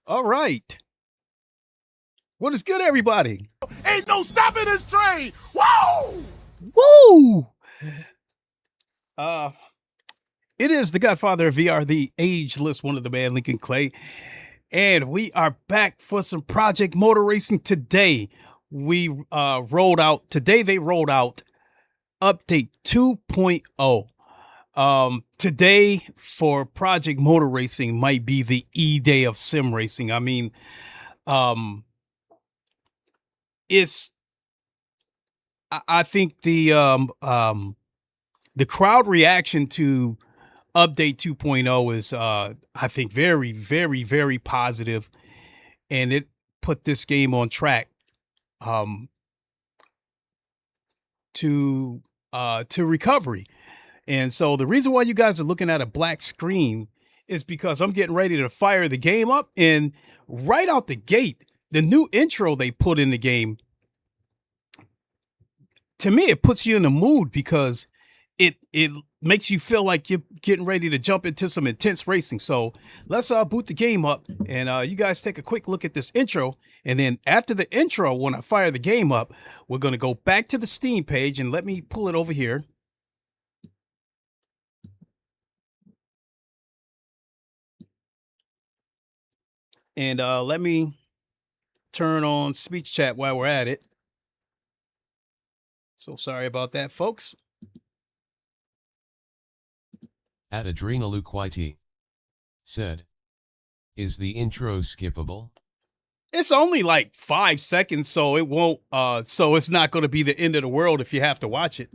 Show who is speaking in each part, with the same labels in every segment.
Speaker 1: All right. What is good, everybody?
Speaker 2: Ain't no stopping this train. Whoa!
Speaker 1: Woo! It is the Godfather of VR, the ageless one of the man, Lincoln Clay. And we are back for some Project Motor Racing today. They rolled out update 2.0. Today for Project Motor Racing might be the E-Day of sim racing. I mean, I think the crowd reaction to update 2.0 is I think very, very, very positive, and it put this game on track to recovery. And so the reason why you guys are looking at a black screen is because I'm getting ready to fire the game up, and right out the gate, the new intro they put in the game, to me, it puts you in the mood because it makes you feel like you're getting ready to jump into some intense racing. So let's boot the game up, and you guys take a quick look at this intro. And then after the intro, when I fire the game up, we're going to go back to the Steam page, and let me pull it over here. And let me turn on speech chat while we're at it. So sorry about that, folks.
Speaker 3: At Adrenaluquity said, "Is the intro skippable?"
Speaker 1: It's only like 5 seconds, so it won't. So it's not going to be the end of the world if you have to watch it.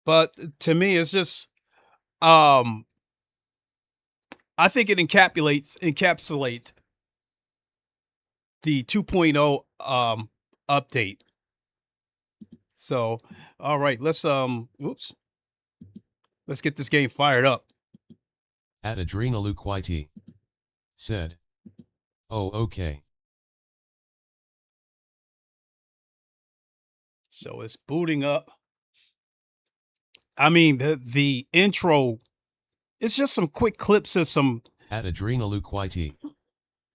Speaker 1: But to me, it's just, I think it encapsulate the 2.0 update. So, all right, let's get this game fired up.
Speaker 3: At Adrenaluquity said, "Oh, okay."
Speaker 1: So it's booting up. I mean, the intro, it's just some quick clips of some.
Speaker 3: At Adrenaluquity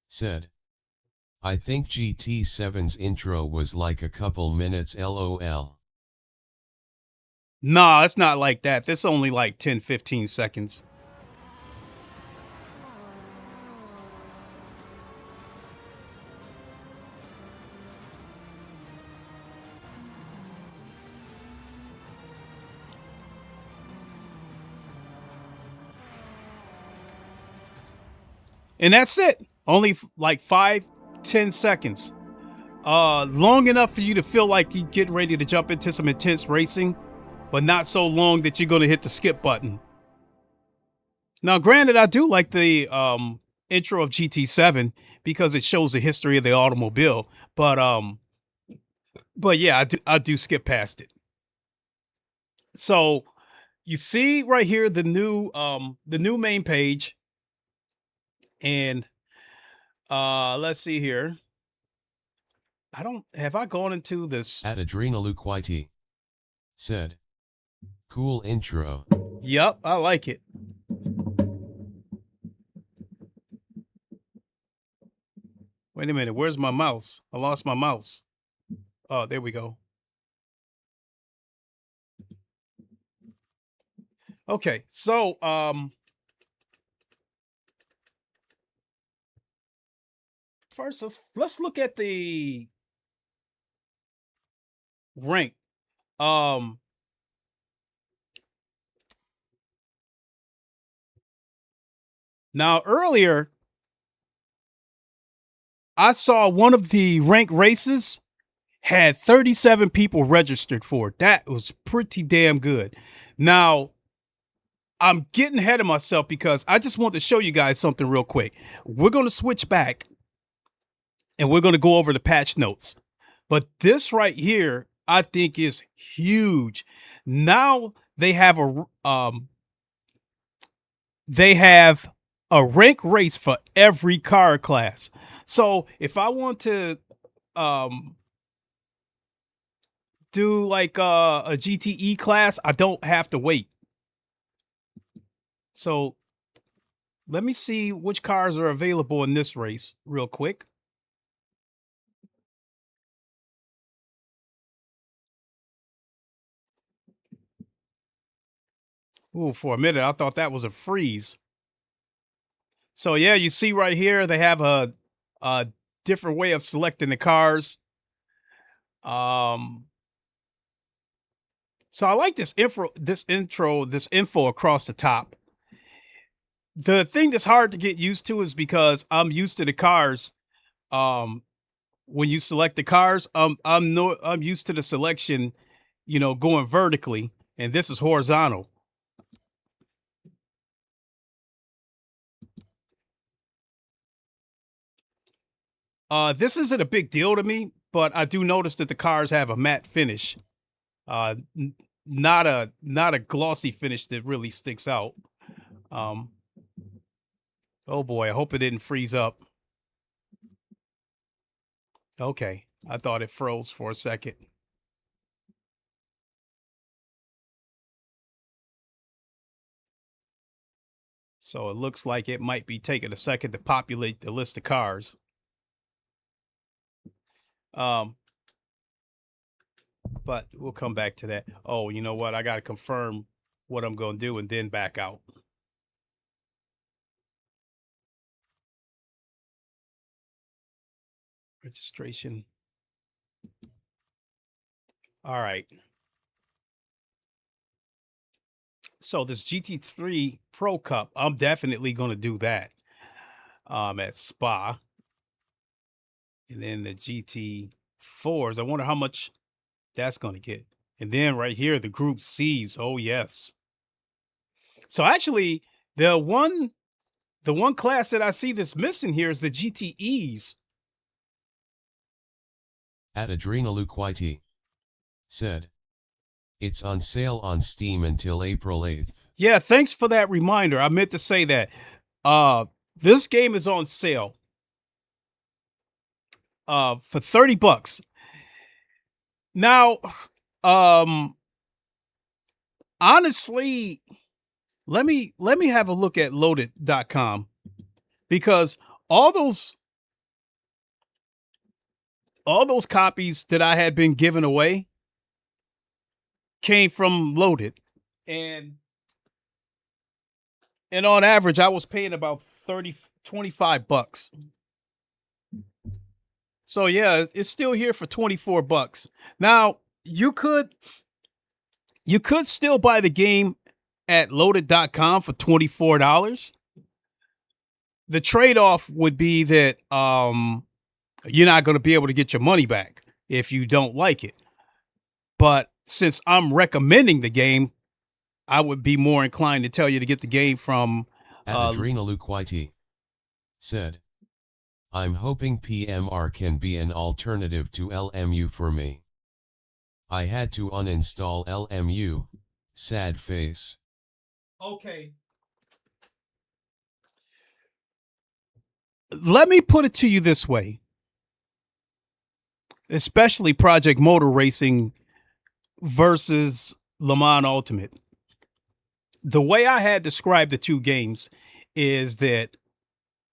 Speaker 3: said, "I think GT7's intro was like a couple minutes LOL."
Speaker 1: Nah, it's not like that. It's only like 10-15 seconds. And that's it. Only like 5-10 seconds. Long enough for you to feel like you're getting ready to jump into some intense racing, but not so long that you're going to hit the skip button. Now, granted, I do like the intro of GT7 because it shows the history of the automobile, but yeah, I do skip past it. So you see right here the new main page, and let's see here. Have I gone into this?
Speaker 3: At Adrenaluquity said, "Cool intro."
Speaker 1: Yep, I like it. Wait a minute, where's my mouse? I lost my mouse. Oh, there we go. Okay, so first let's look at the rank. Now earlier I saw one of the rank races had 37 people registered for it. That was pretty damn good. Now I'm getting ahead of myself because I just want to show you guys something real quick. We're going to switch back and we're going to go over the patch notes. But this right here, I think, is huge. Now they have a rank race for every car class. So if I want to do like a GTE class, I don't have to wait. So let me see which cars are available in this race real quick. Ooh, for a minute, I thought that was a freeze. So yeah, you see right here, they have a different way of selecting the cars. So I like this info across the top. The thing that's hard to get used to is because I'm used to the cars. When you select the cars, I'm used to the selection, going vertically, and this is horizontal. This isn't a big deal to me, but I do notice that the cars have a matte finish. Not a glossy finish that really sticks out. Oh boy, I hope it didn't freeze up. Okay, I thought it froze for a second. So it looks like it might be taking a second to populate the list of cars. But we'll come back to that. Oh, you know what? I got to confirm what I'm going to do and then back out. Registration. All right. So this GT3 Pro Cup, I'm definitely going to do that at Spa. And then the GT4s, I wonder how much that's going to get. And then right here, the Group C's. Oh, yes. So actually, the one class that I see that's missing here is the GTEs.
Speaker 3: At Adrenaluquid said, it's on sale on Steam until April 8th.
Speaker 1: Yeah, thanks for that reminder. I meant to say that. This game is on sale for $30. Now, honestly, let me have a look at loaded.com, because all those copies that I had been given away came from Loaded, and on average I was paying about $25. So yeah, it's still here for $24. Now, you could still buy the game at loaded.com for $24. The trade-off would be that you're not going to be able to get your money back if you don't like it. But since I'm recommending the game, I would be more inclined to tell you to get the game from
Speaker 3: Adrenaluquid said, I'm hoping PMR can be an alternative to LMU for me. I had to uninstall LMU, sad face.
Speaker 1: Okay. Let me put it to you this way, especially Project Motor Racing versus Le Mans Ultimate. The way I had described the two games is that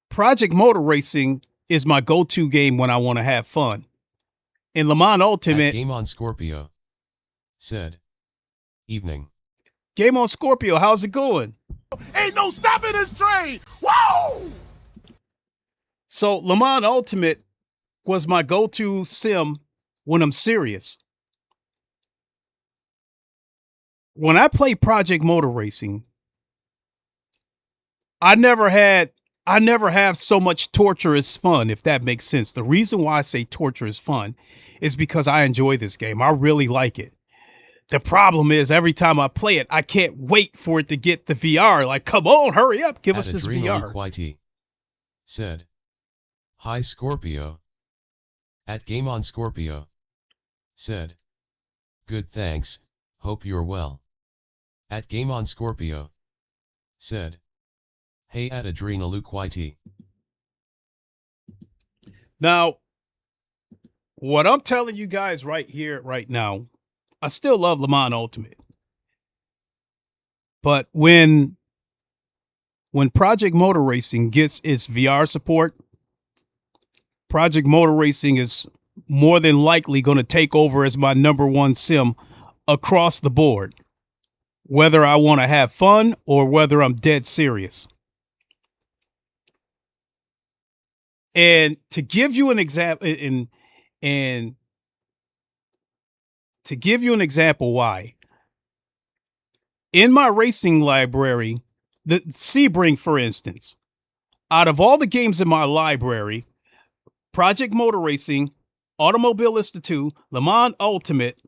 Speaker 1: Project Motor Racing is my go-to game when I want to have fun. In Le Mans Ultimate,
Speaker 3: Game on Scorpio said, evening.
Speaker 1: Game on Scorpio, how's it going?
Speaker 2: Ain't no stopping this train. Whoa!
Speaker 1: So Le Mans Ultimate was my go-to sim when I'm serious. When I play Project Motor Racing, I never have so much torturous fun, if that makes sense. The reason why I say torturous fun is because I enjoy this game. I really like it. The problem is every time I play it, I can't wait for it to get the VR. Like, come on, hurry up, give us this VR.
Speaker 3: Adrenaluquid said, hi Scorpio. At Game on Scorpio said, good thanks, hope you're well. At Game on Scorpio said, hey at Adrenaluquid.
Speaker 1: Now, what I'm telling you guys right here, right now, I still love Le Mans Ultimate. But when when Project Motor Racing gets its VR support, Project Motor Racing is more than likely going to take over as my #1 sim across the board, whether I want to have fun or whether I'm dead serious. And to give you an example, and to give you an example why, in my racing library, the Sebring, for instance, out of all the games in my library, Project Motor Racing, Automobilista 2, Le Mans Ultimate,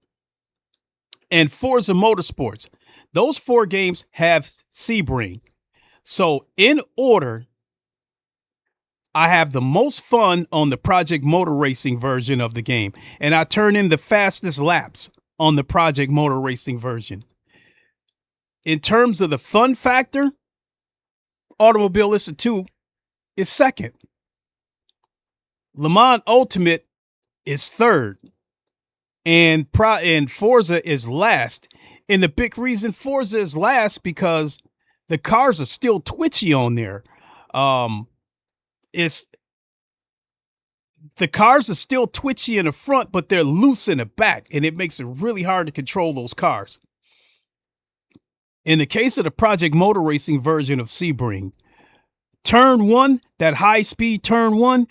Speaker 1: and Forza Motorsports, those 4 games have Sebring. So in order, I have the most fun on the Project Motor Racing version of the game, and I turn in the fastest laps on the Project Motor Racing version. In terms of the fun factor, Automobilista 2 is second. Le Mans Ultimate is third, and Forza is last. And the big reason Forza is last because the cars are still twitchy on there. The cars are still twitchy in the front, but they're loose in the back, and it makes it really hard to control those cars. In the case of the Project Motor Racing version of Sebring, turn 1, that high speed turn 1,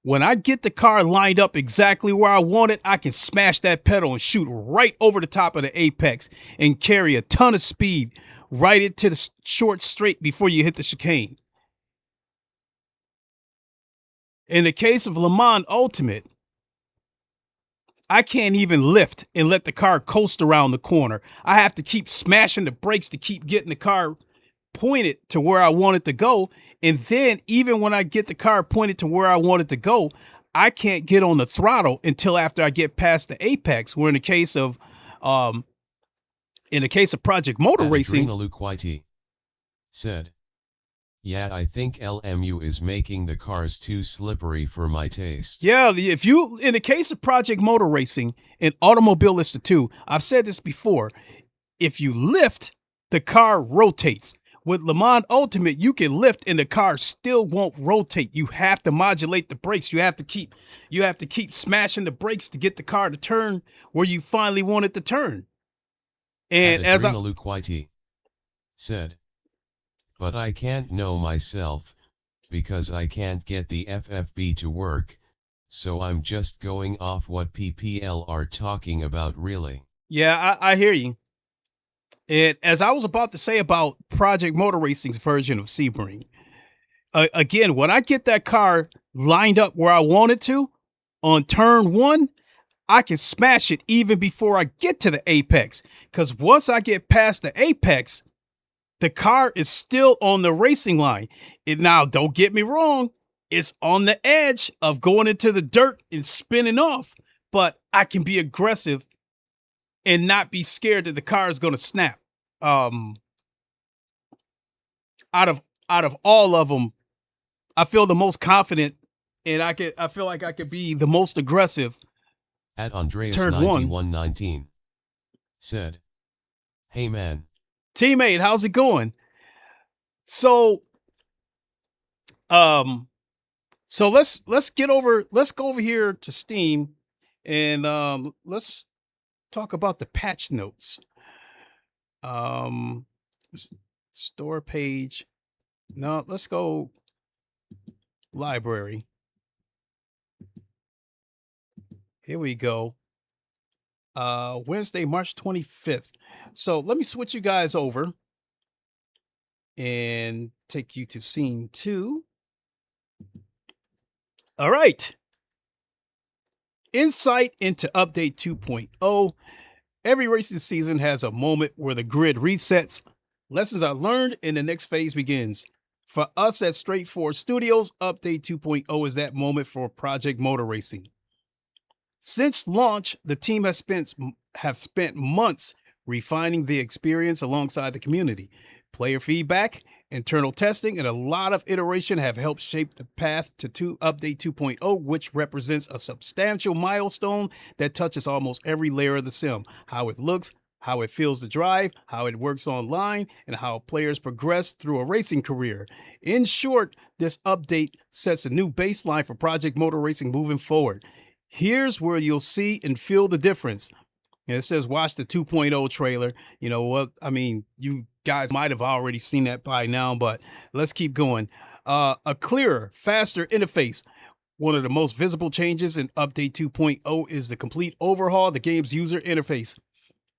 Speaker 1: when I get the car lined up exactly where I want it, I can smash that pedal and shoot right over the top of the apex and carry a ton of speed right into the short straight before you hit the chicane. In the case of Le Mans Ultimate, I can't even lift and let the car coast around the corner. I have to keep smashing the brakes to keep getting the car pointed to where I want it to go. And then even when I get the car pointed to where I want it to go, I can't get on the throttle until after I get past the apex. Where in the case of Project Motor Racing,
Speaker 3: Luke Whitey said, "Yeah, I think LMU is making the cars too slippery for my taste."
Speaker 1: Yeah, in the case of Project Motor Racing and Automobilista 2, I've said this before, if you lift, the car rotates. With Le Mans Ultimate, you can lift and the car still won't rotate. You have to modulate the brakes. You have to keep smashing the brakes to get the car to turn where you finally want it to turn. And as
Speaker 3: Luke Whitey said, "But I can't know myself, because I can't get the FFB to work, so I'm just going off what PPL are talking about really."
Speaker 1: Yeah, I hear you. And as I was about to say about Project Motor Racing's version of Sebring, again, when I get that car lined up where I want it to, on turn 1, I can smash it even before I get to the apex. Because once I get past the apex, the car is still on the racing line. And now, don't get me wrong, it's on the edge of going into the dirt and spinning off. But I can be aggressive and not be scared that the car is going to snap. Out of all of them, I feel the most confident, and I feel like I could be the most aggressive.
Speaker 3: At Andreas9119 said, "Hey man,
Speaker 1: teammate, how's it going?" So let's go over here to Steam, and let's talk about the patch notes. Store page. No, let's go library. Here we go. Wednesday, March 25th. So let me switch you guys over and take you to scene 2. All right. Insight into update 2.0. Every racing season has a moment where the grid resets, lessons are learned, and the next phase begins. For us at Straightforward Studios, update 2.0 is that moment for Project Motor Racing. Since launch, the team have spent months refining the experience alongside the community. Player feedback, internal testing, and a lot of iteration have helped shape the path to update 2.0, which represents a substantial milestone that touches almost every layer of the sim. How it looks, how it feels to drive, how it works online, and how players progress through a racing career. In short, this update sets a new baseline for Project Motor Racing moving forward. Here's where you'll see and feel the difference. And it says watch the 2.0 trailer. You know what? I mean, you guys might have already seen that by now, but let's keep going. A clearer, faster interface. One of the most visible changes in Update 2.0 is the complete overhaul of the game's user interface.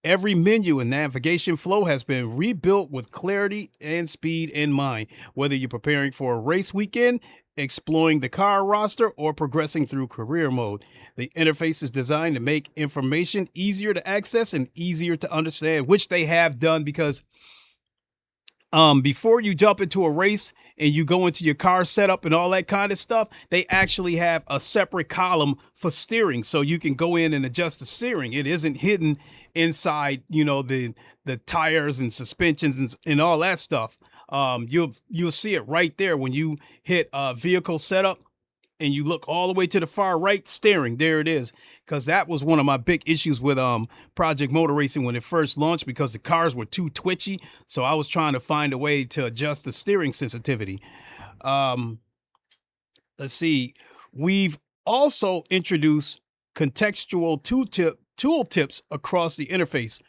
Speaker 1: Every menu and navigation flow has been rebuilt with clarity and speed in mind. Whether you're preparing for a race weekend, exploring the car roster, or progressing through career mode, the interface is designed to make information easier to access and easier to understand, which they have done because before you jump into a race and you go into your car setup and all that kind of stuff, they actually have a separate column for steering, so you can go in and adjust the steering. It isn't hidden inside, you know, the tires and suspensions and all that stuff. You'll see it right there when you hit vehicle setup and you look all the way to the far right, steering. There it is. Because that was one of my big issues with Project Motor Racing when it first launched, because the cars were too twitchy. So I was trying to find a way to adjust the steering sensitivity. Let's see. We've also introduced contextual tooltips across the interface,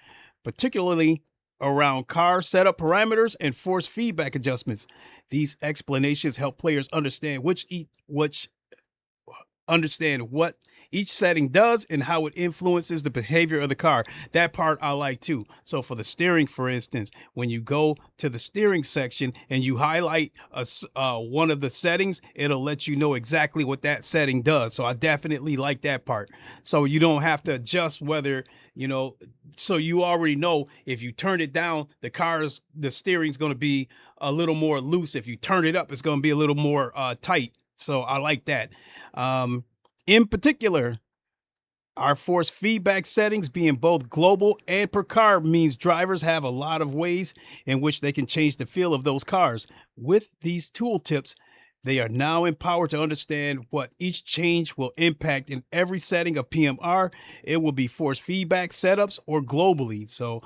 Speaker 1: particularly around car setup parameters and force feedback adjustments. These explanations help players understand what each setting does and how it influences the behavior of the car. That part I like too. So for the steering, for instance, when you go to the steering section and you highlight one of the settings, it'll let you know exactly what that setting does. So I definitely like that part. So you don't have to adjust whether, you know, so you already know if you turn it down, the steering's going to be a little more loose. If you turn it up, it's going to be a little more tight. So I like that. In particular, our force feedback settings being both global and per car means drivers have a lot of ways in which they can change the feel of those cars. With these tooltips, they are now empowered to understand what each change will impact in every setting of PMR. It will be force feedback setups or globally. So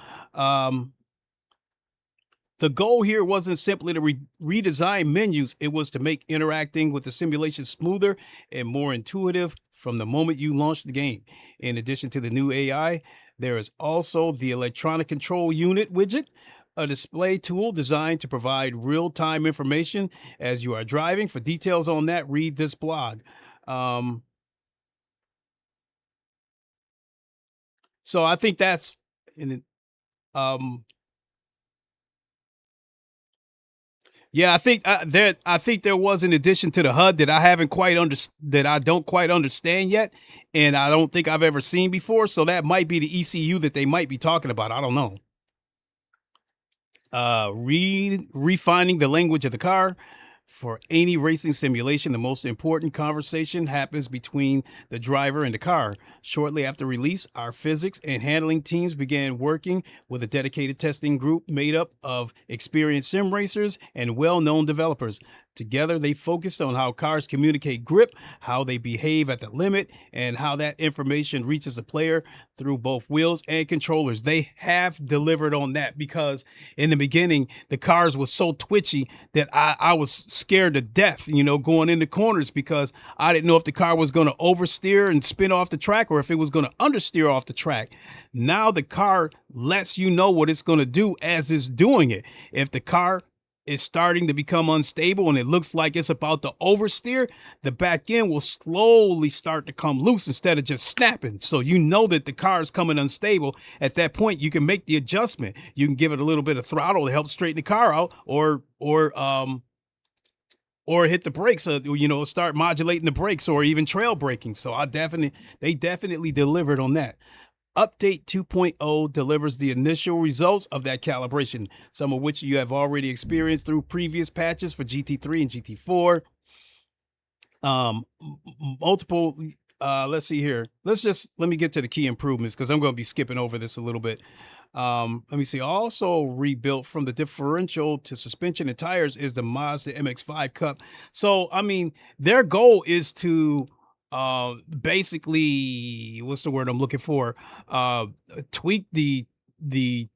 Speaker 1: the goal here wasn't simply to redesign menus. It was to make interacting with the simulation smoother and more intuitive from the moment you launch the game. In addition to the new AI, there is also the electronic control unit widget, a display tool designed to provide real-time information as you are driving. For details on that, read this blog. So I think that's yeah, I think there was an addition to the HUD that I don't quite understand yet, and I don't think I've ever seen before. So that might be the ECU that they might be talking about. I don't know. Refining the language of the car. For any racing simulation, the most important conversation happens between the driver and the car. Shortly after release, our physics and handling teams began working with a dedicated testing group made up of experienced sim racers and well-known developers. Together, they focused on how cars communicate grip, how they behave at the limit, and how that information reaches the player through both wheels and controllers. They have delivered on that, because in the beginning, the cars were so twitchy that I was scared to death, you know, going into corners, because I didn't know if the car was going to oversteer and spin off the track or if it was going to understeer off the track. Now the car lets you know what it's going to do as it's doing it. If the car is starting to become unstable and it looks like it's about to oversteer, the back end will slowly start to come loose instead of just snapping. So you know that the car is coming unstable. At that point, you can make the adjustment. You can give it a little bit of throttle to help straighten the car out, or hit the brakes, you know, start modulating the brakes, or even trail braking. So they definitely delivered on that. Update 2.0 delivers the initial results of that calibration, some of which you have already experienced through previous patches for GT3 and GT4. Let's see here. Let me get to the key improvements, because I'm going to be skipping over this a little bit. Let me see. Also rebuilt from the differential to suspension and tires is the Mazda MX-5 Cup. So, I mean, their goal is to basically, what's the word I'm looking for? Tweak the the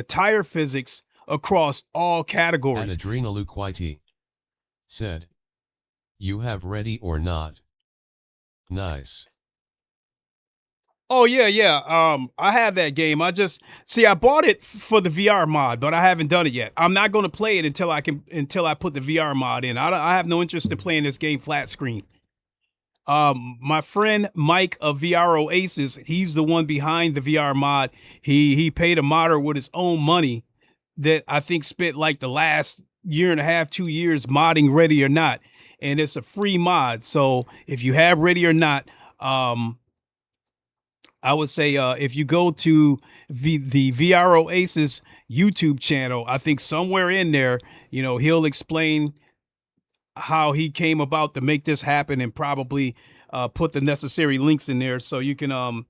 Speaker 1: tire physics across all
Speaker 3: At
Speaker 1: categories.
Speaker 3: Adrenaluquite said, "You have ready or not?" Nice.
Speaker 1: Oh yeah. I have that game. I bought it for the VR mod, but I haven't done it yet. I'm not going to play it until I put the VR mod in. I have no interest in playing this game flat screen. My friend Mike of VR Oasis, he's the one behind the VR mod. He paid a modder with his own money that I think spent like the last year and a half, 2 years modding Ready or Not, and it's a free mod. So if you have Ready or Not, I would say if you go to the VR Oasis YouTube channel, I think somewhere in there, he'll explain how he came about to make this happen, and probably put the necessary links in there so you can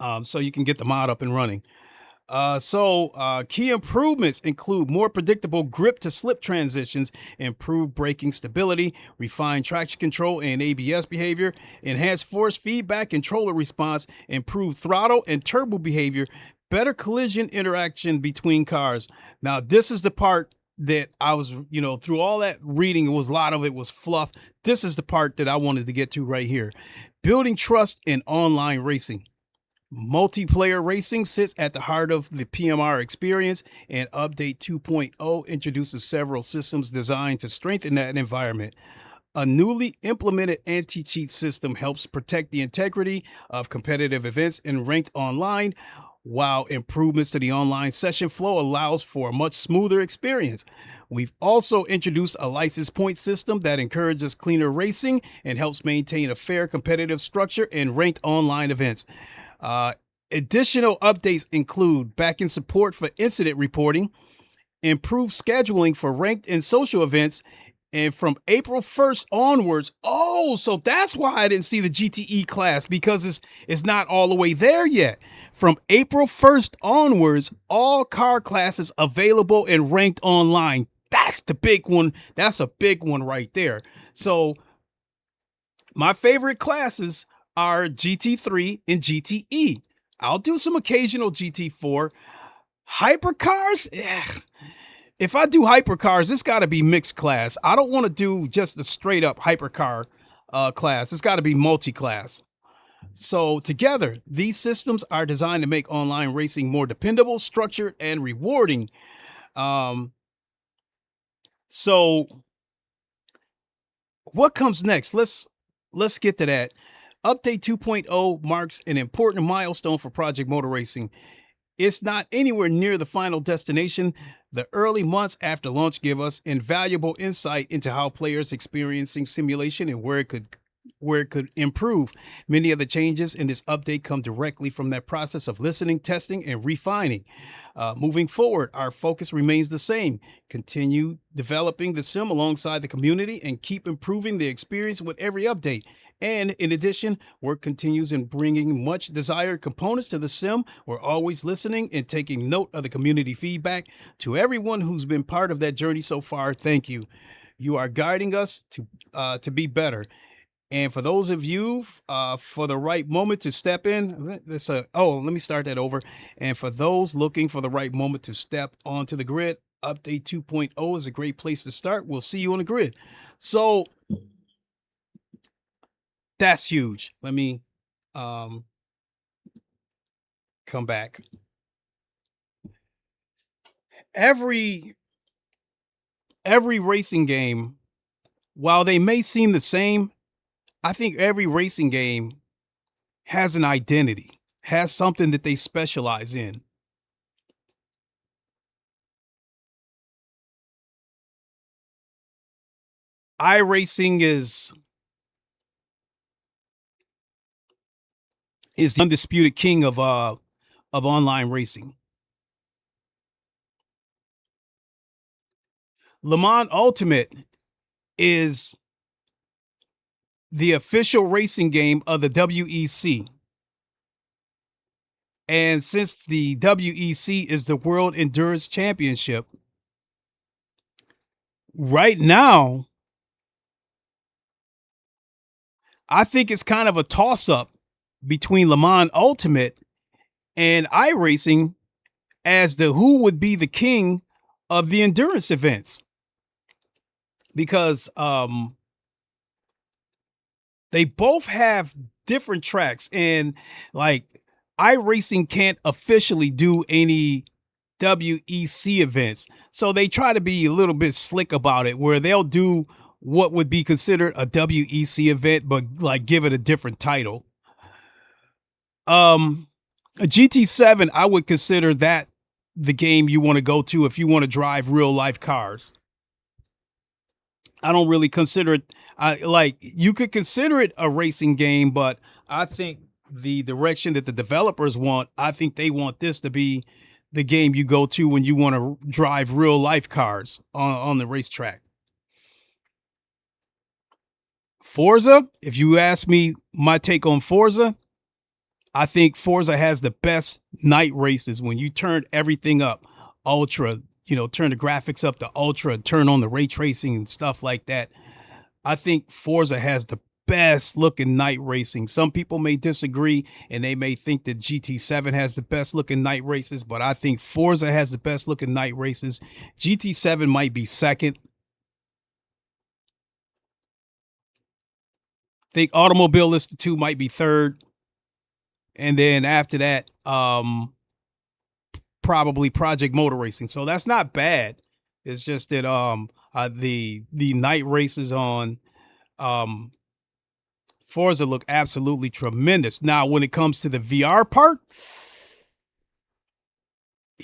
Speaker 1: get the mod up and running. Key improvements include more predictable grip to slip transitions, improved braking stability, refined traction control and ABS behavior, enhanced force feedback controller response, improved throttle and turbo behavior, better collision interaction between cars. Now, this is the part that I was, through all that reading, a lot of it was fluff. This is the part that I wanted to get to right here. Building trust in online racing. Multiplayer racing sits at the heart of the PMR experience, and Update 2.0 introduces several systems designed to strengthen that environment. A newly implemented anti-cheat system helps protect the integrity of competitive events in ranked online, while improvements to the online session flow allows for a much smoother experience. We've also introduced a license point system that encourages cleaner racing and helps maintain a fair competitive structure in ranked online events. Additional updates include backend support for incident reporting, improved scheduling for ranked and social events, and from April 1st onwards. Oh, so that's why I didn't see the GTE class, because it's not all the way there yet. From April 1st onwards, all car classes available in ranked online. That's the big one. That's a big one right there. So my favorite classes are GT3 and GTE. I'll do some occasional GT4. Hypercars? If I do hypercars, it's got to be mixed class. I don't want to do just the straight up hypercar class. It's got to be multi-class. So together, these systems are designed to make online racing more dependable, structured, and rewarding. So what comes next? Let's get to that. Update 2.0 marks an important milestone for Project Motor Racing. It's not anywhere near the final destination. The early months after launch give us invaluable insight into how players experiencing simulation and where it could improve. Many of the changes in this update come directly from that process of listening, testing, and refining. Moving forward, our focus remains the same. Continue developing the sim alongside the community and keep improving the experience with every update. And in addition, work continues in bringing much desired components to the sim. We're always listening and taking note of the community feedback. To everyone who's been part of that journey so far, thank you. You are guiding us to be better. And for those of you, for the right moment to step in, let me start that over. And for those looking for the right moment to step onto the grid, Update 2.0 is a great place to start. We'll see you on the grid. So that's huge. Let me come back. Every racing game, while they may seem the same, I think every racing game has an identity, has something that they specialize in. iRacing is the undisputed king of online racing. Le Mans Ultimate is the official racing game of the WEC. And since the WEC is the World Endurance Championship, right now, I think it's kind of a toss-up between Le Mans Ultimate and iRacing as the who would be the king of the endurance events, because they both have different tracks, and like iRacing can't officially do any WEC events, so they try to be a little bit slick about it, where they'll do what would be considered a WEC event, but like give it a different title. A GT7, I would consider that the game you want to go to if you want to drive real life cars. I don't really consider it, like you could consider it a racing game, but I think the direction that the developers want, I think they want this to be the game you go to when you want to drive real life cars on the racetrack. Forza, if you ask me my take on Forza, I think Forza has the best night races when you turn everything up ultra, turn the graphics up to ultra, turn on the ray tracing and stuff like that. I think Forza has the best looking night racing. Some people may disagree and they may think that GT7 has the best looking night races, but I think Forza has the best looking night races. GT7 might be second. I think Automobilista 2 might be third. And then after that, probably Project Motor Racing. So that's not bad. It's just that the night races on Forza look absolutely tremendous. Now, when it comes to the VR part,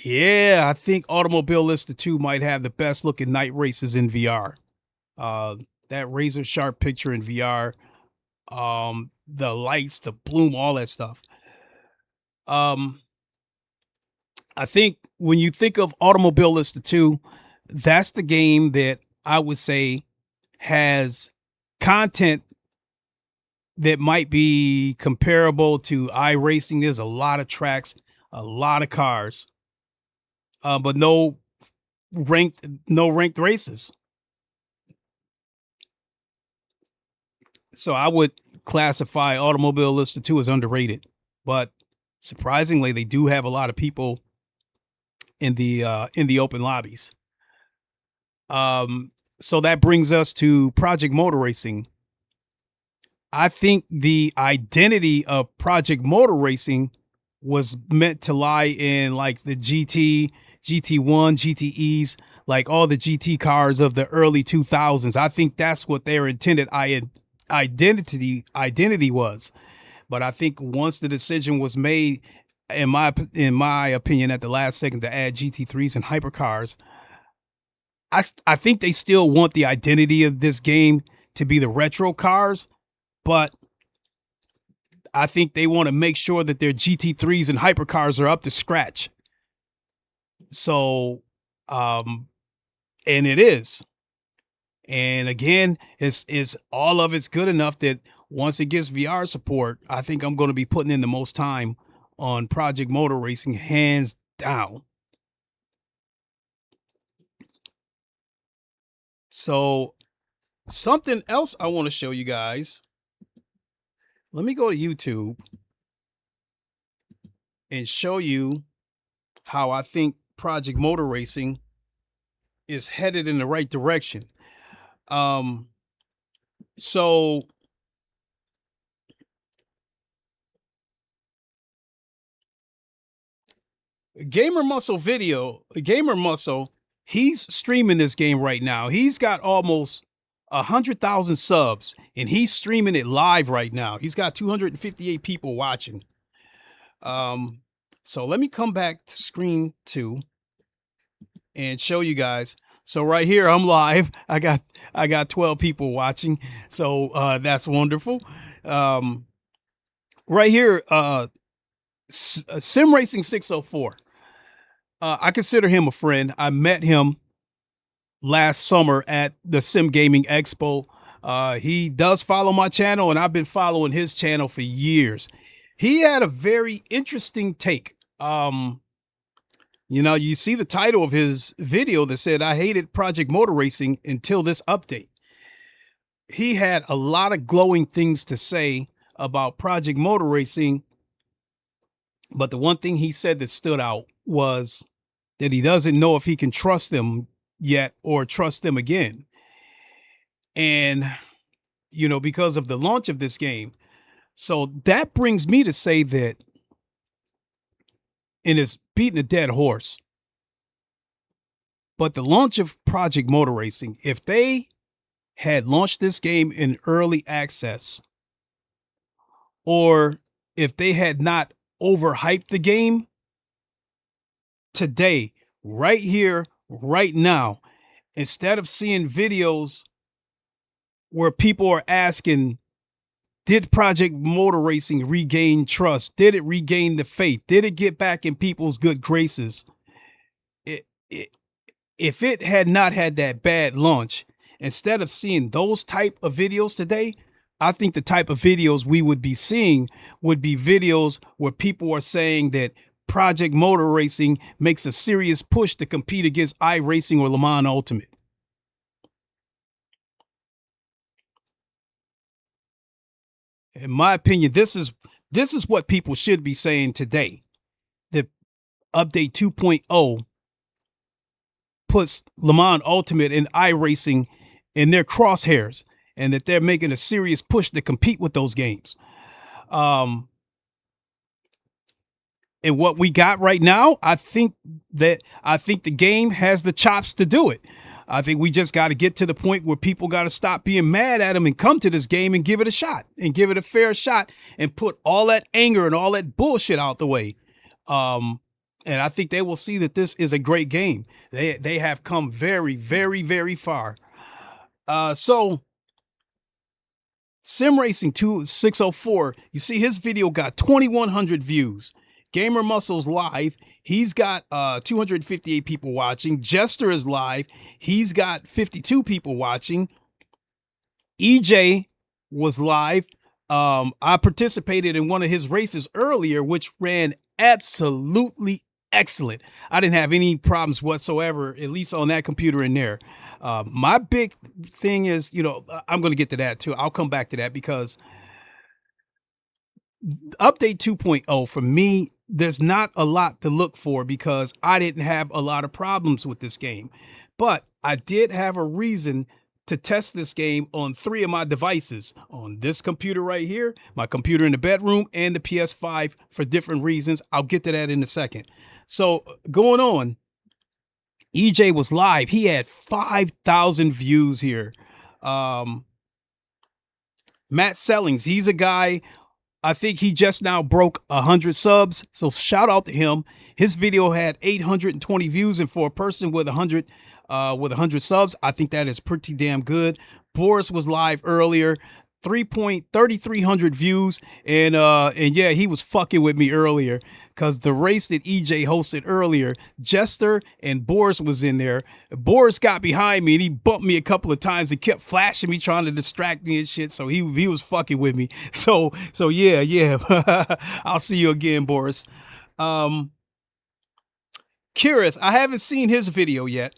Speaker 1: yeah, I think Automobilista 2 might have the best looking night races in VR. That razor sharp picture in VR, the lights, the bloom, all that stuff. I think when you think of Automobilista 2, that's the game that I would say has content that might be comparable to iRacing. There's a lot of tracks, a lot of cars, but no ranked races. So I would classify Automobilista 2 as underrated, but surprisingly, they do have a lot of people in the open lobbies. So that brings us to Project Motor Racing. I think the identity of Project Motor Racing was meant to lie in like the GT, GT1, GTEs, like all the GT cars of the early 2000s. I think that's what their intended identity was. But I think once the decision was made, in my opinion, at the last second to add GT3s and hypercars, I think they still want the identity of this game to be the retro cars, but I think they want to make sure that their GT3s and hypercars are up to scratch. So, and it is. And again, it's all of it's good enough that once it gets VR support, I think I'm going to be putting in the most time on Project Motor Racing, hands down. So something else I want to show you guys. Let me go to YouTube and show you how I think Project Motor Racing is headed in the right direction. So Gamer Muscle, he's streaming this game right now. He's got almost 100,000 subs and he's streaming it live right now. He's got 258 people watching. So let me come back to screen 2 and show you guys. So right here, I'm live. I got 12 people watching. So that's wonderful. Right here, Sim Racing 604. I consider him a friend. I met him last summer at the Sim Gaming Expo. He does follow my channel, and I've been following his channel for years. He had a very interesting take. You see the title of his video that said, "I hated Project Motor Racing until this update." He had a lot of glowing things to say about Project Motor Racing But the one thing he said that stood out was that he doesn't know if he can trust them yet or trust them again. And, you know, because of the launch of this game. So that brings me to say that, and it's beating a dead horse, but the launch of Project Motor Racing, if they had launched this game in early access, or if they had not overhyped the game, today, right here, right now, instead of seeing videos where people are asking, did Project Motor Racing regain trust? Did it regain the faith? Did it get back in people's good graces? If it had not had that bad launch, instead of seeing those type of videos today, I think the type of videos we would be seeing would be videos where people are saying that Project Motor Racing makes a serious push to compete against iRacing or Le Mans Ultimate. In my opinion, this is what people should be saying today. The update 2.0 puts Le Mans Ultimate and iRacing in their crosshairs, and that they're making a serious push to compete with those games. And what we got right now, I think the game has the chops to do it. I think we just got to get to the point where people got to stop being mad at them and come to this game and give it a shot and give it a fair shot and put all that anger and all that bullshit out the way. And I think they will see that this is a great game. They have come very, very, very far. So Sim Racing 2604, you see his video got 2,100 views. Gamer Muscles live, he's got 258 people watching. Jester is live, he's got 52 people watching. EJ was live. I participated in one of his races earlier, which ran absolutely excellent. I didn't have any problems whatsoever, at least on that computer in there. My big thing is, you know, I'm going to get to that too. I'll come back to that because update 2.0 for me, there's not a lot to look for because I didn't have a lot of problems with this game. But I did have a reason to test this game on 3 of my devices, on this computer right here, my computer in the bedroom, and the PS5 for different reasons. I'll get to that in a second. So going on, EJ was live. He had 5,000 views here. Matt Sellings, he's a guy, I think he just now broke 100 subs. So shout out to him. His video had 820 views, and for a person with 100 subs, I think that is pretty damn good. Boris was live earlier, 3,300 views, and yeah, he was fucking with me earlier because the race that EJ hosted earlier, Jester and Boris was in there. Boris got behind me and he bumped me a couple of times and kept flashing me, trying to distract me and shit. So he was fucking with me. So yeah. I'll see you again, Boris. Kirith, I haven't seen his video yet.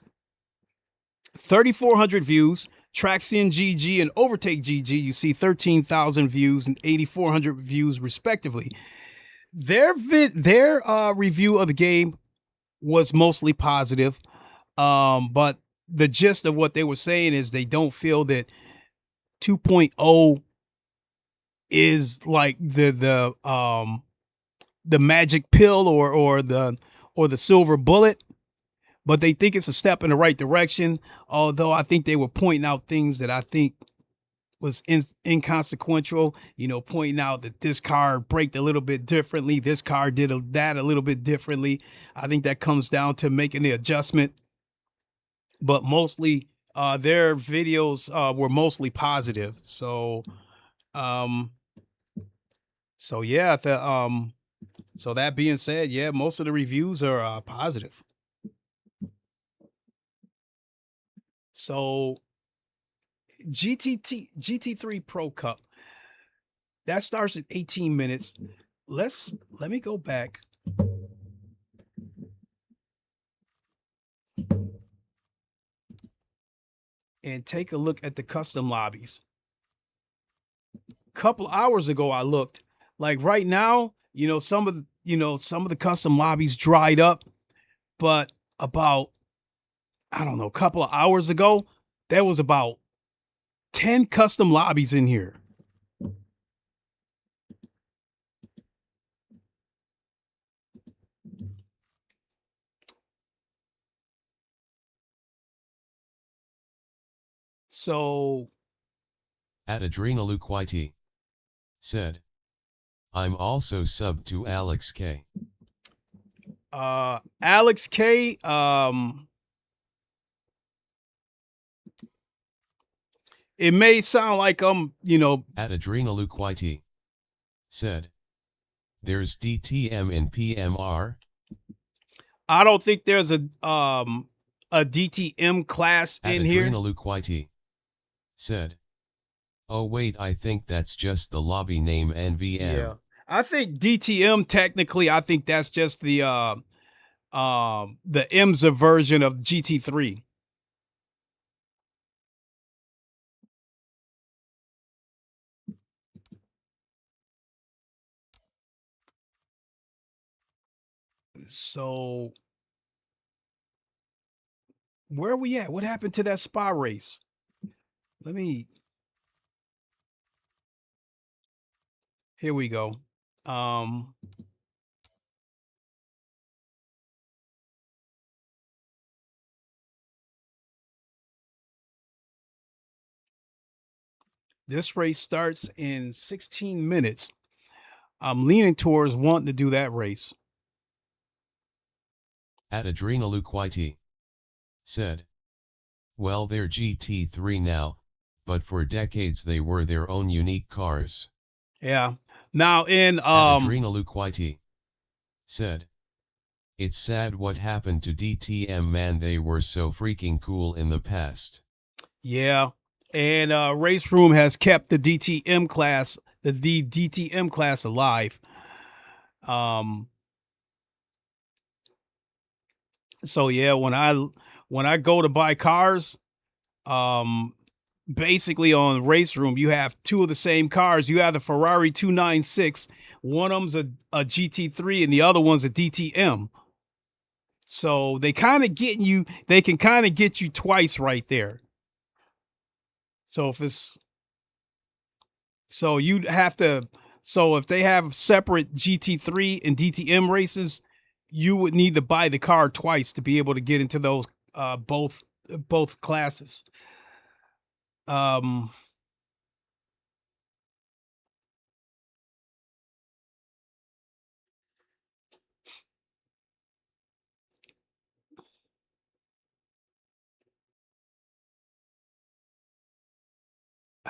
Speaker 1: 3,400 views. Traxian GG and Overtake GG, you see 13,000 views and 8,400 views respectively. Their review of the game was mostly positive, but the gist of what they were saying is they don't feel that 2.0 is like the magic pill or the silver bullet. But they think it's a step in the right direction, although I think they were pointing out things that I think was inconsequential, you know, pointing out that this car braked a little bit differently, this car did that a little bit differently. I think that comes down to making the adjustment. But mostly their videos were mostly positive. So yeah, so that being said, yeah, most of the reviews are positive. So GT3 Pro Cup, that starts at 18 minutes. Let me go back. And take a look at the custom lobbies. A couple hours ago, I looked. Like right now, you know, some of you know, some of the custom lobbies dried up, but about, I don't know, a couple of hours ago, there was about 10 custom lobbies in here. So
Speaker 3: At Adrenaluquite said, I'm also sub to Alex K.
Speaker 1: Alex K, it may sound like you know,
Speaker 3: At Adrenaluquite said, there's DTM in PMR.
Speaker 1: I don't think there's a DTM class
Speaker 3: At
Speaker 1: in here.
Speaker 3: Adrenaluquite said, oh wait, I think that's just the lobby name NVM.
Speaker 1: Yeah, I think DTM technically, I think that's just the IMSA version of GT3. So where are we at? What happened to that spa race? Here we go. This race starts in 16 minutes. I'm leaning towards wanting to do that race.
Speaker 3: At Adrenaluquite said, well, they're GT3 now, but for decades they were their own unique cars.
Speaker 1: Yeah. Now in
Speaker 3: Adrenaluquite said, it's sad what happened to DTM, man, they were so freaking cool in the past.
Speaker 1: Yeah. And Race Room has kept the DTM class, the DTM class alive. So yeah, when I go to buy cars, basically on Race Room, you have two of the same cars. You have the Ferrari 296. One of them's a GT3 and the other one's a DTM. So they kind of get you, they can kind of get you twice right there. So if it's, so you'd have to, so if they have separate GT3 and DTM races, you would need to buy the car twice to be able to get into those both classes. I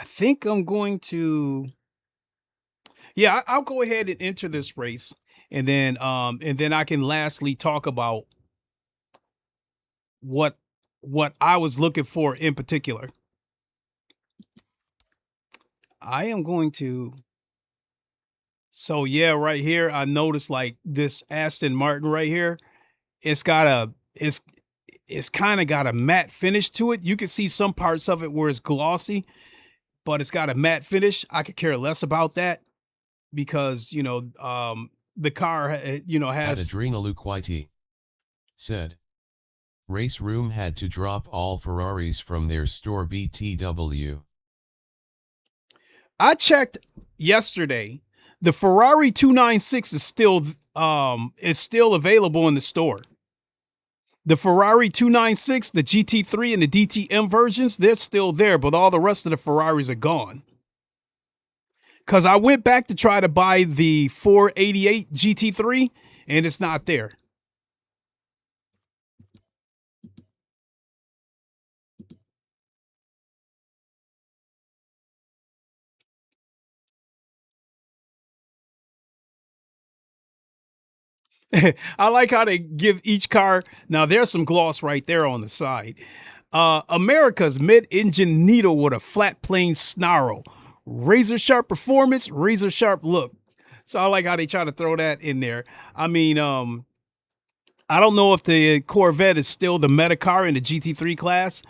Speaker 1: think I'm going to, yeah, I'll go ahead and enter this race, and then I can lastly talk about what I was looking for in particular. I am going to, so yeah, right here, I noticed like this Aston Martin right here, it's got it's kind of got a matte finish to it. You can see some parts of it where it's glossy, but it's got a matte finish. I could care less about that because, you know, the car, you know, has.
Speaker 3: At Adrenaluquite said, Race Room had to drop all Ferraris from their store BTW.
Speaker 1: I checked yesterday. The Ferrari 296 is still available in the store. The Ferrari 296, the GT3 and the DTM versions, they're still there, but all the rest of the Ferraris are gone. Because I went back to try to buy the 488 GT3 and it's not there. I like how they give each car. Now there's some gloss right there on the side. America's mid-engine needle with a flat plane snarl. Razor sharp performance, razor sharp look. So I like how they try to throw that in there. I mean, I don't know if the Corvette is still the meta car in the GT3 class,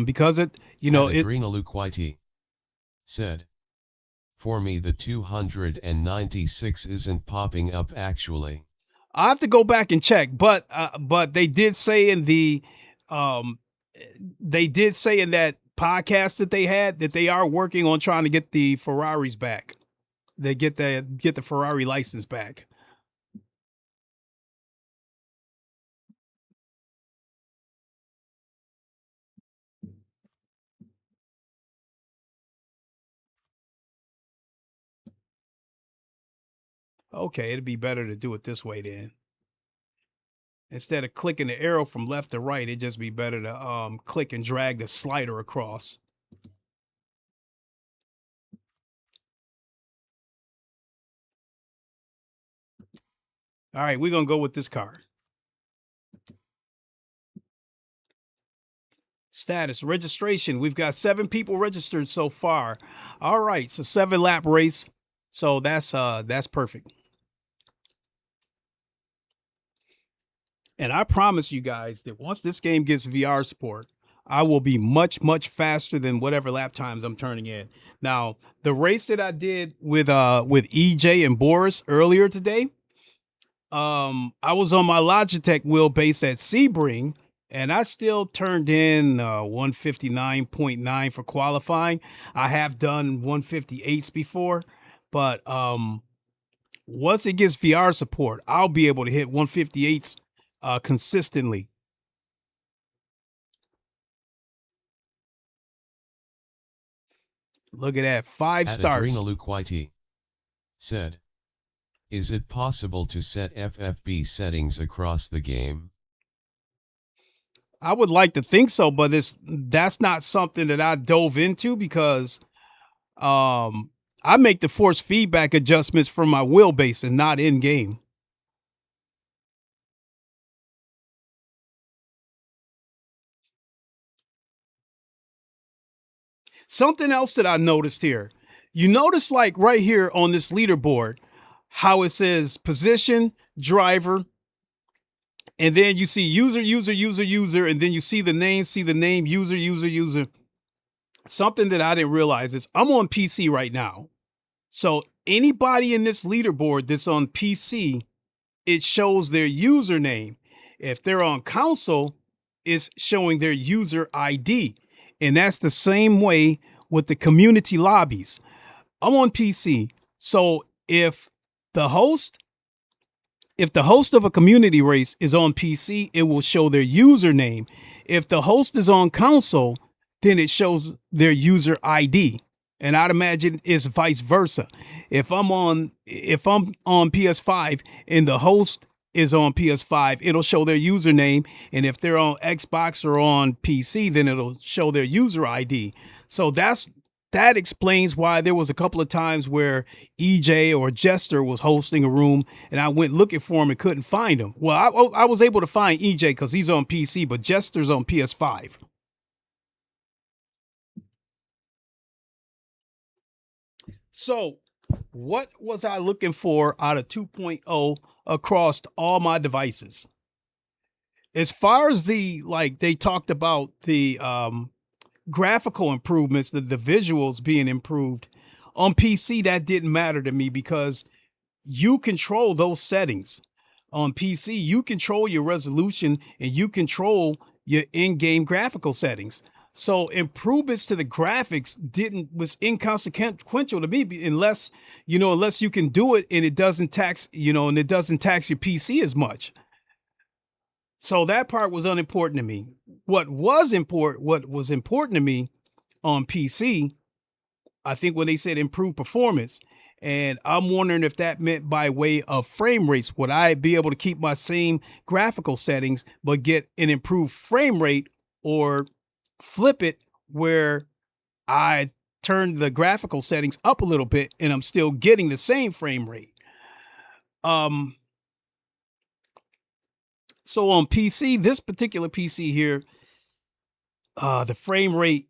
Speaker 1: because it, you know,
Speaker 3: Adrenaluquite said, For me the 296 isn't popping up actually.
Speaker 1: I have to go back and check, but they did say in the that podcast that they had that they are working on trying to get the Ferraris back. They get the Ferrari license back. Okay, it'd be better to do it this way then. Instead of clicking the arrow from left to right, it'd just be better to click and drag the slider across. All right, we're going to go with this car. Status, registration. We've got 7 people registered so far. All right, so 7-lap race. So that's perfect. And I promise you guys that once this game gets VR support, I will be much, much faster than whatever lap times I'm turning in. Now, the race that I did with EJ and Boris earlier today, I was on my Logitech wheelbase at Sebring, and I still turned in 159.9 for qualifying. I have done 158s before, but once it gets VR support, I'll be able to hit 158s consistently. Look at that, 5 stars.
Speaker 3: Coreliquid said, "Is it possible to set FFB settings across the game?"
Speaker 1: I would like to think so, but that's not something that I dove into because I make the force feedback adjustments from my wheelbase and not in game. Something else that I noticed here. You notice like right here on this leaderboard, how it says position, driver, and then you see user, and then you see the name, user. Something that I didn't realize is I'm on PC right now. So anybody in this leaderboard that's on PC, it shows their username. If they're on console, it's showing their user ID. And that's the same way with the community lobbies. I'm on PC. So if the host of a community race is on PC, it will show their username. If the host is on console, then it shows their user ID. And I'd imagine it's vice versa. If I'm on PS5 and the host is on PS5, it'll show their username. And if they're on Xbox or on PC, then it'll show their user ID. So that explains why there was a couple of times where EJ or Jester was hosting a room and I went looking for him and couldn't find him. Well, I was able to find EJ because he's on PC, but Jester's on PS5. So what was I looking for out of 2.0 across all my devices? As far as they talked about the graphical improvements, the visuals being improved on PC, that didn't matter to me because you control those settings. On PC, you control your resolution and you control your in-game graphical settings. So improvements to the graphics was inconsequential to me unless you can do it and it doesn't tax your PC as much. So that part was unimportant to me. What was important to me on PC, I think when they said improved performance, and I'm wondering if that meant by way of frame rates, would I be able to keep my same graphical settings but get an improved frame rate, or flip it where I turn the graphical settings up a little bit and I'm still getting the same frame rate. So on PC, this particular PC here, the frame rate,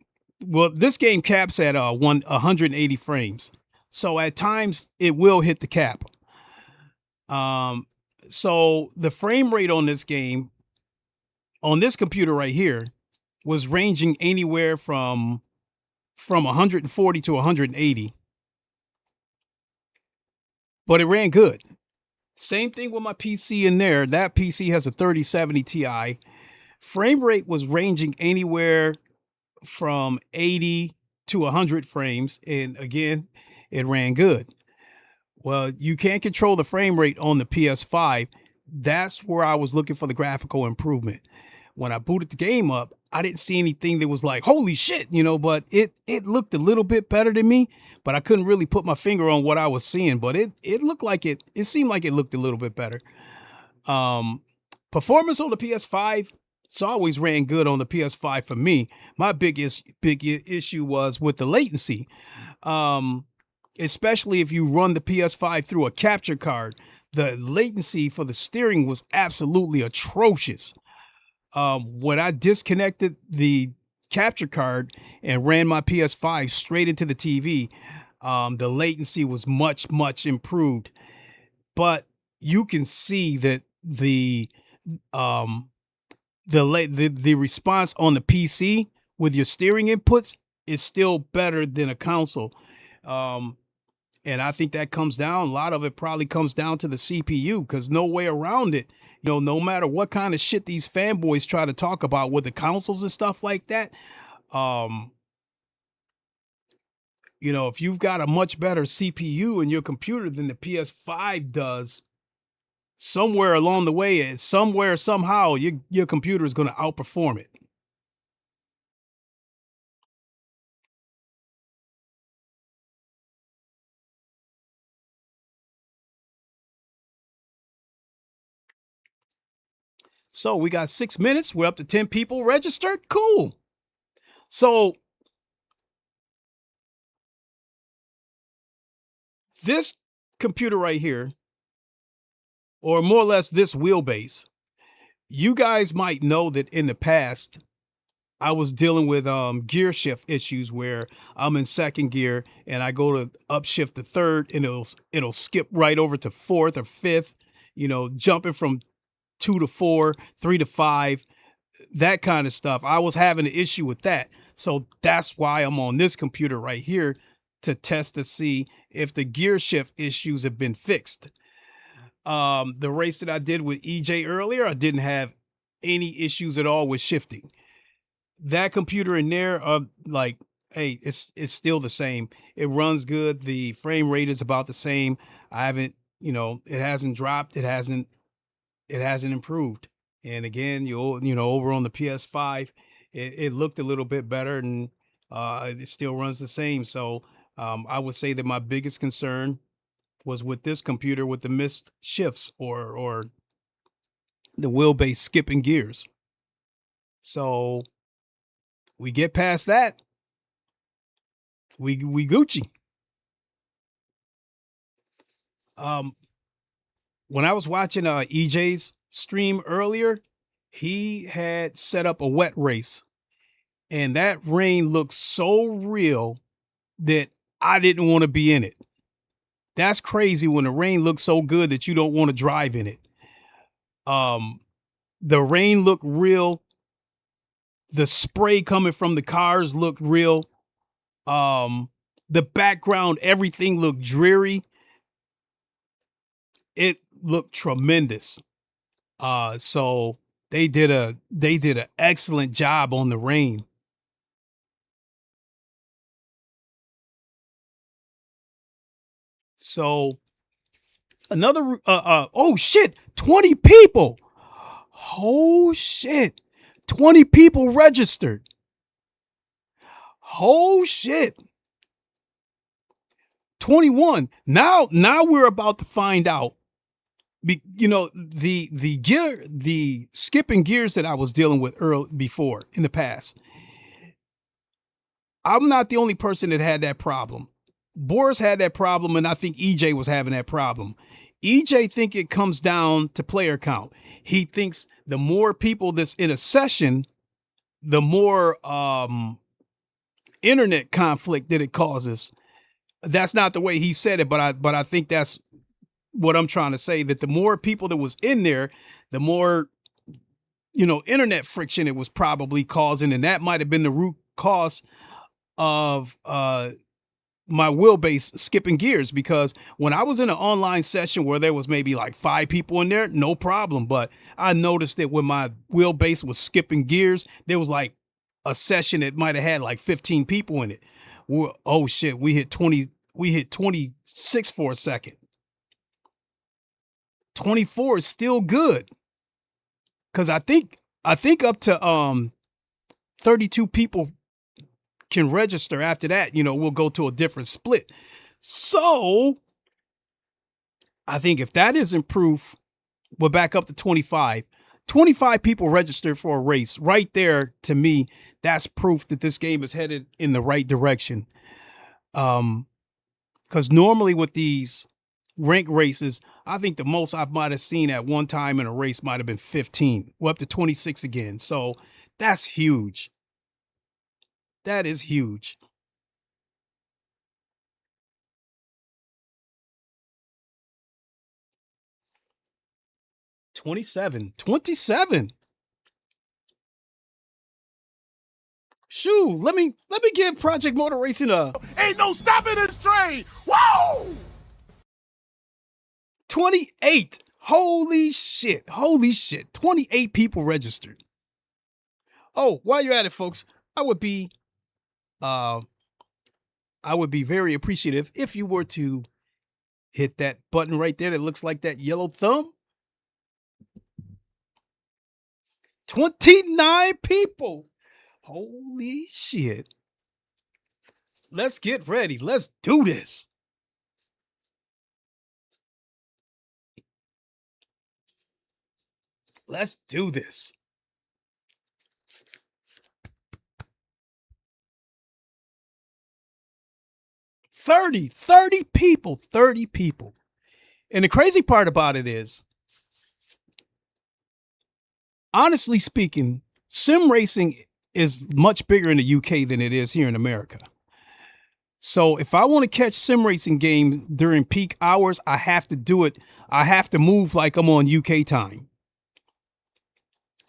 Speaker 1: well, this game caps at 180 frames. So at times it will hit the cap. So the frame rate on this game, on this computer right here, was ranging anywhere from 140 to 180. but it ran good. Same thing with my PC in there. That PC has a 3070 Ti. Frame rate was ranging anywhere from 80 to 100 frames. And again, it ran good. Well, you can't control the frame rate on the PS5. That's where I was looking for the graphical improvement. When I booted the game up, I didn't see anything that was like, holy shit, but it looked a little bit better than me, but I couldn't really put my finger on what I was seeing, but it looked like it seemed like it looked a little bit better. Performance on the PS5, it's always ran good on the PS5 for me. My big issue was with the latency. Especially if you run the PS5 through a capture card, the latency for the steering was absolutely atrocious. When I disconnected the capture card and ran my PS5 straight into the TV, the latency was much improved. But you can see that the response on the PC with your steering inputs is still better than a console. And I think that comes down, a lot of it probably comes down to the CPU, because no way around it. No matter what kind of shit these fanboys try to talk about with the consoles and stuff like that, if you've got a much better CPU in your computer than the PS5 does, somewhere along the way, and somehow, your computer is going to outperform it. So we got 6 minutes. We're up to 10 people registered. Cool. So this computer right here, or more or less this wheelbase, you guys might know that in the past, I was dealing with gear shift issues where I'm in second gear and I go to upshift to third and it'll skip right over to fourth or fifth, jumping from 2 to 4, 3 to 5, that kind of stuff. I was having an issue with that. So that's why I'm on this computer right here to test to see if the gear shift issues have been fixed. The race that I did with EJ earlier, I didn't have any issues at all with shifting. That computer in there, hey, it's still the same. It runs good. The frame rate is about the same. I haven't, it hasn't dropped. It hasn't improved. And again, over on the PS5, it looked a little bit better, and it still runs the same. So I would say that my biggest concern was with this computer with the missed shifts or the wheelbase skipping gears. So we get past that, we Gucci. When I was watching EJ's stream earlier, he had set up a wet race, and that rain looked so real that I didn't want to be in it. That's crazy when the rain looks so good that you don't want to drive in it. The rain looked real. The spray coming from the cars looked real. The background, everything looked dreary. It looked tremendous. So they did an excellent job on the rain. So another oh shit, 20 people. Oh shit. 20 people registered. Oh shit. 21. Now we're about to find out. The skipping gears that I was dealing with before in the past. I'm not the only person that had that problem. Boris had that problem, and I think EJ was having that problem. EJ think it comes down to player count. He thinks the more people that's in a session, the more internet conflict that it causes. That's not the way he said it, but I think that's what I'm trying to say, that the more people that was in there, the more, internet friction it was probably causing. And that might have been the root cause of my wheelbase skipping gears, because when I was in an online session where there was maybe like 5 people in there, no problem. But I noticed that when my wheelbase was skipping gears, there was like a session that might have had like 15 people in it. Oh shit, we hit 26 for a second. 24 is still good. Cause I think up to 32 people can register. After that, we'll go to a different split. So I think if that isn't proof, we're back up to 25. 25 people registered for a race. Right there, to me, that's proof that this game is headed in the right direction. Because normally with these rank races, I think the most I might have seen at one time in a race might have been 15. We're up to 26 again. So that's huge. That is huge. $27. Shoo, let me give Project Motor Racing a
Speaker 2: Ain't no stopping this train. Whoa!
Speaker 1: 28. Holy shit. 28 people registered. Oh, while you're at it, folks, I would be very appreciative if you were to hit that button right there that looks like that yellow thumb. 29 people. Holy shit. Let's get ready. Let's do this. Let's do this. Thirty people. And the crazy part about it is, honestly speaking, sim racing is much bigger in the UK than it is here in America. So if I want to catch sim racing game during peak hours, I have to do it. I have to move like I'm on UK time.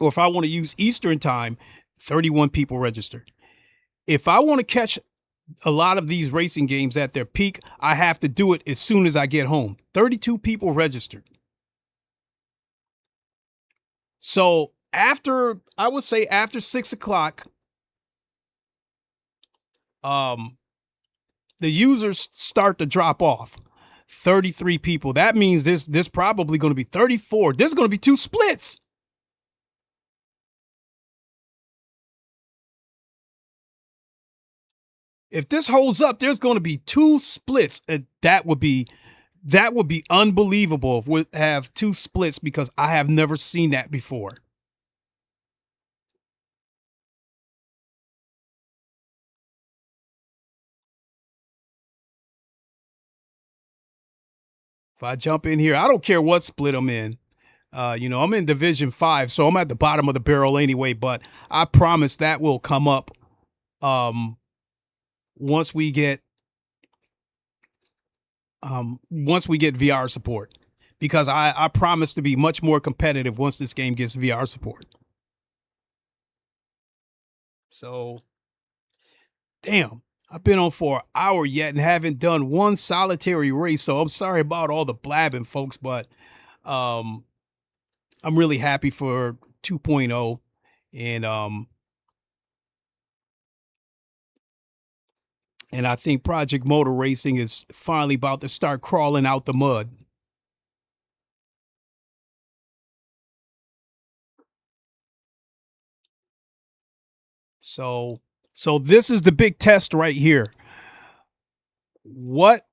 Speaker 1: Or if I want to use Eastern time, 31 people registered. If I want to catch a lot of these racing games at their peak, I have to do it as soon as I get home. 32 people registered. So after 6 o'clock, the users start to drop off. 33 people. That means this probably going to be 34. There's going to be 2 splits. If this holds up, there's going to be 2 splits. That would be unbelievable if we have 2 splits, because I have never seen that before. If I jump in here, I don't care what split I'm in. I'm in Division 5, so I'm at the bottom of the barrel anyway, but I promise that will come up once we get VR support, because I promise to be much more competitive once this game gets VR support. So, damn, I've been on for an hour yet and haven't done one solitary race. So I'm sorry about all the blabbing, folks, but I'm really happy for 2.0, and I think Project Motor Racing is finally about to start crawling out the mud. So this is the big test right here.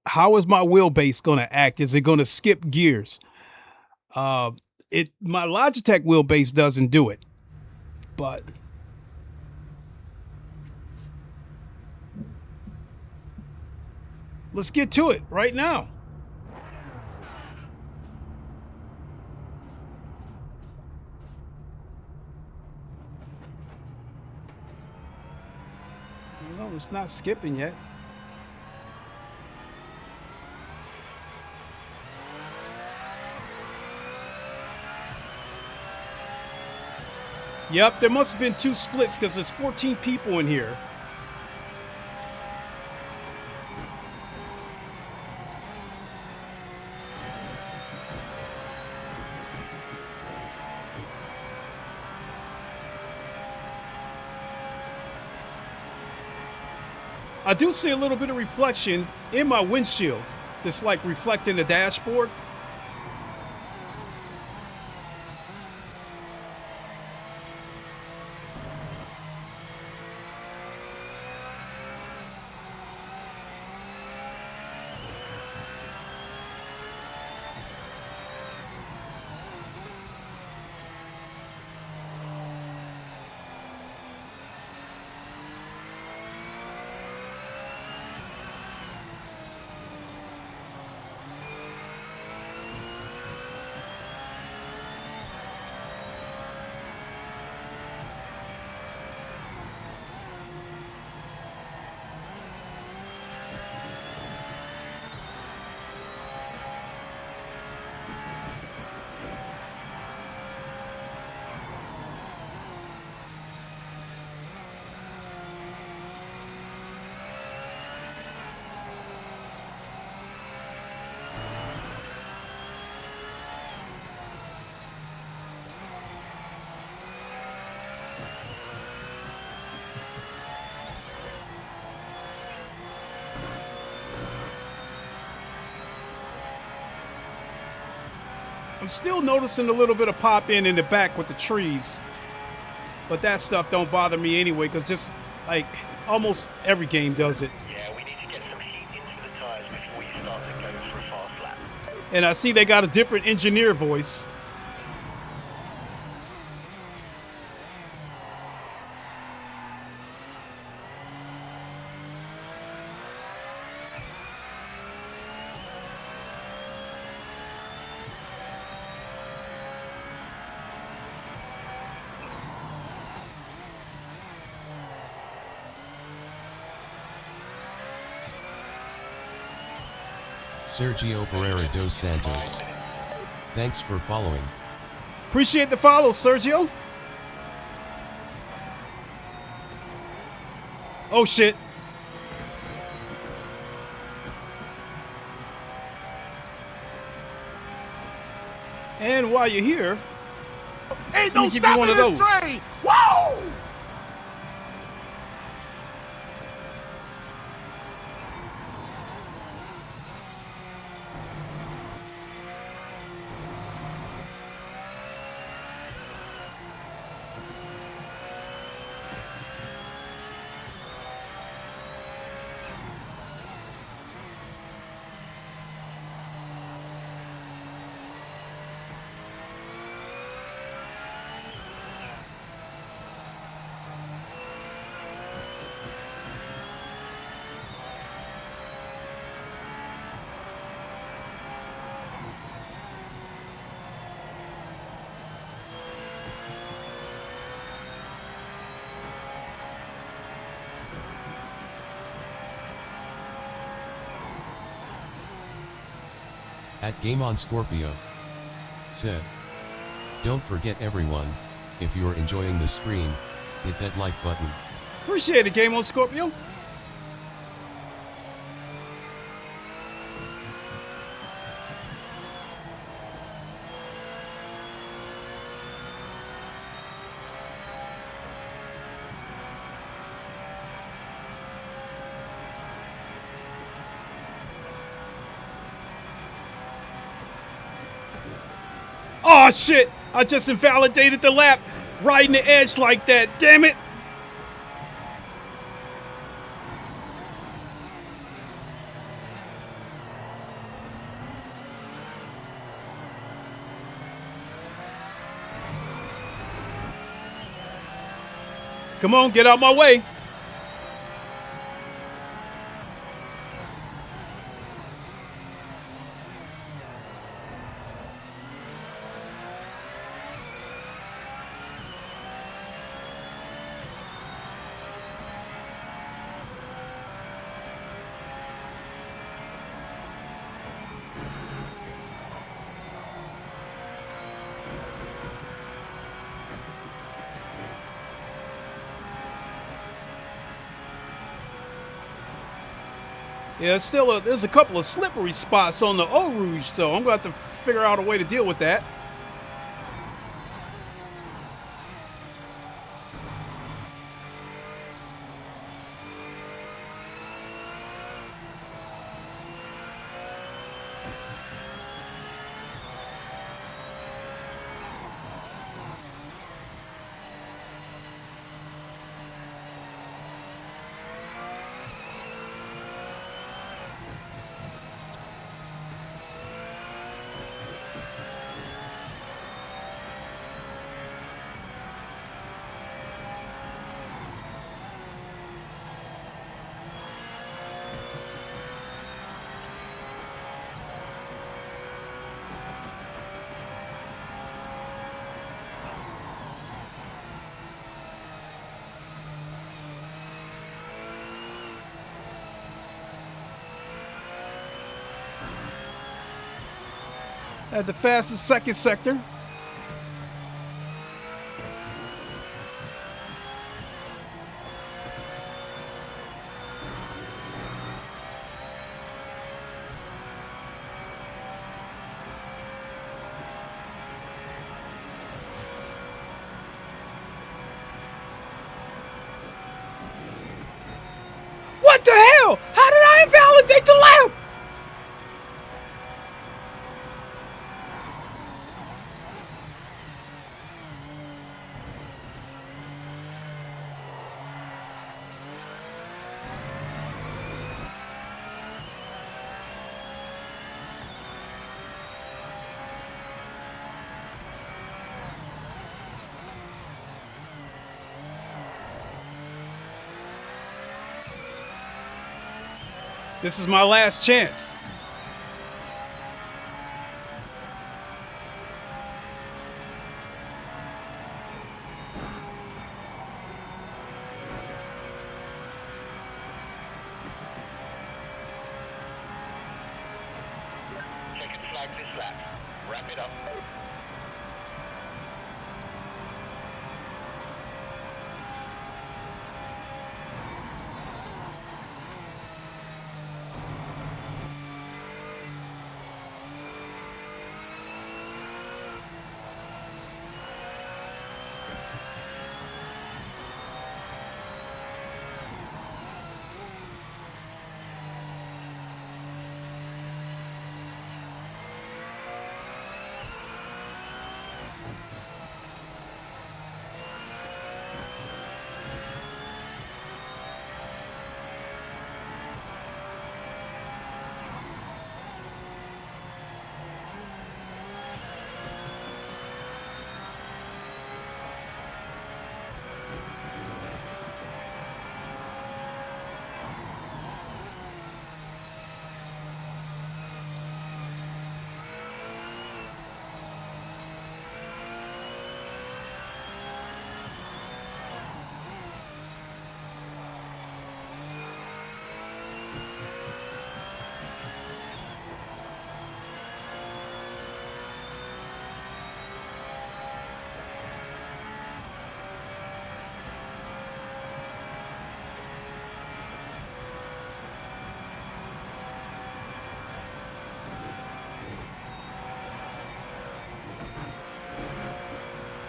Speaker 1: How is my wheelbase going to act? Is it going to skip gears? My Logitech wheelbase doesn't do it, but let's get to it right now. No, it's not skipping yet. Yep, there must have been 2 splits because there's 14 people in here. I do see a little bit of reflection in my windshield. That's like reflecting the dashboard. I'm still noticing a little bit of pop in the back with the trees. But that stuff don't bother me anyway, because just like almost every game does it.
Speaker 4: Yeah, we need to get some heat into the tires before you start to go for a fast lap.
Speaker 1: And I see they got a different engineer voice.
Speaker 3: Sergio Pereira dos Santos. Thanks for following.
Speaker 1: Appreciate the follow, Sergio. Oh shit. And while you're here,
Speaker 2: Ain't
Speaker 1: let
Speaker 2: no
Speaker 1: me give you one
Speaker 2: stopping
Speaker 1: of
Speaker 2: this
Speaker 1: those.
Speaker 2: train! Whoa!
Speaker 3: At Game on Scorpio said, don't forget everyone, if you're enjoying the stream, hit that like button.
Speaker 1: appreciate it, Game on Scorpio. Oh shit! I just invalidated the lap, riding the edge like that. Damn it! Come on, get out my way. Yeah, there's a couple of slippery spots on the Eau Rouge, so I'm going to have to figure out a way to deal with that. At the fastest second sector. What the hell? How did I invalidate the lap? This is my last chance.
Speaker 4: Checkered flag this lap. Wrap it up.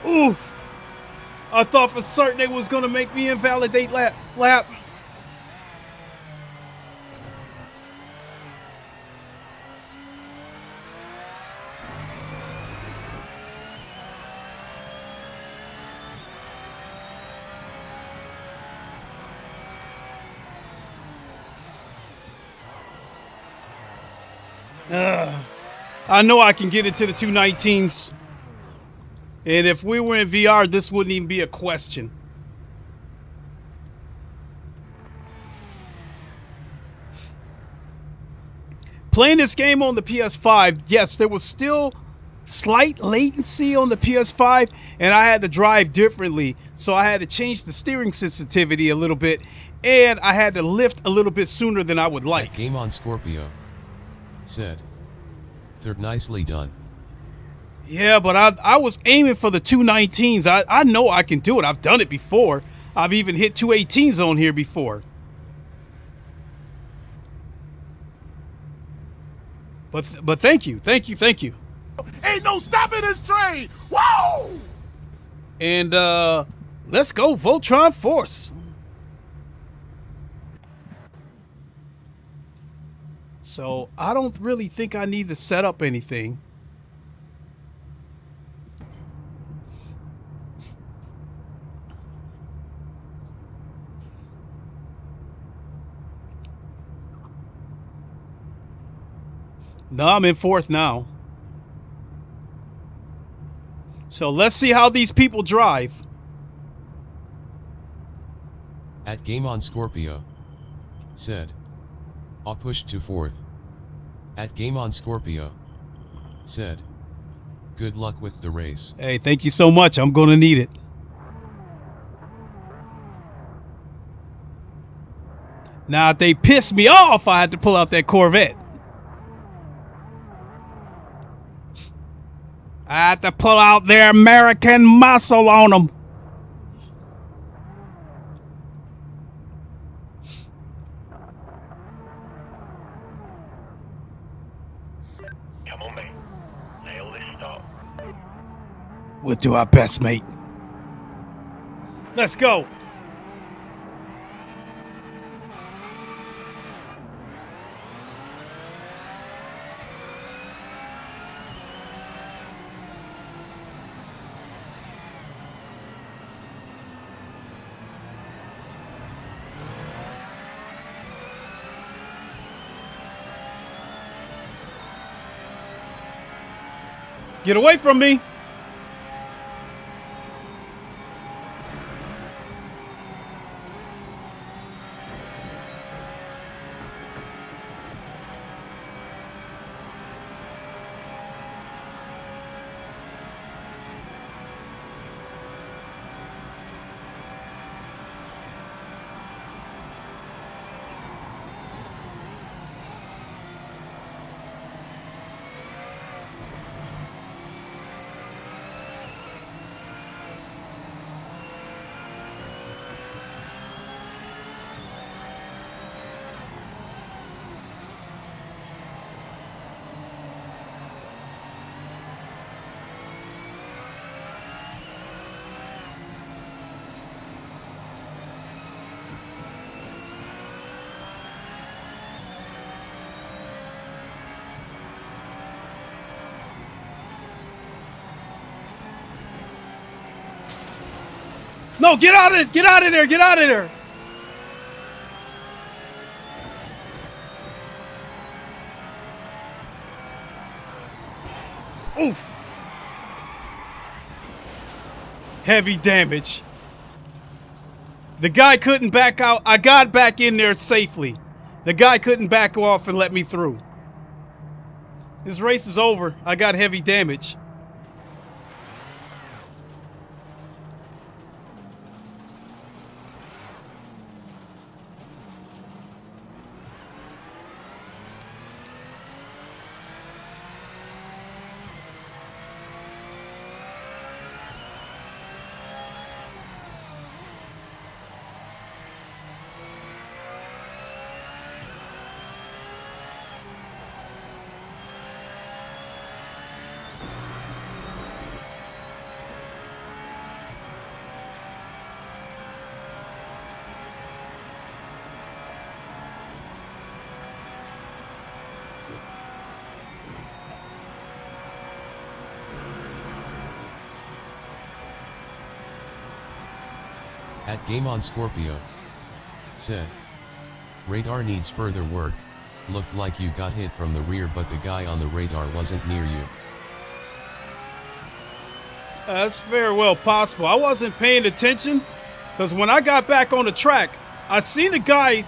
Speaker 1: Ooh. I thought for certain they was gonna make me invalidate lap. I know I can get into the 219s. And if we were in VR, this wouldn't even be a question. Playing this game on the PS5, yes, there was still slight latency on the PS5, and I had to drive differently. So I had to change the steering sensitivity a little bit, and I had to lift a little bit sooner than I would like.
Speaker 3: Game on Scorpio said, "Third, nicely done."
Speaker 1: Yeah, but I was aiming for the 219s. I know I can do it. I've done it before. I've even hit 218s on here before. But thank you.
Speaker 2: Ain't no stopping this train. Whoa!
Speaker 1: And let's go Voltron Force. So I don't really think I need to set up anything. No, I'm in fourth now. So let's see how these people drive.
Speaker 3: At Game on Scorpio said, "I'll push to fourth." At Game on Scorpio said, "Good luck with the race."
Speaker 1: Hey, thank you so much. I'm going to need it. Now, if they piss me off, I had to pull out that Corvette. Got to pull out their American muscle on them.
Speaker 4: Come on, mate. Nail this start.
Speaker 1: We'll do our best, mate. Let's go. Get away from me. No, get out of it! Get out of there! Get out of there! Oof! Heavy damage. The guy couldn't back out. I got back in there safely. The guy couldn't back off and let me through. This race is over. I got heavy damage.
Speaker 3: At Game on Scorpio said, radar needs further work, looked like you got hit from the rear but the guy on the radar wasn't near you.
Speaker 1: That's very well possible. I wasn't paying attention because when I got back on the track, I seen a guy,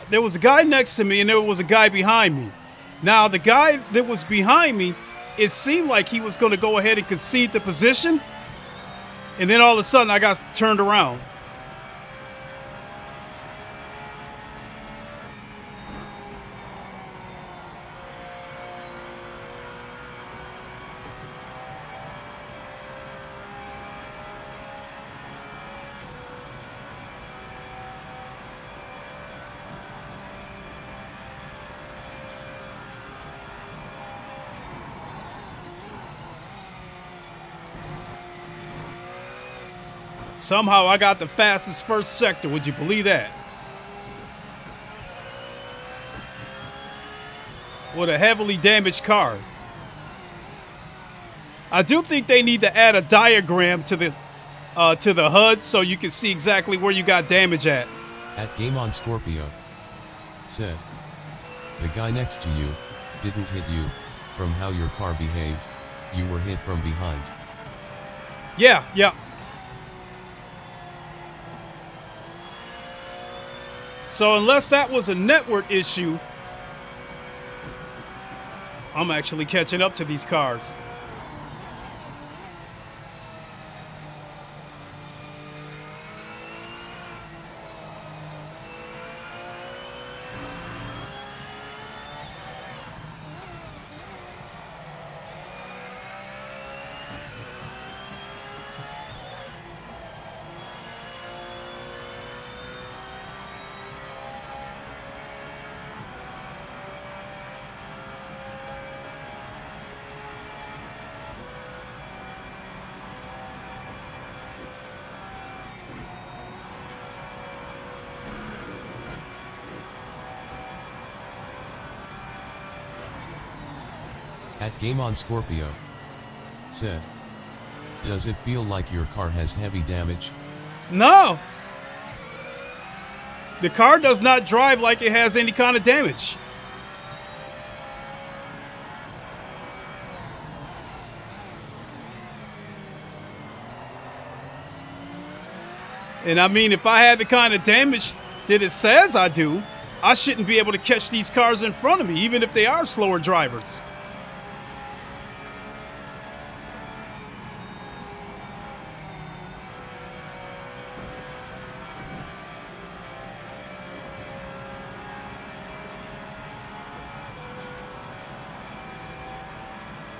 Speaker 1: there was a guy next to me and there was a guy behind me. Now the guy that was behind me, it seemed like he was going to go ahead and concede the position. And then all of a sudden I got turned around. Somehow I got the fastest first sector. Would you believe that? With a heavily damaged car. I do think they need to add a diagram to the HUD so you can see exactly where you got damage at.
Speaker 3: At Game on Scorpio said, the guy next to you didn't hit you. From how your car behaved, you were hit from behind.
Speaker 1: Yeah. So unless that was a network issue, I'm actually catching up to these cars.
Speaker 3: At Game on Scorpio said, does it feel like your car has heavy damage?
Speaker 1: No. The car does not drive like it has any kind of damage. And I mean, if I had the kind of damage that it says I do, I shouldn't be able to catch these cars in front of me, even if they are slower drivers.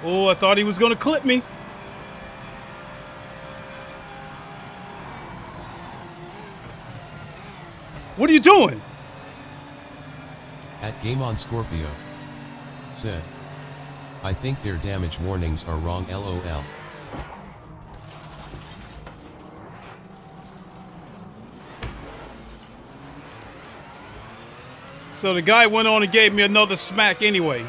Speaker 1: Oh, I thought he was going to clip me. What are you doing?
Speaker 3: At Game on Scorpio said, I think their damage warnings are wrong, LOL.
Speaker 1: So the guy went on and gave me another smack anyway.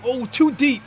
Speaker 1: Oh, too deep.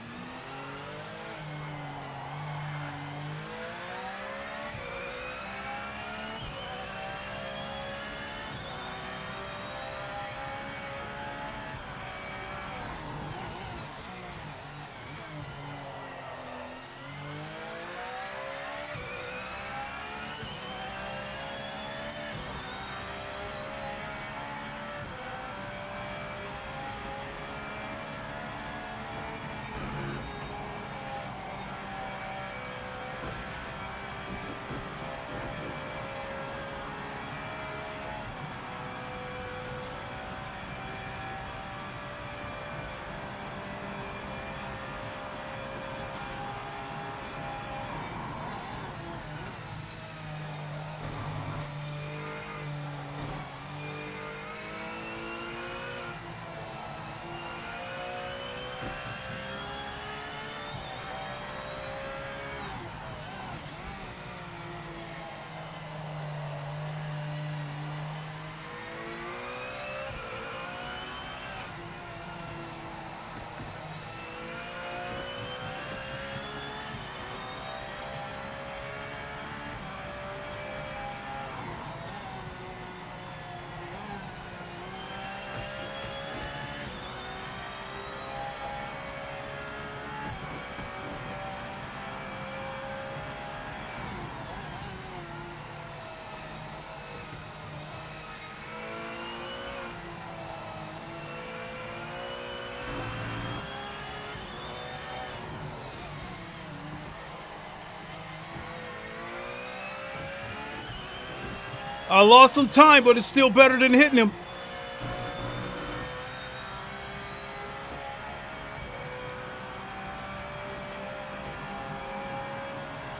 Speaker 1: I lost some time, but it's still better than hitting him.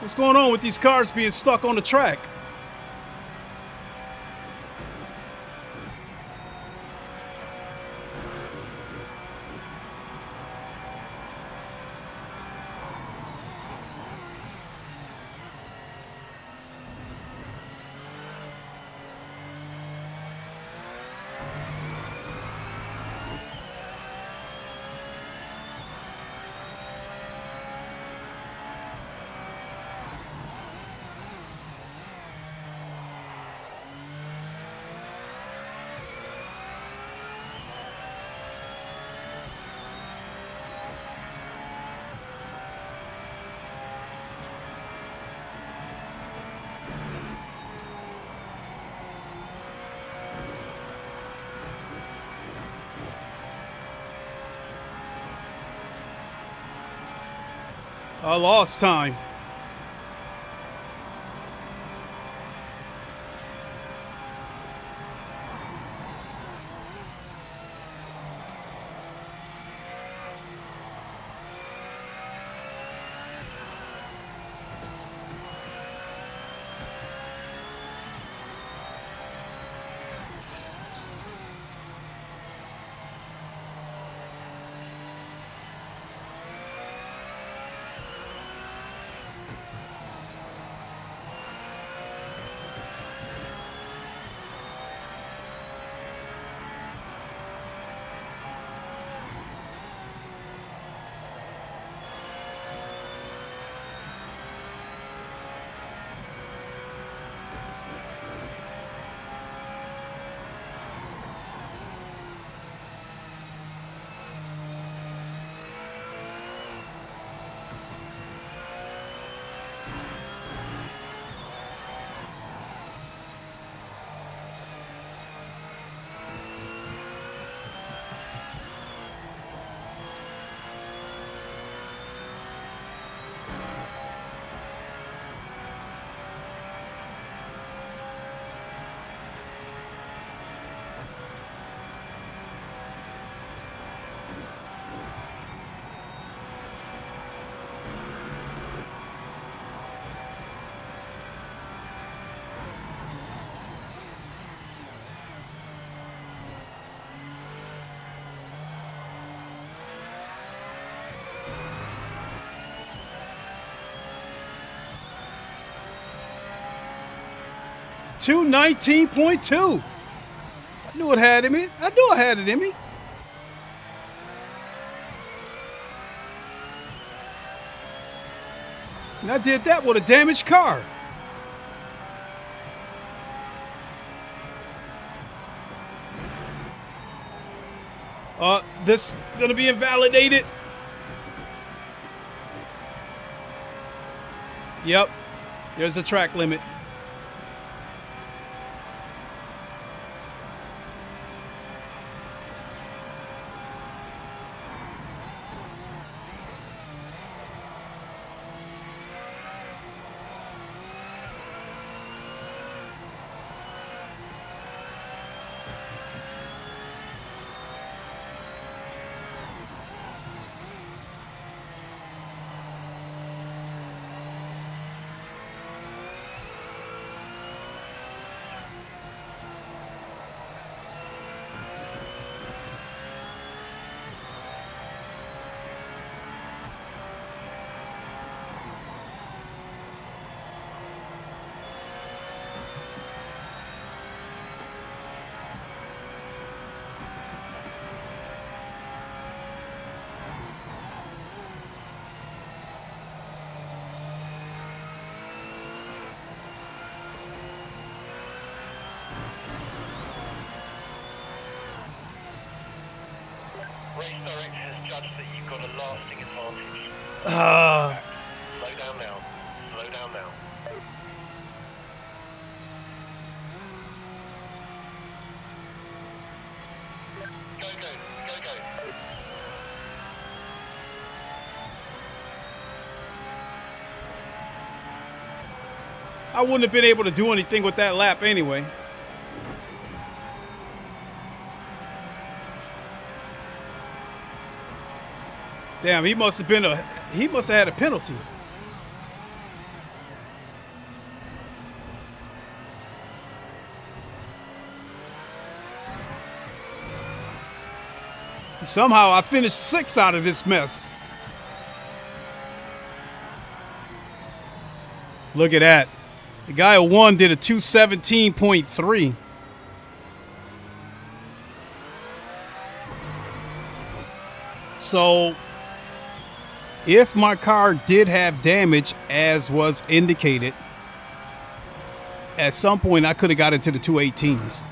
Speaker 1: What's going on with these cars being stuck on the track? I lost time. .219.2. I knew it had it in me. I knew I had it in me. And I did that with a damaged car. This is gonna be invalidated. Yep, there's a track limit.
Speaker 4: Race Direct has judged that you've got a lasting advantage. Slow down now. Slow down now. Go, go, go, go.
Speaker 1: I wouldn't have been able to do anything with that lap anyway. Damn, he must have had a penalty. Somehow I finished 6th out of this mess. Look at that. The guy who won did a 217.3. So if my car did have damage as was indicated, at some point I could have got into the 218s.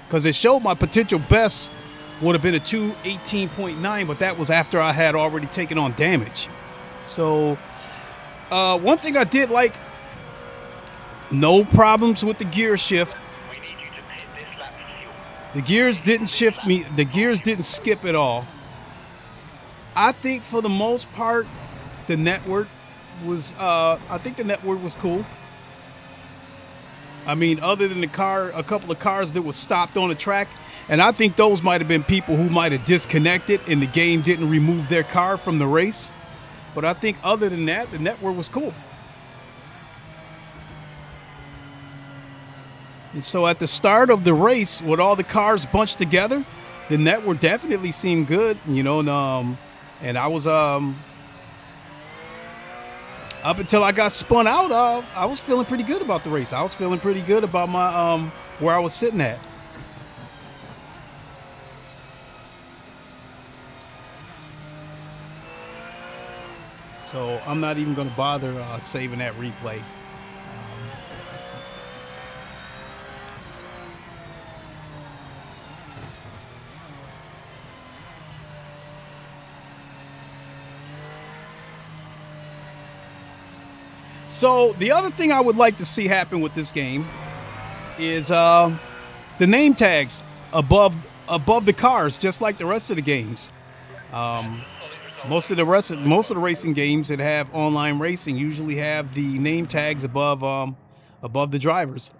Speaker 1: Because it showed my potential best would have been a 218.9, but that was after I had already taken on damage. So one thing I did like, no problems with the gear shift.
Speaker 4: We need you to pit this lap for fuel.
Speaker 1: The gears didn't shift me. The gears didn't skip at all. I think for the most part, the network was, I think the network was cool. I mean, other than a couple of cars that were stopped on the track, and I think those might have been people who might have disconnected and the game didn't remove their car from the race. But I think other than that, the network was cool. And so at the start of the race, with all the cars bunched together, the network definitely seemed good, you know, and I was, up until I got spun out, I was feeling pretty good about the race. I was feeling pretty good about my where I was sitting at. So I'm not even going to bother saving that replay. So the other thing I would like to see happen with this game is the name tags above the cars, just like the rest of the games. Most of the racing games that have online racing usually have the name tags above the drivers.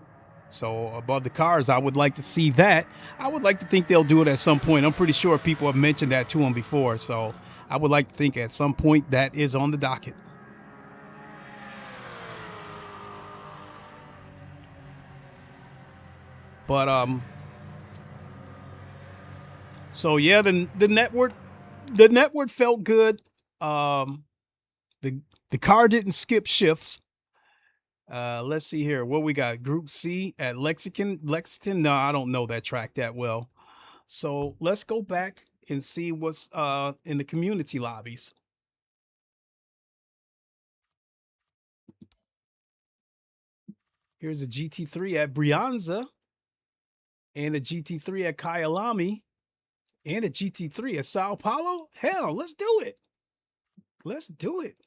Speaker 1: So above the cars, I would like to see that. I would like to think they'll do it at some point. I'm pretty sure people have mentioned that to them before. So I would like to think at some point that is on the docket. But so yeah, the network felt good. The car didn't skip shifts. Let's see here. What we got? Group C at Lexington. No, I don't know that track that well. So let's go back and see what's in the community lobbies. Here's a GT3 at Brianza, and a GT3 at Kyalami, and a GT3 at Sao Paulo. Hell, let's do it. Let's do it.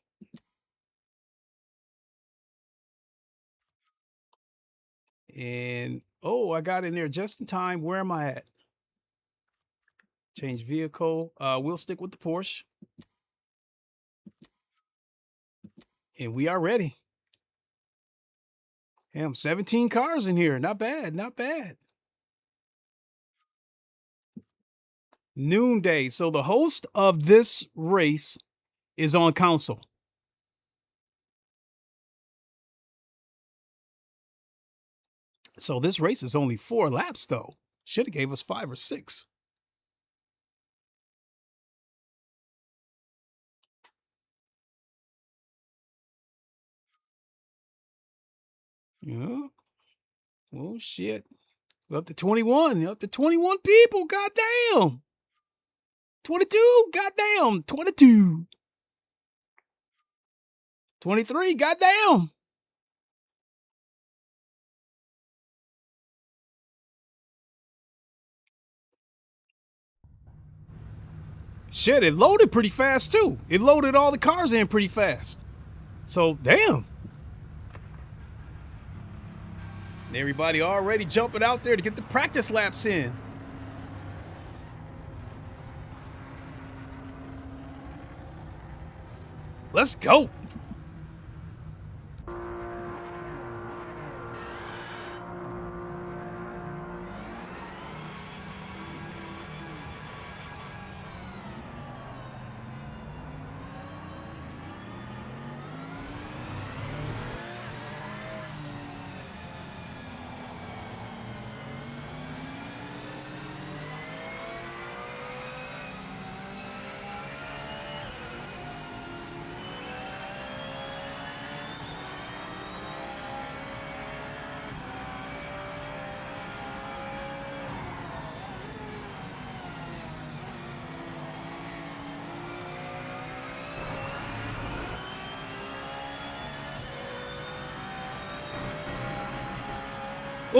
Speaker 1: And, oh, I got in there just in time. Where am I at? Change vehicle. We'll stick with the Porsche. And we are ready. Damn, 17 cars in here. Not bad, not bad. Noonday. So the host of this race is on console. So this race is only 4 laps, though. Should have gave us 5 or 6. Yeah. Oh, shit. We're up to 21. Up to 21 people. Goddamn. 22. Goddamn. 22. 23. Goddamn. Shit, it loaded pretty fast, too. It loaded all the cars in pretty fast. So, damn. Everybody already jumping out there to get the practice laps in. Let's go.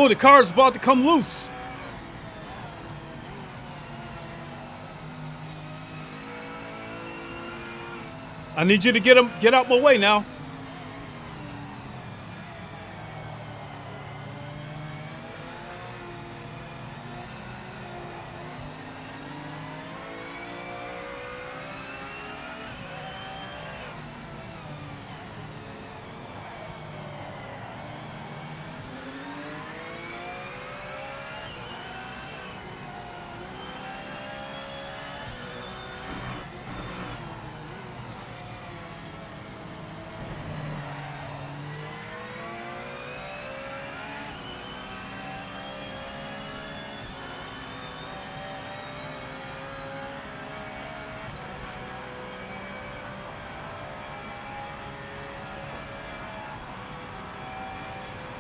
Speaker 1: Oh, the car's about to come loose. I need you to get out my way now.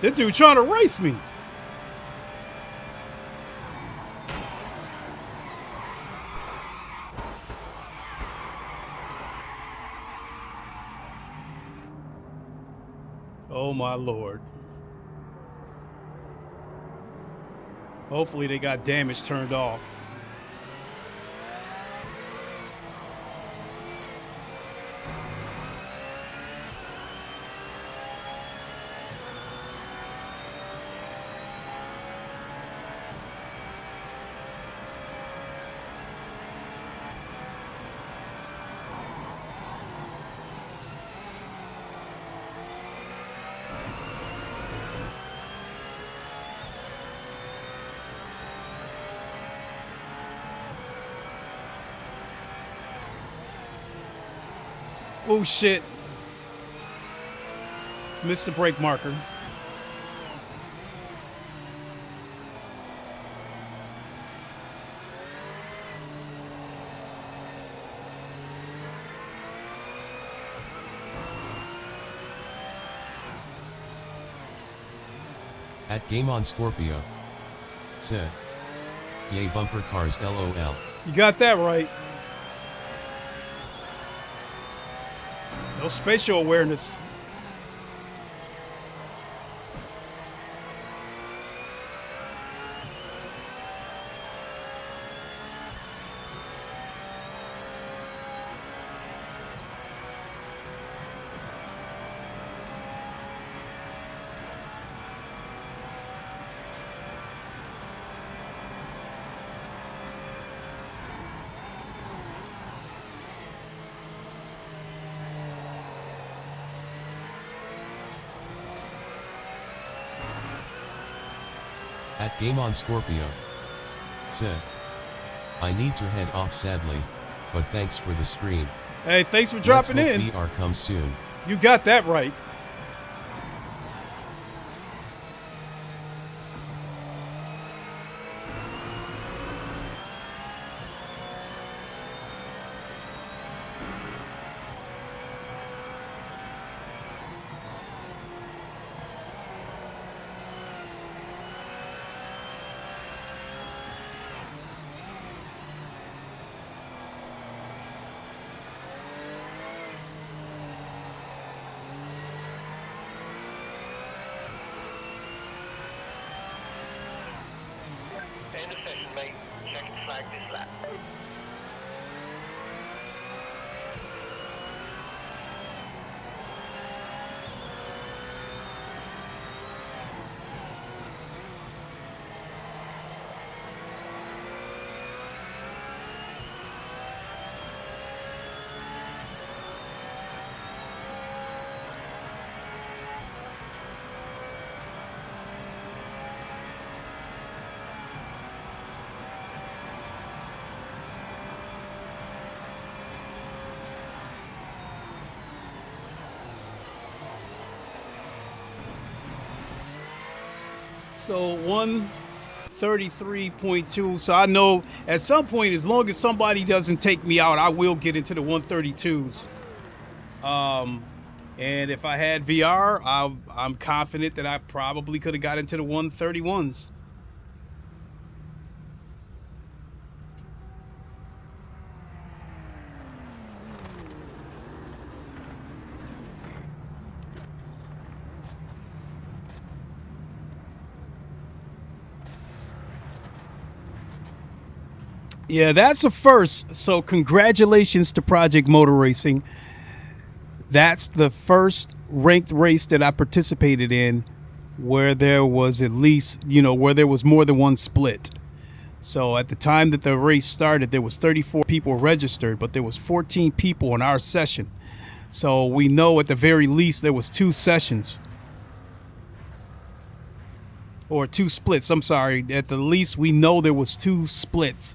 Speaker 1: That dude trying to race me. Oh my Lord. Hopefully they got damage turned off. Oh shit. Missed the brake marker.
Speaker 3: At Game on Scorpio said, "Yay bumper cars LOL."
Speaker 1: You got that right. No spatial awareness.
Speaker 3: At Game on Scorpio said, "I need to head off sadly, but thanks for the stream.
Speaker 1: Hey, thanks for dropping
Speaker 3: Let's
Speaker 1: in.
Speaker 3: hope VR comes soon."
Speaker 1: You got that right.
Speaker 4: End of session, mate. Check and flag this lap.
Speaker 1: So 133.2. So I know at some point, as long as somebody doesn't take me out, I will get into the 132s. And if I had VR, I'm confident that I probably could have got into the 131s. Yeah, that's a first. So congratulations to Project Motor Racing. That's the first ranked race that I participated in where there was at least, where there was more than one split. So at the time that the race started, there was 34 people registered, but there was 14 people in our session. So we know at the very least there was 2 sessions. Or 2 splits, I'm sorry. At the least we know there was 2 splits.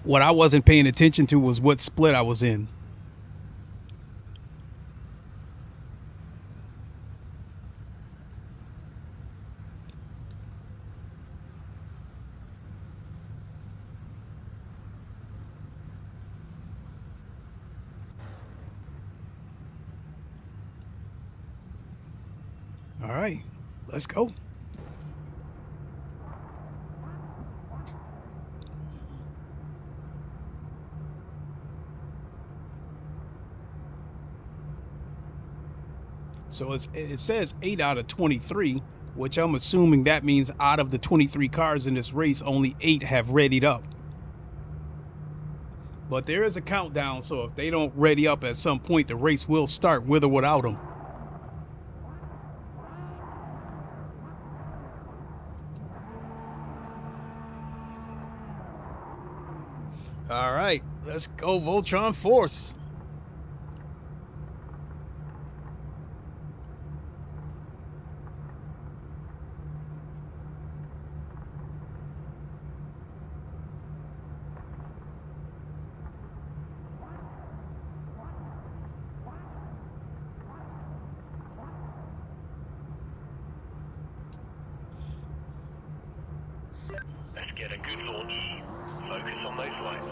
Speaker 1: What I wasn't paying attention to was what split I was in. All right, let's go. So it says 8 out of 23, which I'm assuming that means out of the 23 cars in this race, only 8 have readied up. But there is a countdown, so if they don't ready up at some point, the race will start with or without them. All right, let's go Voltron Force.
Speaker 4: Let's get a good launch. Focus on those lights.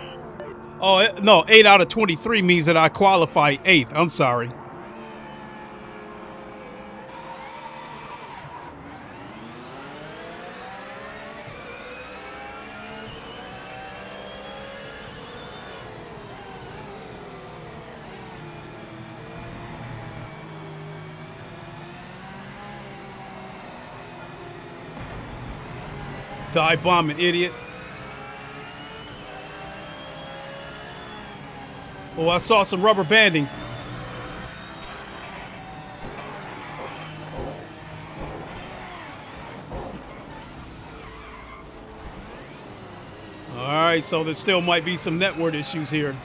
Speaker 1: Oh, no, 8 out of 23 means that I qualify 8th. I'm sorry. Die bombing, idiot. Oh, I saw some rubber banding. All right, so there still might be some network issues here.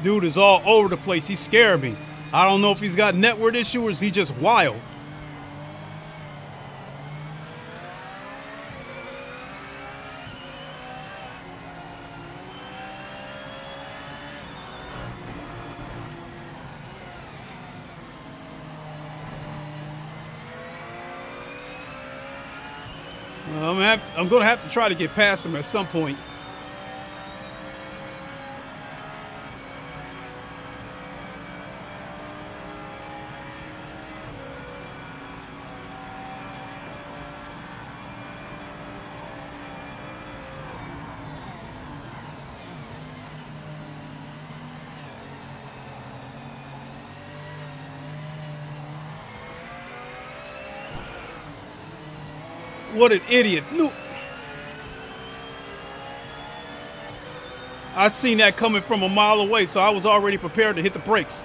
Speaker 1: Dude is all over the place. He's scaring me. I don't know if he's got network issue or is he just wild. I'm going to have to try to get past him at some point. What an idiot. No. I seen that coming from a mile away, so I was already prepared to hit the brakes.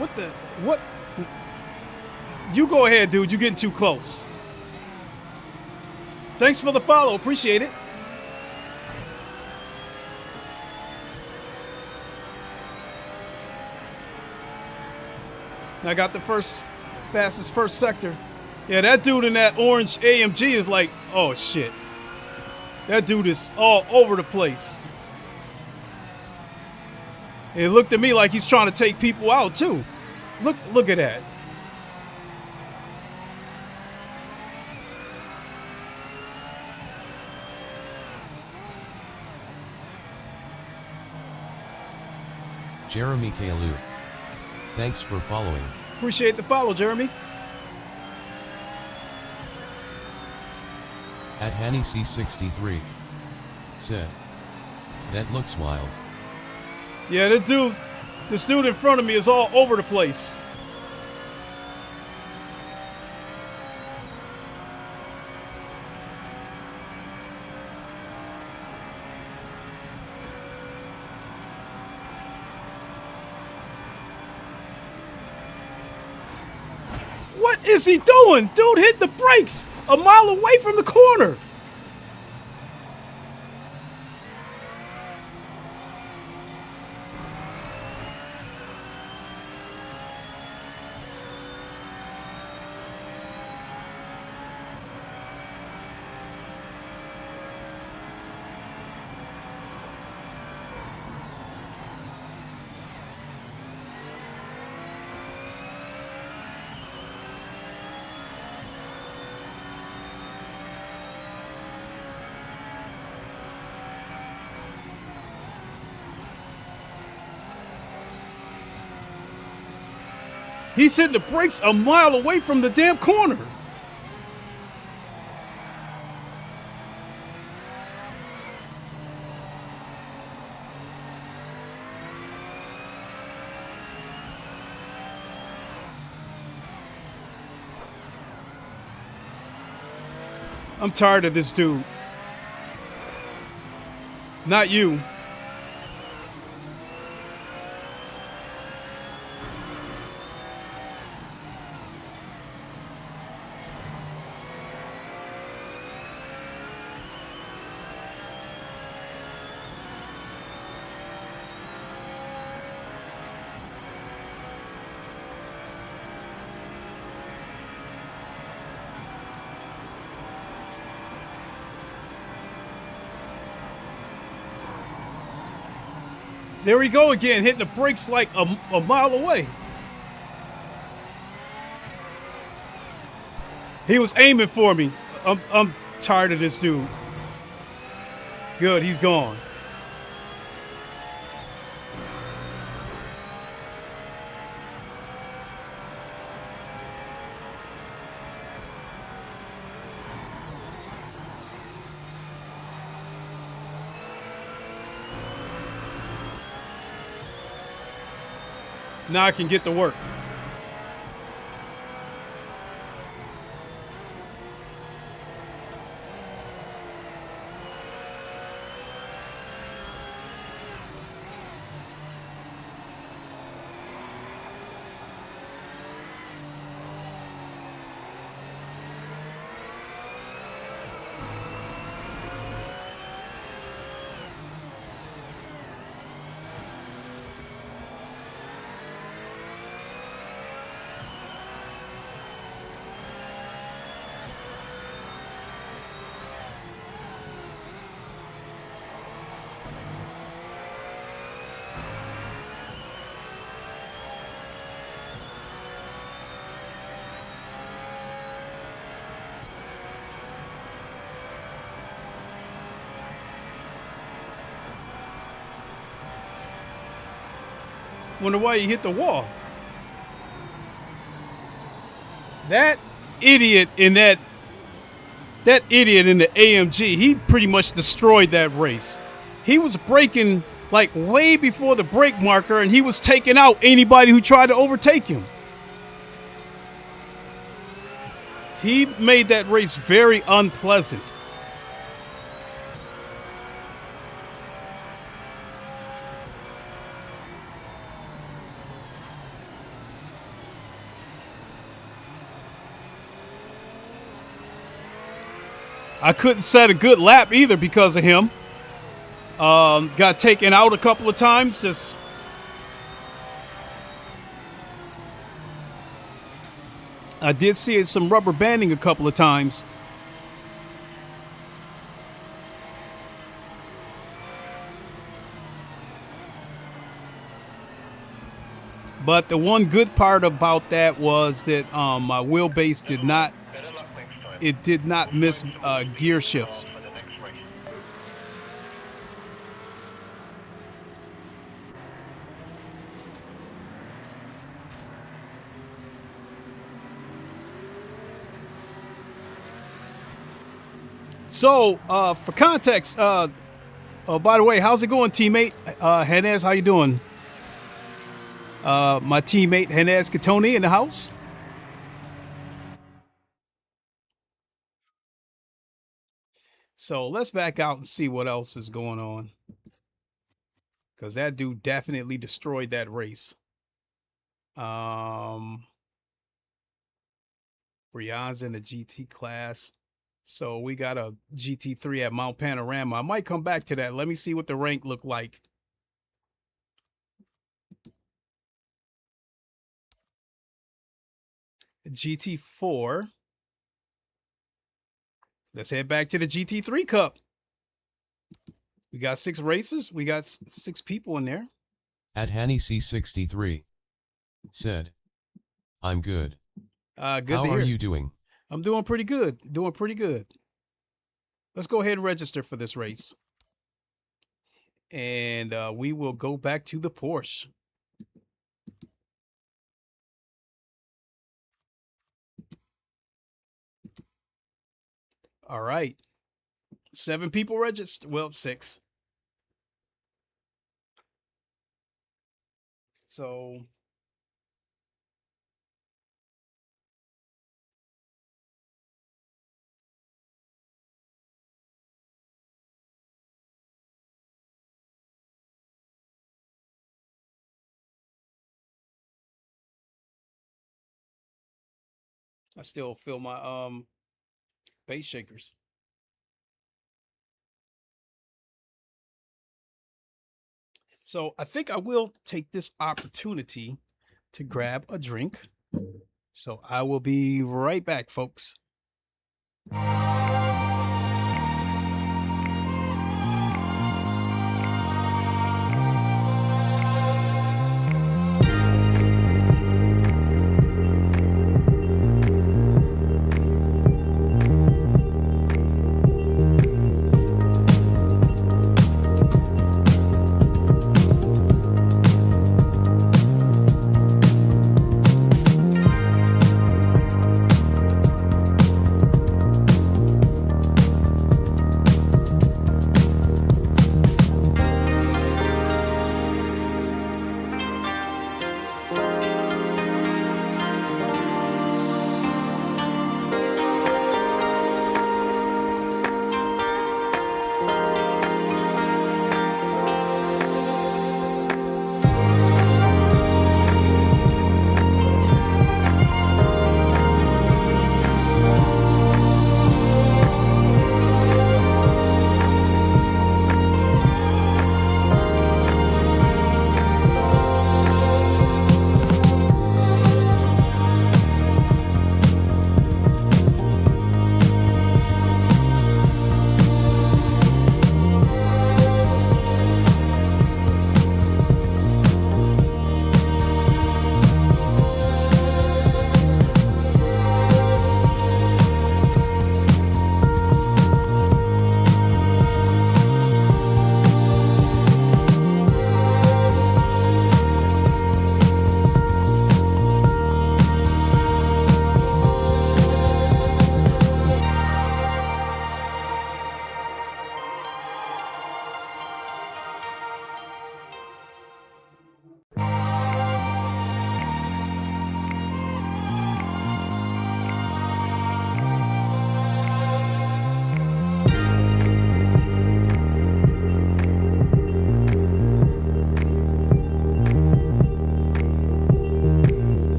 Speaker 1: What? You go ahead, dude. You're getting too close. Thanks for the follow. Appreciate it. I got the fastest first sector. Yeah, that dude in that orange AMG is like, oh shit. That dude is all over the place. It looked at me like he's trying to take people out too. Look at that.
Speaker 3: Jeremy Kalu. Thanks for following.
Speaker 1: Appreciate the follow, Jeremy.
Speaker 3: At HannyC63 said, that looks wild.
Speaker 1: Yeah, this dude in front of me is all over the place. What is he doing? Dude hit the brakes a mile away from the corner. He's hitting the brakes a mile away from the damn corner. I'm tired of this dude. Not you. There we go again, hitting the brakes like a mile away. He was aiming for me. I'm tired of this dude. Good, he's gone. Now I can get to work. Wonder why he hit the wall. That idiot in the AMG, he pretty much destroyed that race. He was braking like way before the brake marker, and he was taking out anybody who tried to overtake him. He made that race very unpleasant. I couldn't set a good lap either because of him. Got taken out a couple of times. I did see some rubber banding a couple of times. But the one good part about that was that my wheelbase did not miss gear shifts. So, for context, oh, by the way, how's it going, teammate? Henez, how you doing? My teammate Henez Katoni in the house. So let's back out and see what else is going on, because that dude definitely destroyed that race. Brianne's in the GT class. So we got a GT3 at Mount Panorama. I might come back to that. Let me see what the rank looked like. GT4. Let's head back to the GT3 Cup. We got 6 racers. We got 6 people in there.
Speaker 3: At Hanny C63 said, I'm good.
Speaker 1: Good
Speaker 3: How
Speaker 1: to hear.
Speaker 3: are you doing?
Speaker 1: I'm doing pretty good. Doing pretty good. Let's go ahead and register for this race. And we will go back to the Porsche. All right. 7 people registered. Well, 6. So I still feel my base shakers. So I think I will take this opportunity to grab a drink. So I will be right back, folks.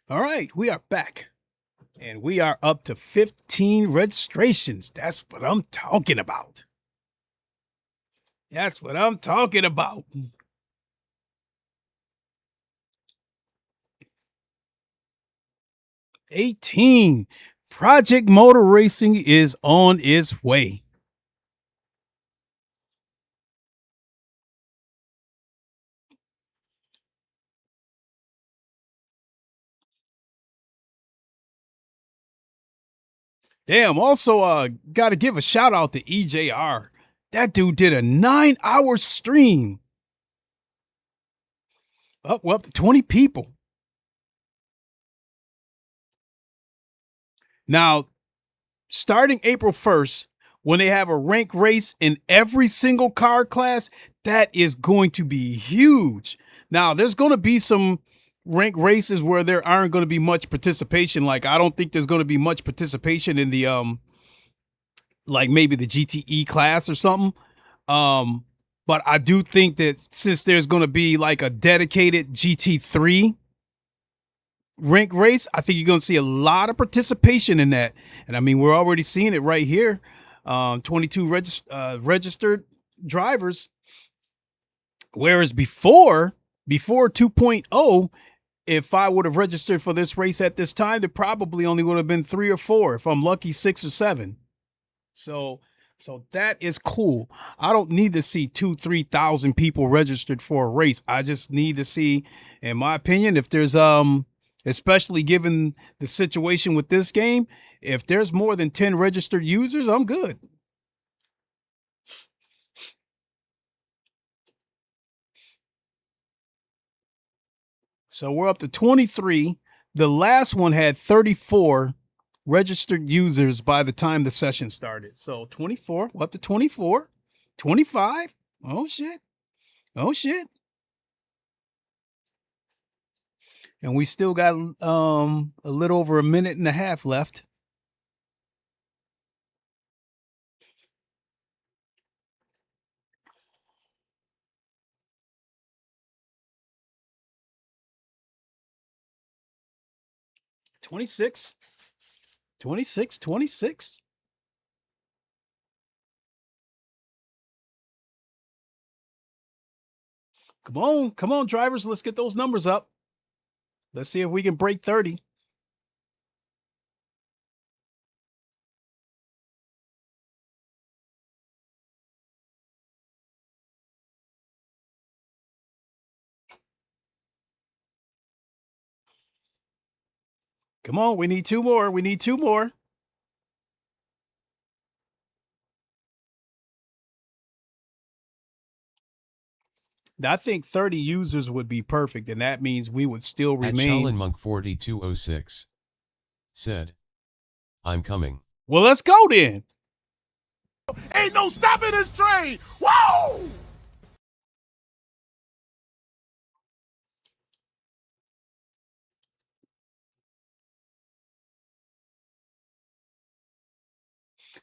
Speaker 1: All right, we are back. And we are up to 15 registrations. That's what I'm talking about. That's what I'm talking about. '18. Project Motor Racing is on its way. Damn, also got to give a shout out to EJR. That dude did a 9-hour stream. Oh, we're up to 20 people. Now, starting April 1st, when they have a rank race in every single car class, that is going to be huge. Now, there's going to be some rank races where there aren't going to be much participation. Like, I don't think there's going to be much participation in the like maybe the GTE class or something. But I do think that since there's going to be like a dedicated GT3 rank race, I think you're going to see a lot of participation in that. And I mean, we're already seeing it right here. 22 registered drivers. Whereas before 2.0, if I would have registered for this race at this time, there probably only would have been 3 or 4. If I'm lucky, 6 or 7. So that is cool. I don't need to see 2,000-3,000 people registered for a race. I just need to see, in my opinion, if there's especially given the situation with this game, if there's more than 10 registered users, I'm good. So we're up to 23. The last one had 34 registered users by the time the session started. So 24, we're up to 24, 25. Oh shit. Oh shit. And we still got a little over a minute and a half left. $26. Come on, drivers. Let's get those numbers up. Let's see if we can break 30. Come on, we need 2 more. We need 2 more. I think 30 users would be perfect, and that means we would still remain.
Speaker 3: At Monk 4206 said, I'm coming.
Speaker 1: Well, let's go then.
Speaker 2: Ain't no stopping this train. Whoa!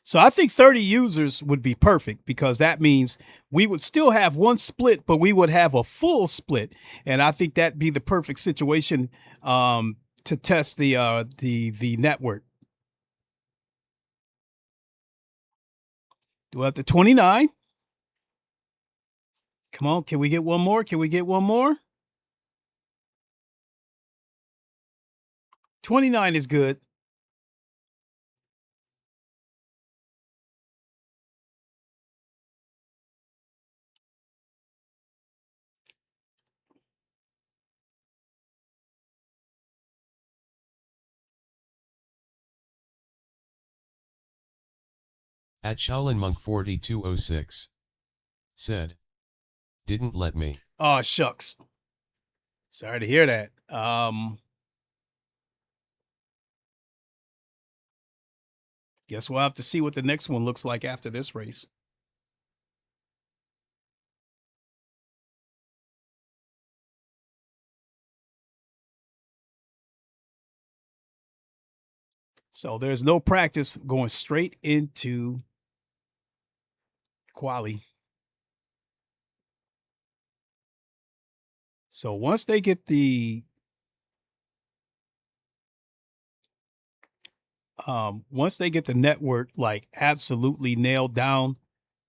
Speaker 1: So I think 30 users would be perfect because that means we would still have one split, but we would have a full split. And I think that'd be the perfect situation to test the network. Do up to 29. Come on, can we get one more? Can we get one more? 29 is good.
Speaker 3: At Shaolin Monk 4206 said, didn't let me.
Speaker 1: Oh, shucks. Sorry to hear that. Guess we'll have to see what the next one looks like after this race. So there's no practice, going straight into quali. So once they get the network like absolutely nailed down,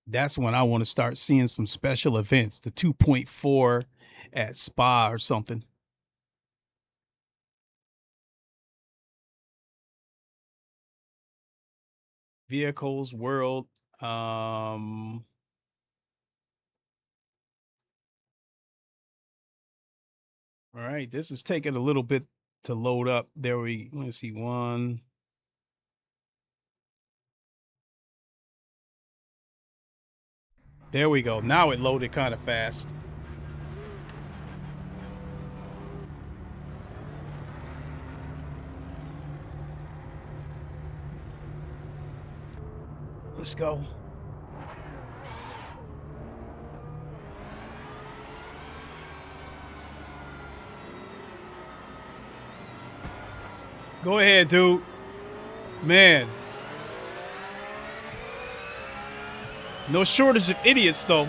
Speaker 1: that's when I want to start seeing some special events, the 2.4 at Spa or something. Vehicles, world, all right, this is taking a little bit to load up. Let's see, 1, There we go. Now it loaded kind of fast. Let's go. Go ahead, dude. Man. No shortage of idiots, though.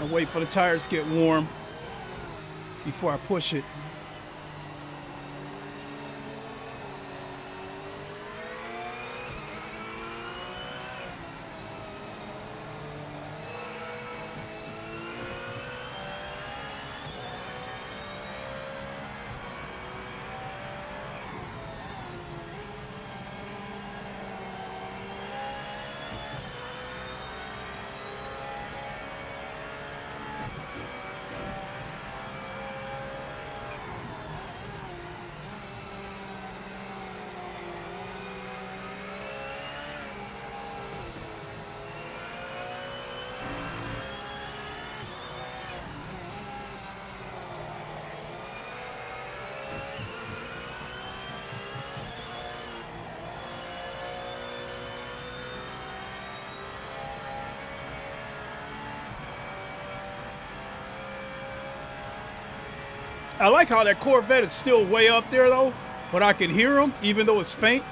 Speaker 1: I'll wait for the tires to get warm before I push it. I like how that Corvette is still way up there, though, but I can hear him, even though it's faint.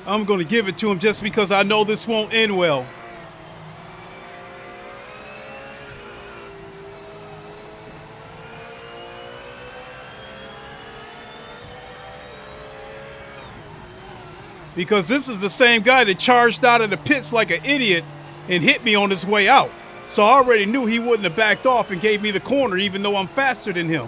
Speaker 1: I'm going to give it to him just because I know this won't end well. Because this is the same guy that charged out of the pits like an idiot and hit me on his way out. So I already knew he wouldn't have backed off and gave me the corner even though I'm faster than him.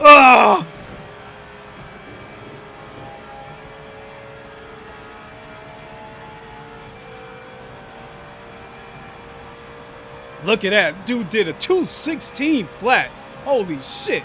Speaker 1: Ah! Look at that. Dude did a 216 flat. Holy shit.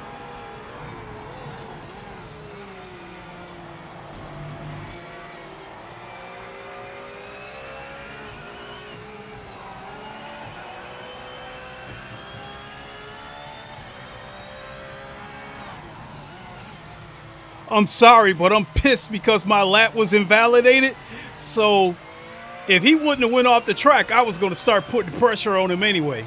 Speaker 1: I'm sorry, but I'm pissed because my lap was invalidated. So if he wouldn't have went off the track, I was going to start putting pressure on him anyway.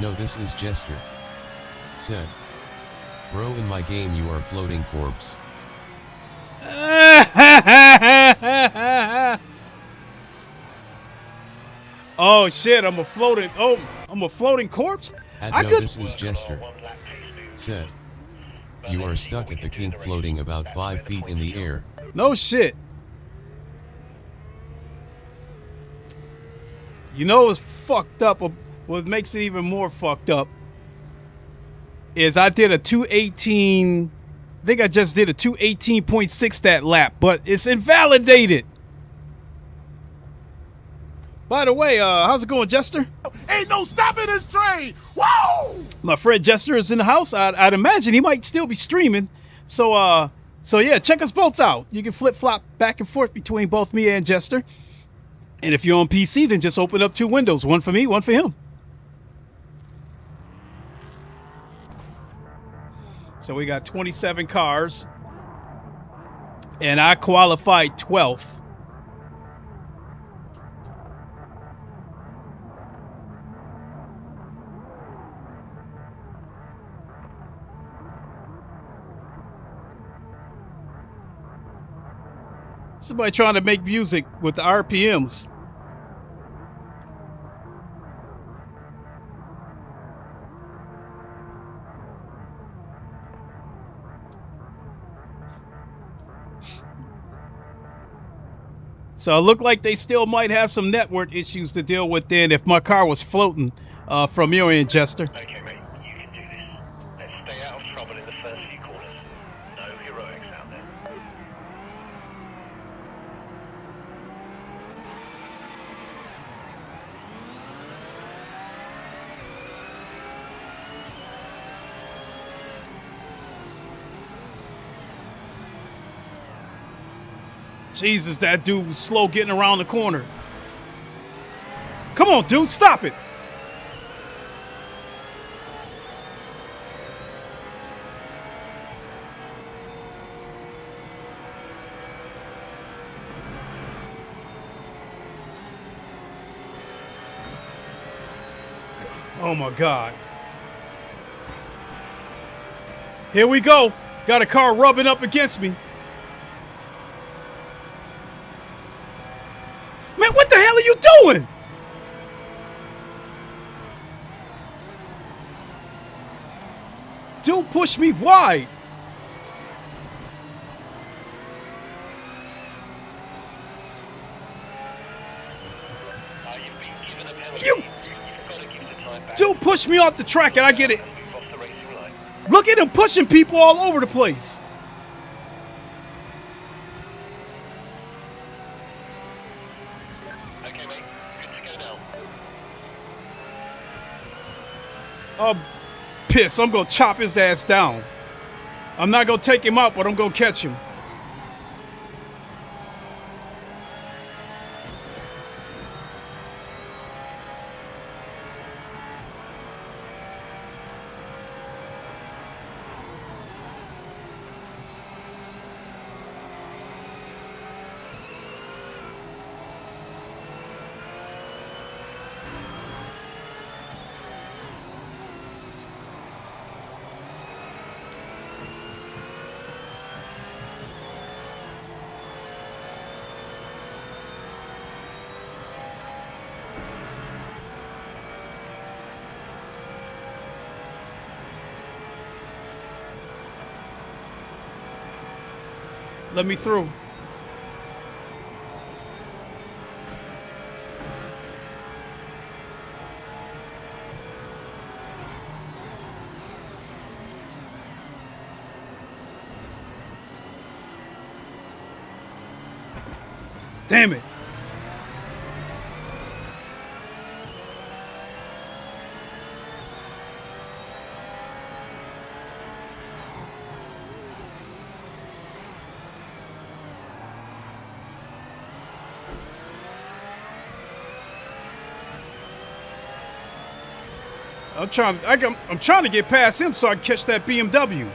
Speaker 3: No, this is Jester. Said. Bro, in my game you are floating corpse.
Speaker 1: Oh shit, I'm a floating corpse?
Speaker 3: No, this is Jester. Said. You are stuck at the kink floating about 5 feet in the air.
Speaker 1: No shit. You know what's fucked up? What makes it even more fucked up is I did a 218, I think I just did a 218.6 that lap, but it's invalidated. By the way, how's it going, Jester?
Speaker 2: Ain't no stopping this train. Whoa!
Speaker 1: My friend Jester is in the house. I'd imagine he might still be streaming. So yeah, check us both out. You can flip-flop back and forth between both me and Jester. And if you're on PC, then just open up 2 windows, one for me, one for him. So we got 27 cars. And I qualified 12th. Somebody trying to make music with the RPMs. So it looked like they still might have some network issues to deal with then if my car was floating from your end, Jester.
Speaker 4: Okay, mate, you can do this. Let's stay out of trouble in the first few corners. No heroics out there.
Speaker 1: Jesus, that dude was slow getting around the corner. Come on, dude, stop it. Oh my God. Here we go. Got a car rubbing up against me. Man, what the hell are you doing? Dude, push me wide.
Speaker 4: You've been given a penalty.
Speaker 1: You,
Speaker 4: You've got to give the time back.
Speaker 1: dude, push me off the track and I get it.
Speaker 4: Move off the racing line.
Speaker 1: Look at him pushing people all over the place.
Speaker 4: Okay, mate, good to go now.
Speaker 1: Oh, piss. I'm going to chop his ass down. I'm not going to take him out, but I'm going to catch him. Let me through. Damn it. I'm trying to get past him so I can catch that BMW.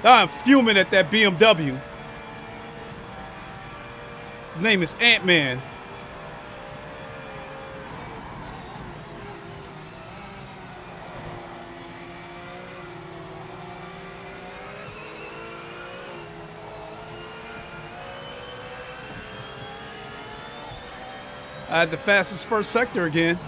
Speaker 1: I'm fuming at that BMW. His name is Ant-Man. I had the fastest first sector again.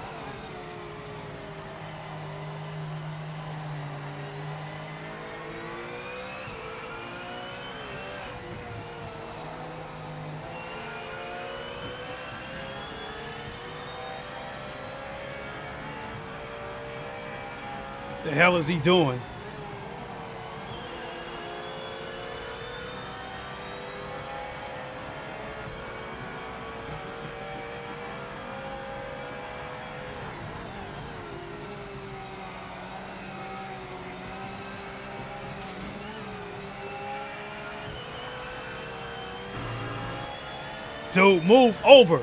Speaker 1: The hell is he doing? Dude, move over.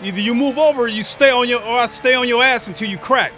Speaker 1: Either you move over or you stay on your, or I stay on your ass until you crack.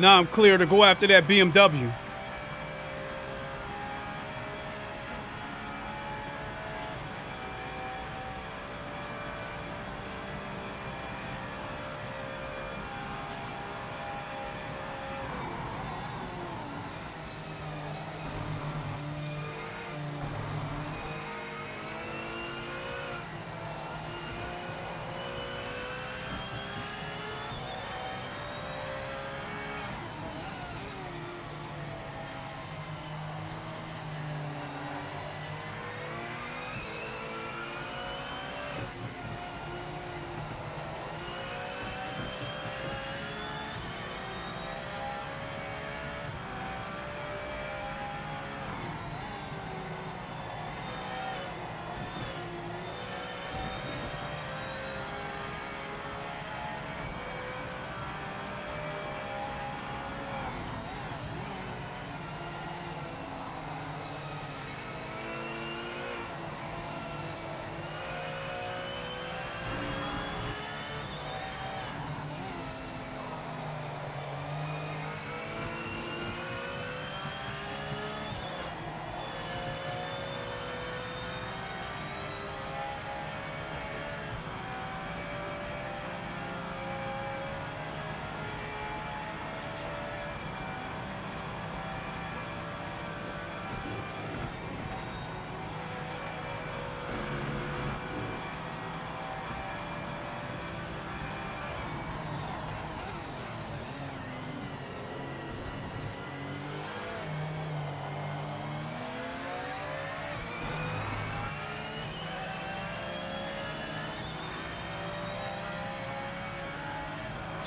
Speaker 1: Now I'm clear to go after that BMW.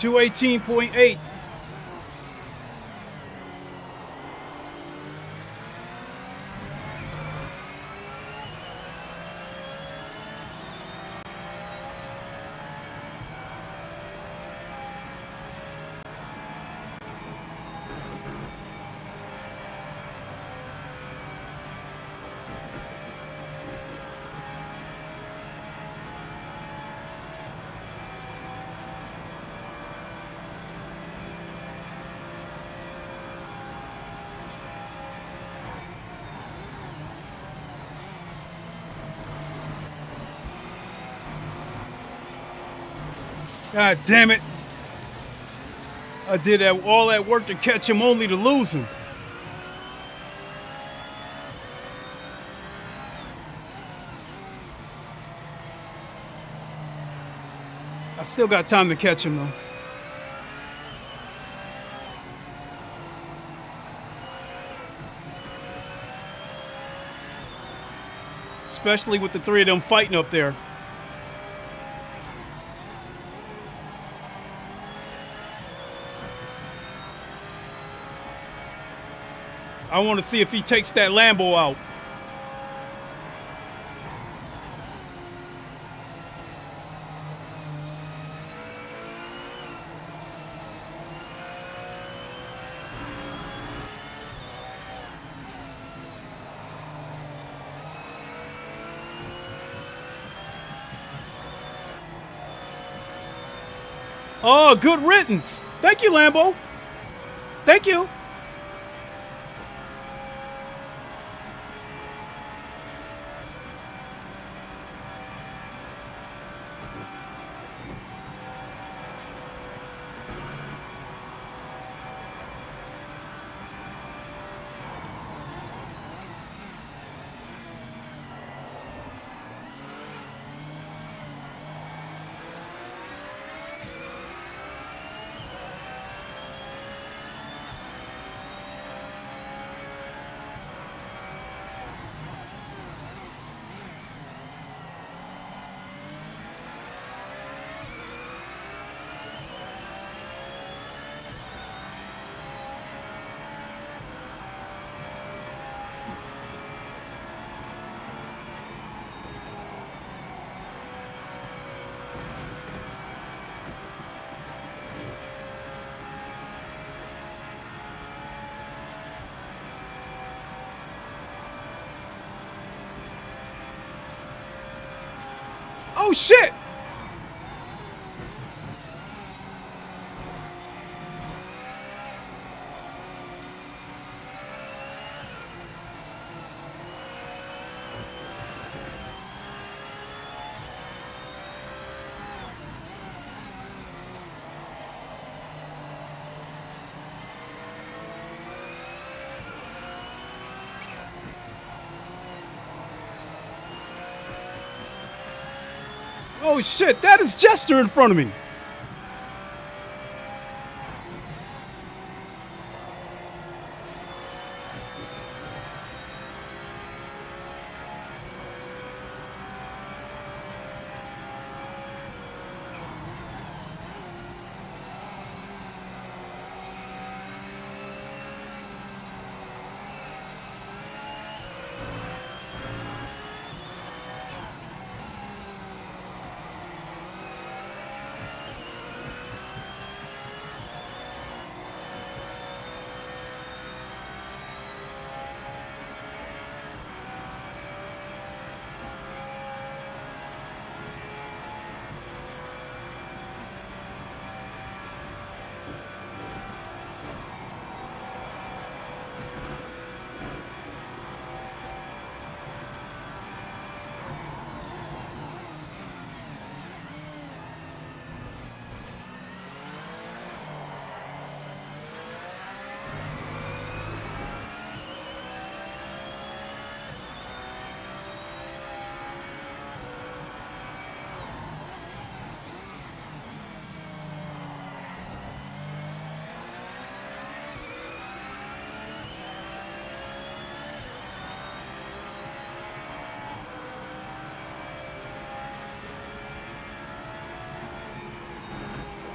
Speaker 1: $218.8. God damn it. I did all that work to catch him only to lose him. I still got time to catch him though. Especially with the three of them fighting up there. I want to see if he takes that Lambo out. Oh, good riddance. Thank you, Lambo. Thank you. Oh shit! Oh shit, that is Jester in front of me.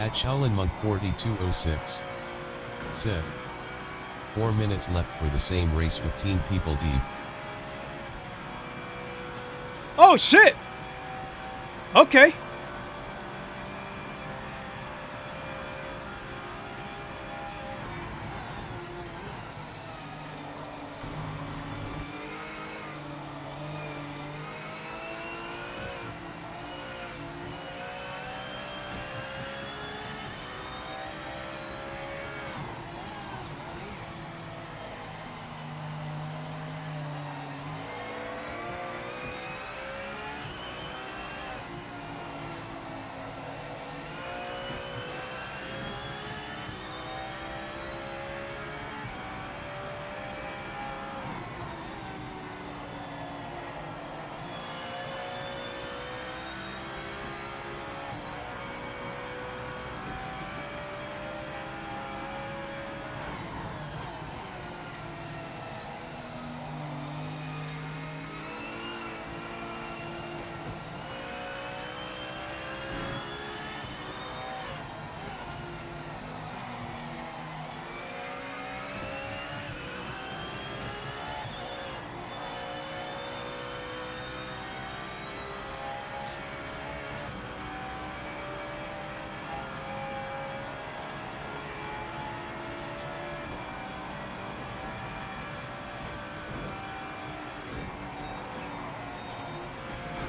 Speaker 3: At Shaolinmonk 4206 said, 4 minutes left for the same race, 15 people deep.
Speaker 1: Oh shit! Okay.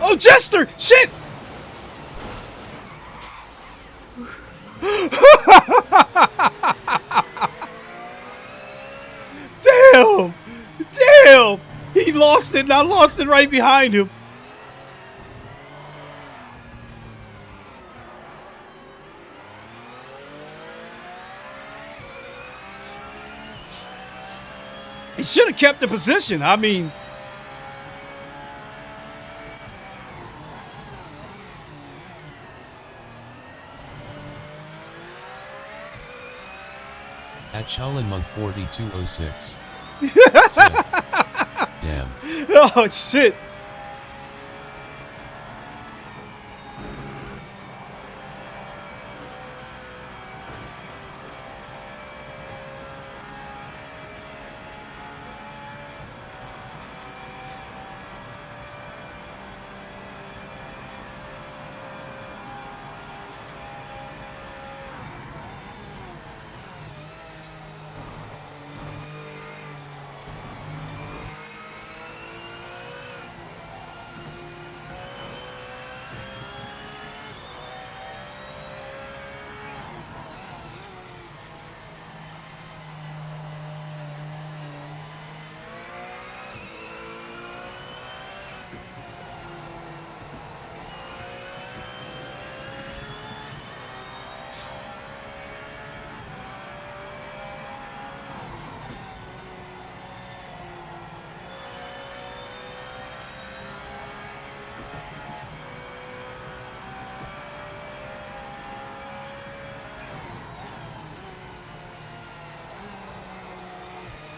Speaker 1: Oh, Jester! Shit! Damn! Damn! He lost it and I lost it right behind him. He should have kept the position. I mean...
Speaker 3: At Shaolinmonk 4206 said, damn.
Speaker 1: Oh, shit.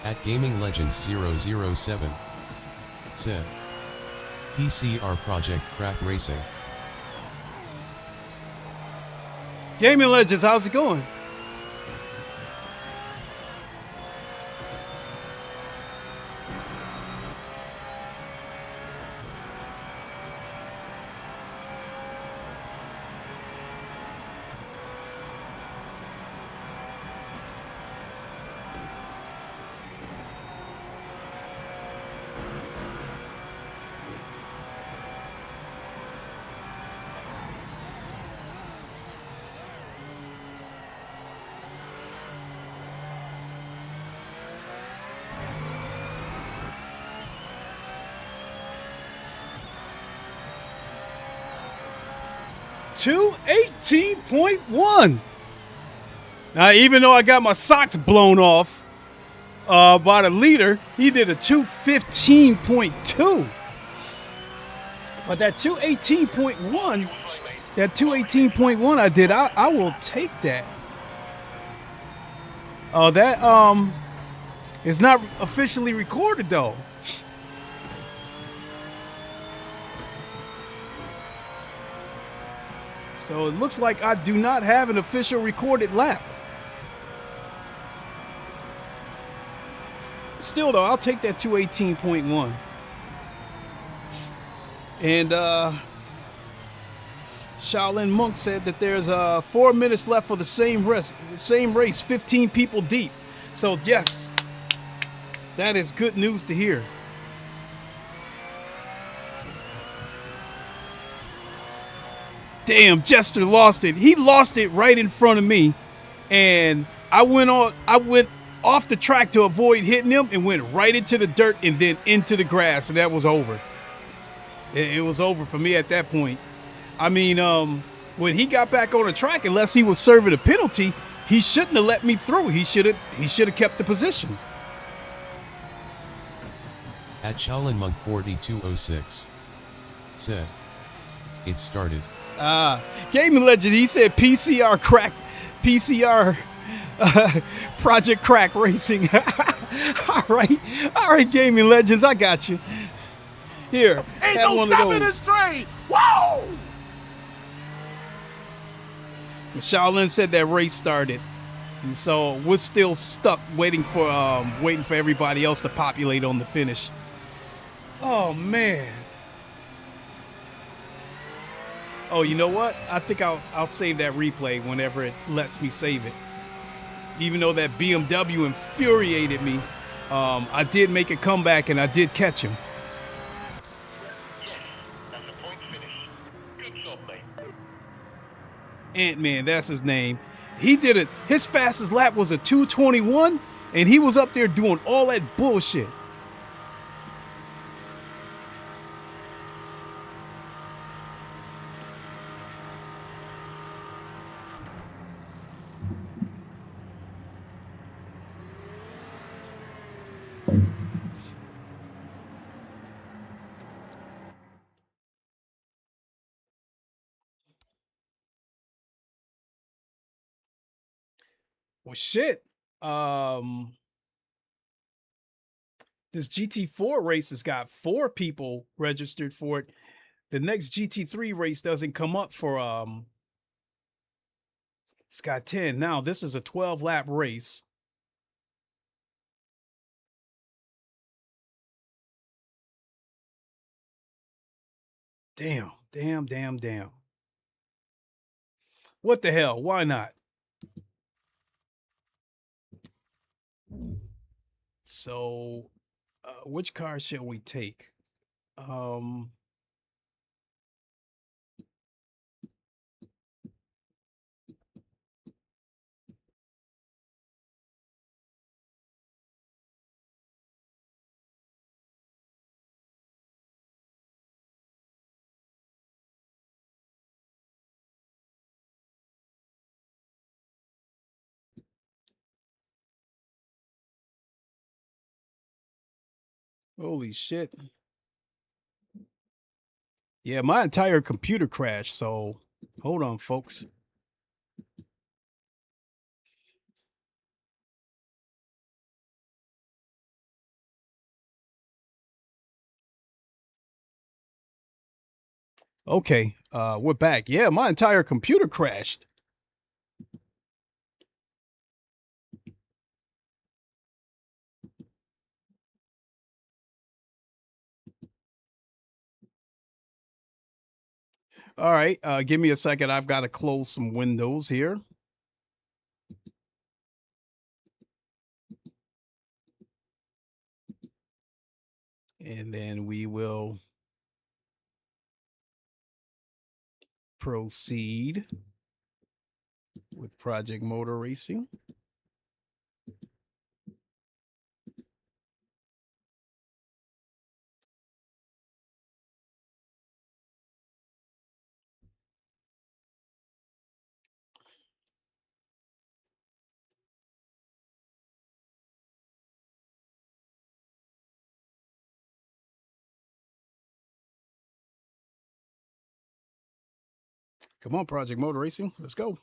Speaker 3: At Gaming Legends 007 said, PCR Project Crack Racing.
Speaker 1: Gaming Legends, how's it going? $218.1. Now, even though I got my socks blown off by the leader, he did a 215.2. But that 218.1 I did, I will take that. Oh, that is not officially recorded though. So it looks like I do not have an official recorded lap. Still though, I'll take that 218.1. And Shaolin Monk said that there's 4 minutes left for the same race, 15 people deep. So yes, that is good news to hear. Damn, Jester lost it. He lost it right in front of me, and I went off the track to avoid hitting him and went right into the dirt and then into the grass, and that was over. It was over for me at that point. I mean, when he got back on the track, unless he was serving a penalty, he shouldn't have let me through. He should have kept the position.
Speaker 3: At Shaolin Monk 4206 said, it started.
Speaker 1: Gaming Legend, he said PCR Project Crack Racing. all right, Gaming Legends, I got you. Here,
Speaker 2: Ain't
Speaker 1: have
Speaker 2: no
Speaker 1: one of
Speaker 2: stopping
Speaker 1: those.
Speaker 2: this train. Whoa!
Speaker 1: Shaolin said that race started, and so we're still stuck waiting for everybody else to populate on the finish. Oh man. Oh, you know what? I think I'll save that replay whenever it lets me save it. Even though that BMW infuriated me, I did make a comeback and I did catch him.
Speaker 4: Yes, that's a point finish. Good job, mate.
Speaker 1: Ant-Man, that's his name. He did it. His fastest lap was a 2:21, and he was up there doing all that bullshit. Well, shit. This GT4 race has got 4 people registered for it. The next GT3 race doesn't come up for it's got 10. Now, this is a 12-lap race. Damn. What the hell? Why not? So, which car shall we take? Holy shit. Yeah, my entire computer crashed, so hold on, folks. Okay, we're back. Yeah, my entire computer crashed. All right, give me a second. I've got to close some windows here. And then we will proceed with Project Motor Racing. Come on, Project Motor Racing. Let's go.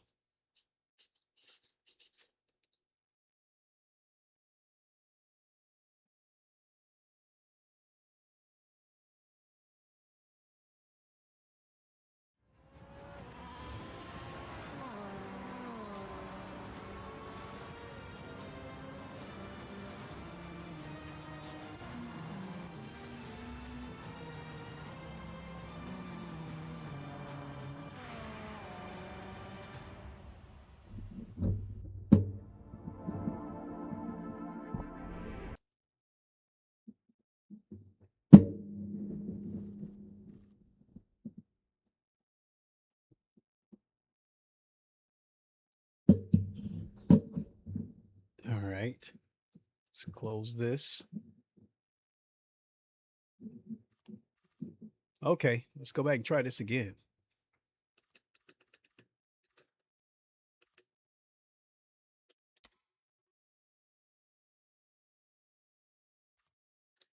Speaker 1: All right. Let's close this. Okay, let's go back and try this again.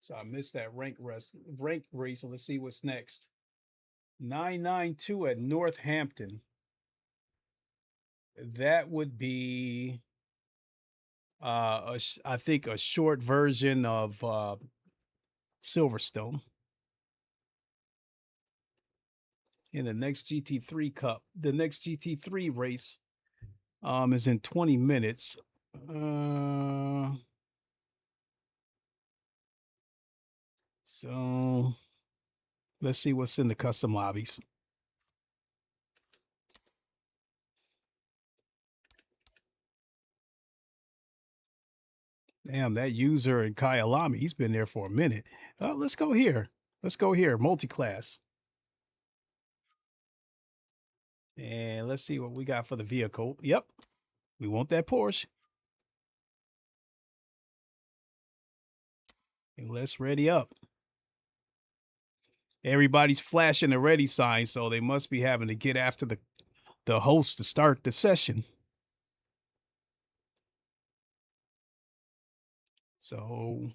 Speaker 1: So I missed that rank race. So let's see what's next. 992 at Northampton. That would be I think a short version of Silverstone. In the next GT3 Cup, the next GT3 race is in 20 minutes. So let's see what's in the custom lobbies. Damn, that user in Kyalami, he's been there for a minute. Let's go here. Let's go here, multi-class. And let's see what we got for the vehicle. Yep, we want that Porsche. And let's ready up. Everybody's flashing the ready sign, so they must be having to get after the host to start the session. So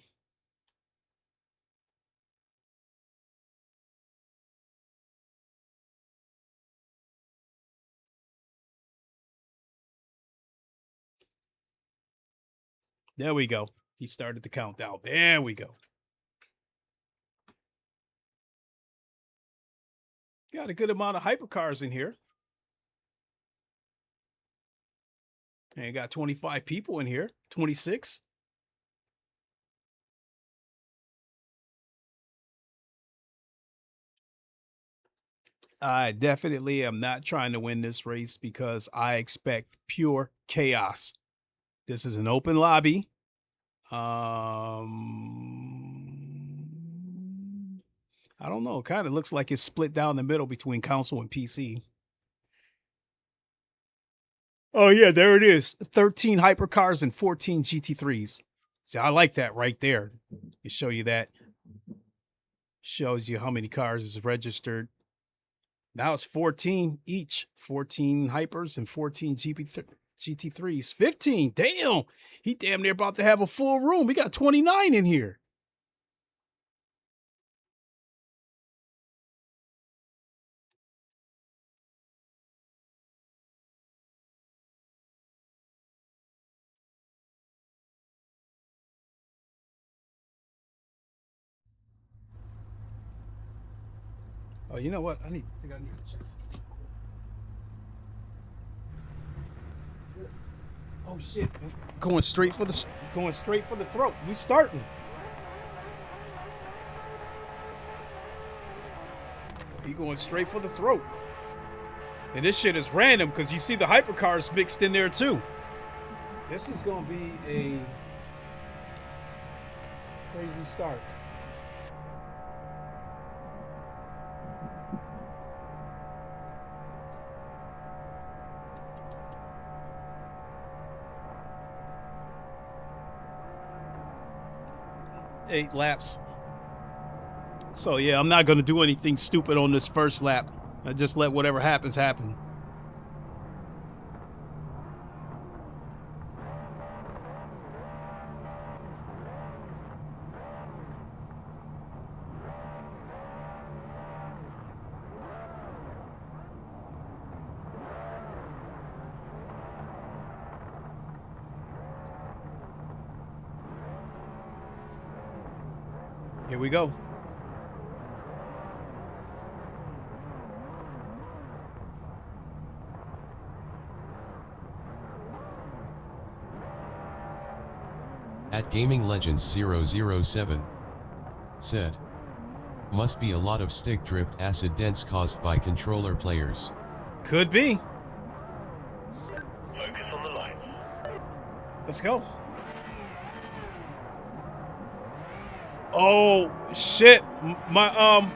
Speaker 1: there we go. He started the countdown. There we go. Got a good amount of hypercars in here. And got 25 people in here, 26. I definitely am not trying to win this race because I expect pure chaos. This is an open lobby. I don't know. It kind of looks like it's split down the middle between console and PC. Oh, yeah, there it is. 13 hypercars and 14 GT3s. See, I like that right there. It show you that. Shows you how many cars is registered. Now it's 14 each. 14 hypers and 14 GT3s. 15. Damn. He damn near about to have a full room. We got 29 in here. Oh, you know what? I think I need to check something. Oh shit! Going straight for the throat. We starting. He going straight for the throat. And this shit is random because you see the hypercars mixed in there too. This is gonna be a crazy start. Eight laps. So yeah, I'm not gonna do anything stupid on this first lap. I just let whatever happens happen. Here we go.
Speaker 3: At Gaming Legends 007 said, must be a lot of stick drift acid dents caused by controller players.
Speaker 1: Could be.
Speaker 4: Focus on the lights.
Speaker 1: Let's go. Oh shit, my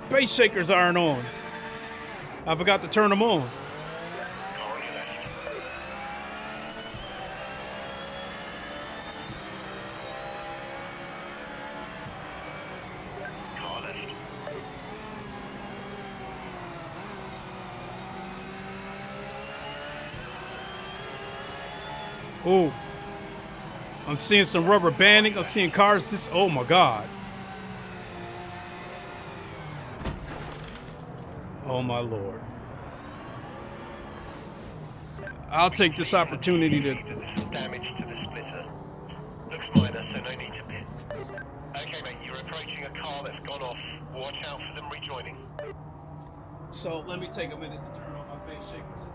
Speaker 1: base shakers aren't on. I forgot to turn them on.
Speaker 4: Car on your left. Car left.
Speaker 1: Ooh. I'm seeing some rubber banding. I'm seeing cars. This. Oh my god. Oh my lord. I'll take this opportunity to.
Speaker 4: There's some damage to the splitter. Looks minor, so no need to pit. Okay, mate, you're approaching a car that's gone off. Watch out for them rejoining.
Speaker 1: So let me take a minute to turn on my base shakers.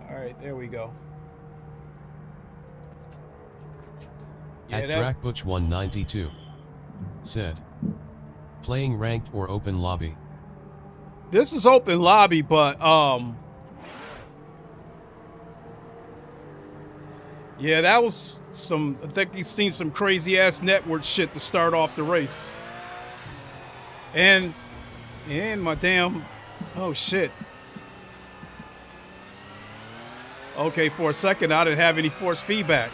Speaker 1: All right, there we go.
Speaker 3: At Trackbutch192 said, playing ranked or open lobby.
Speaker 1: This is open lobby, but yeah, that was some. I think you've seen some crazy ass network shit to start off the race. And my damn, oh shit. Okay, for a second I didn't have any force feedback.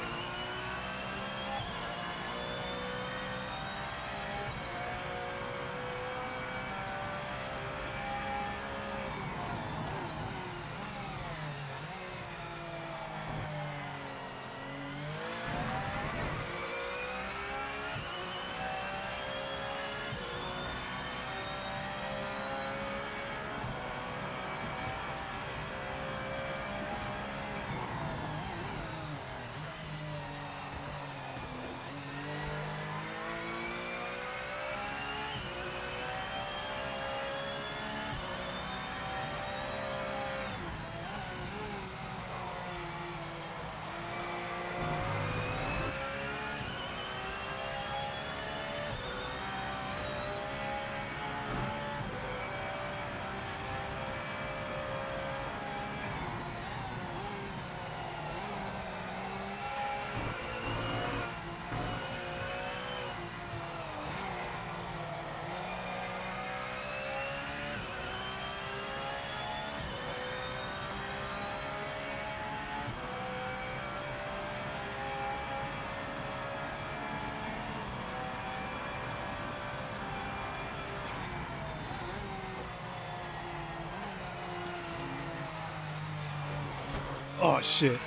Speaker 1: Oh shit.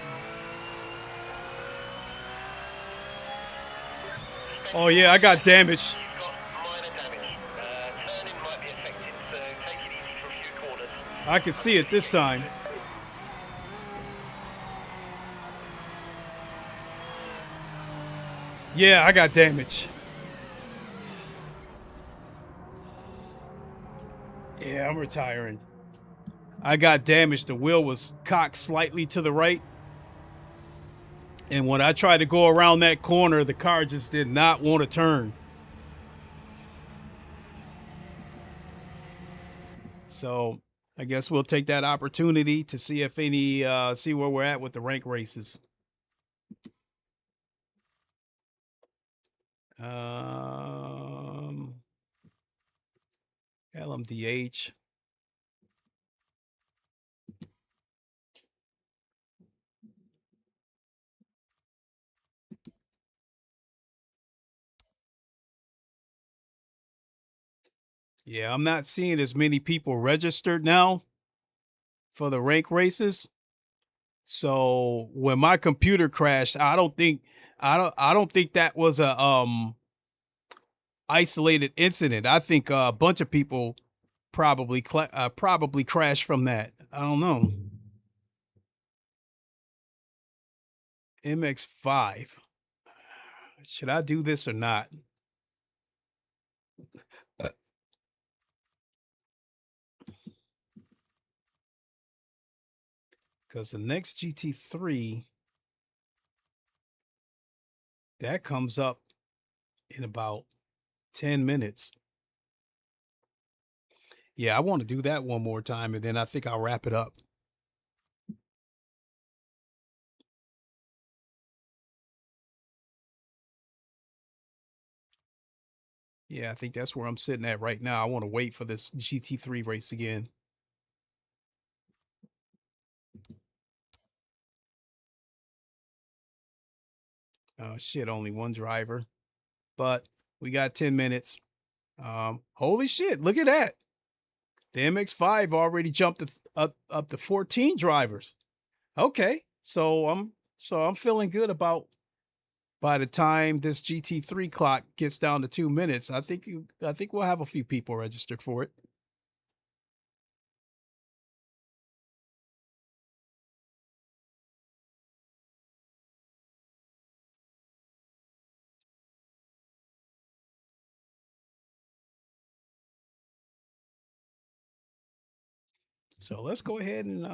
Speaker 1: Oh yeah, I got damaged.
Speaker 4: You've got minor damage. Turning might be affected, so take it easy for a few corners.
Speaker 1: I can see it this time. Yeah, I got damage. Yeah, I'm retiring. I got damaged. The wheel was cocked slightly to the right. And when I tried to go around that corner, the car just did not want to turn. So I guess we'll take that opportunity to see if any, see where we're at with the rank races. LMDH. Yeah, I'm not seeing as many people registered now for the rank races. So when my computer crashed, I don't think that was a isolated incident. I think a bunch of people probably crashed from that. I don't know. MX5. Should I do this or not? Because the next GT3, that comes up in about 10 minutes. Yeah, I want to do that one more time, and then I think I'll wrap it up. Yeah, I think that's where I'm sitting at right now. I want to wait for this GT3 race again. Oh, shit, only one driver. But we got 10 minutes. Holy shit, look at that. The MX5 already jumped up to 14 drivers. Okay, so I'm feeling good about by the time this GT3 clock gets down to 2 minutes. I think we'll have a few people registered for it. So let's go ahead and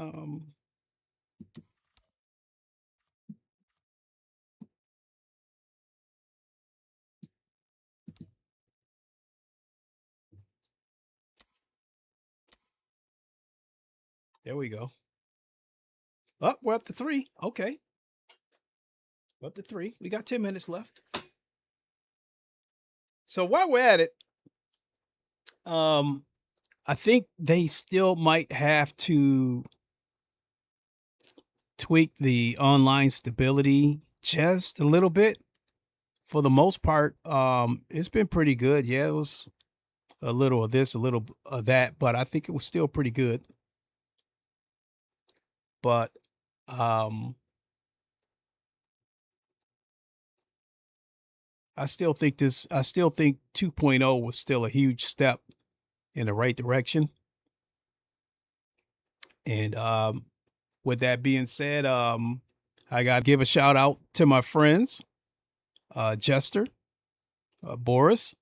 Speaker 1: there we go. Oh, we're up to 3. Okay. Up to 3. We got 10 minutes left. So while we're at it, I think they still might have to tweak the online stability just a little bit. For the most part, it's been pretty good. Yeah, it was a little of this, a little of that, but I think it was still pretty good. But I still think 2.0 was still a huge step in the right direction. And with that being said, I got to give a shout out to my friends, Jester, Boris,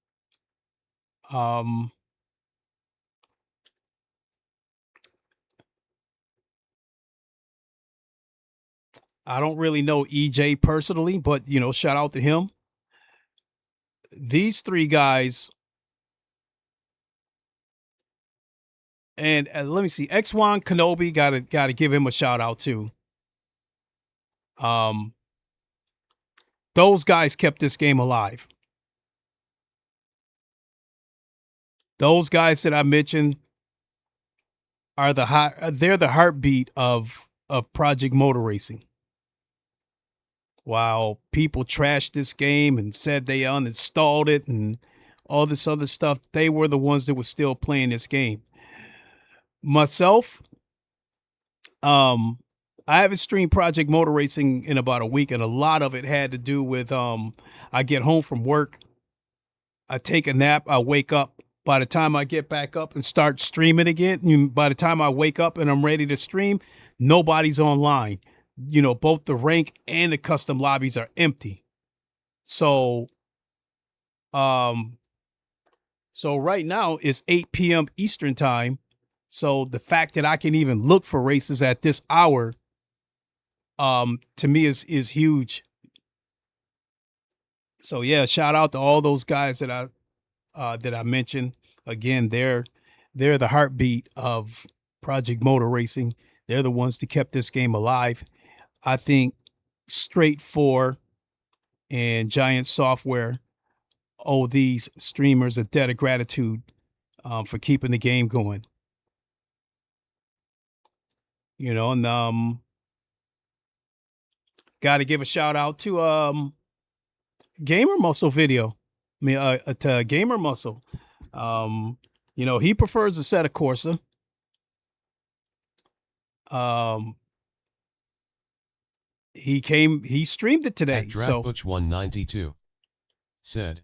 Speaker 1: I don't really know EJ personally, but shout out to him. These 3 guys, and let me see, X1 Kenobi, gotta give him a shout out too. Those guys kept this game alive. Those guys that I mentioned are they're the heartbeat of Project Motor Racing. While people trashed this game and said they uninstalled it and all this other stuff, they were the ones that were still playing this game. Myself, I haven't streamed Project Motor Racing in about a week, and a lot of it had to do with I get home from work, I take a nap, I wake up. By the time I get back up and start streaming again, by the time I wake up and I'm ready to stream, nobody's online. You know, both the rank and the custom lobbies are empty. So, so right now it's 8 p.m. Eastern time. So the fact that I can even look for races at this hour, to me is huge. So yeah, shout out to all those guys that I mentioned. Again, they're the heartbeat of Project Motor Racing. They're the ones that kept this game alive. I think Straight 4 and Giant Software owe these streamers a debt of gratitude for keeping the game going. You know, and got to give a shout out to Gamer Muscle Video. I mean, to Gamer Muscle. You know, he prefers a set of Corsa. He streamed it today.
Speaker 3: At Drapbutch192 said,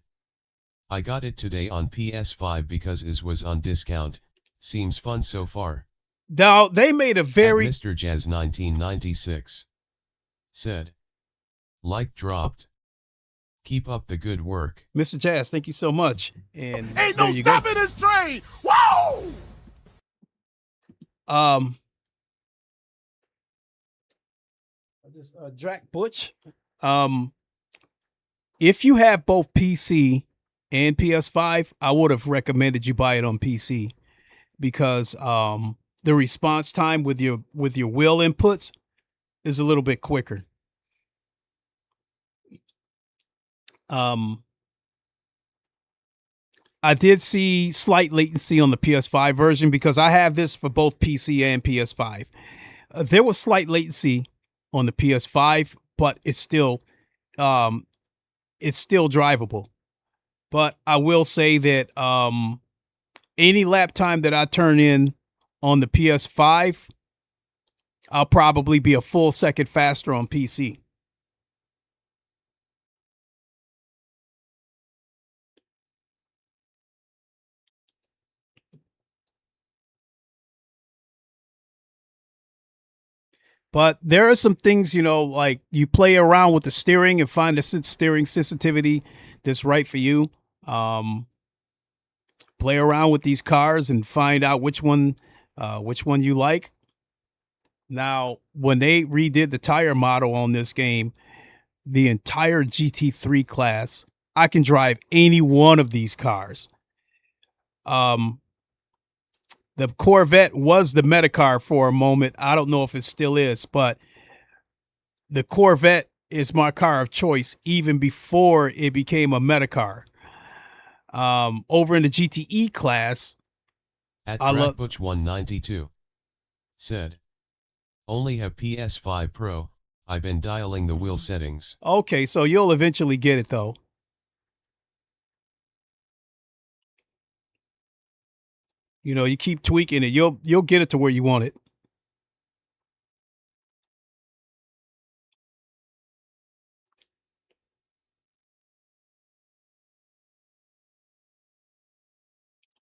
Speaker 3: I got it today on PS5 because it was on discount. Seems fun so far.
Speaker 1: Now, they made a very...
Speaker 3: At Mr. Jazz 1996 said, like dropped. Keep up the good work.
Speaker 1: Mr. Jazz, thank you so much. And
Speaker 2: Ain't no stopping this train! Whoa!
Speaker 1: Drac Butch. If you have both PC and PS5, I would have recommended you buy it on PC because the response time with your wheel inputs is a little bit quicker. I did see slight latency on the PS5 version because I have this for both PC and PS5. There was slight latency on the PS5, but it's still drivable. But I will say that any lap time that I turn in on the PS5, I'll probably be a full second faster on PC. But there are some things, you know, like you play around with the steering and find the steering sensitivity that's right for you. Play around with these cars and find out which one you like. Now, when they redid the tire model on this game, the entire GT3 class, I can drive any one of these cars. The Corvette was the meta car for a moment. I don't know if it still is, but the Corvette is my car of choice even before it became a meta car. Over in the GTE class,
Speaker 3: at Trackbutch192 said, only have PS5 Pro. I've been dialing the wheel settings.
Speaker 1: Okay, so you'll eventually get it though. You know, you keep tweaking it, you'll get it to where you want it.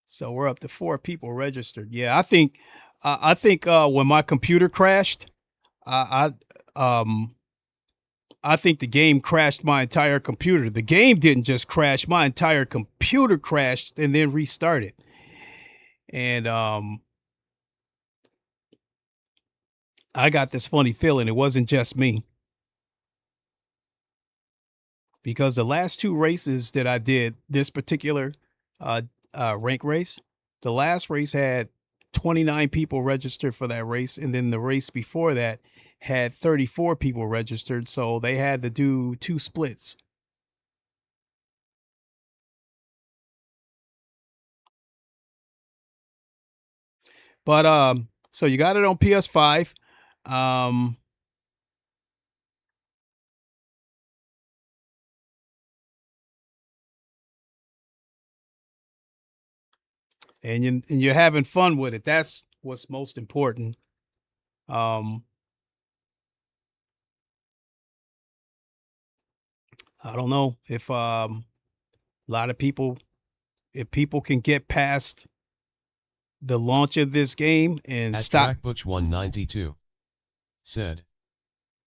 Speaker 1: So we're up to 4 people registered. Yeah, I think when my computer crashed, I think the game crashed my entire computer. The game didn't just crash, my entire computer crashed and then restarted. And I got this funny feeling it wasn't just me. Because the last 2 races that I did, this particular rank race, the last race had 29 people registered for that race, and then the race before that had 34 people registered, so they had to do 2 splits. But so you got it on PS5. And you're having fun with it. That's what's most important. I don't know if a lot of people, if people can get past the launch of this game and
Speaker 3: At
Speaker 1: stop.
Speaker 3: Trackbutch192 said,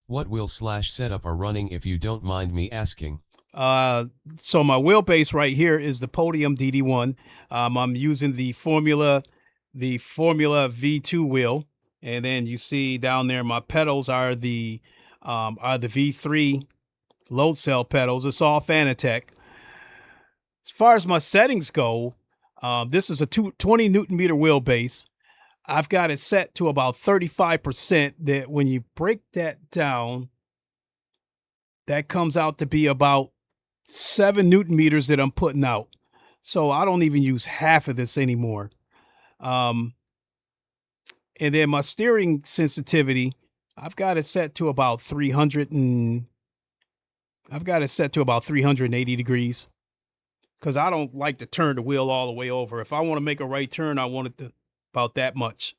Speaker 3: what wheel / setup are running if you don't mind me asking?
Speaker 1: So my wheelbase right here is the Podium DD1. I'm using the Formula V2 wheel, and then you see down there my pedals are the V3 load cell pedals. It's all Fanatec. As far as my settings go, this is a 20 Newton meter wheelbase. I've got it set to about 35%. That when you break that down, that comes out to be about 7 Newton meters that I'm putting out. So I don't even use half of this anymore. And then my steering sensitivity, I've got it set to about 380 degrees, because I don't like to turn the wheel all the way over. If I want to make a right turn, I want it to about that much.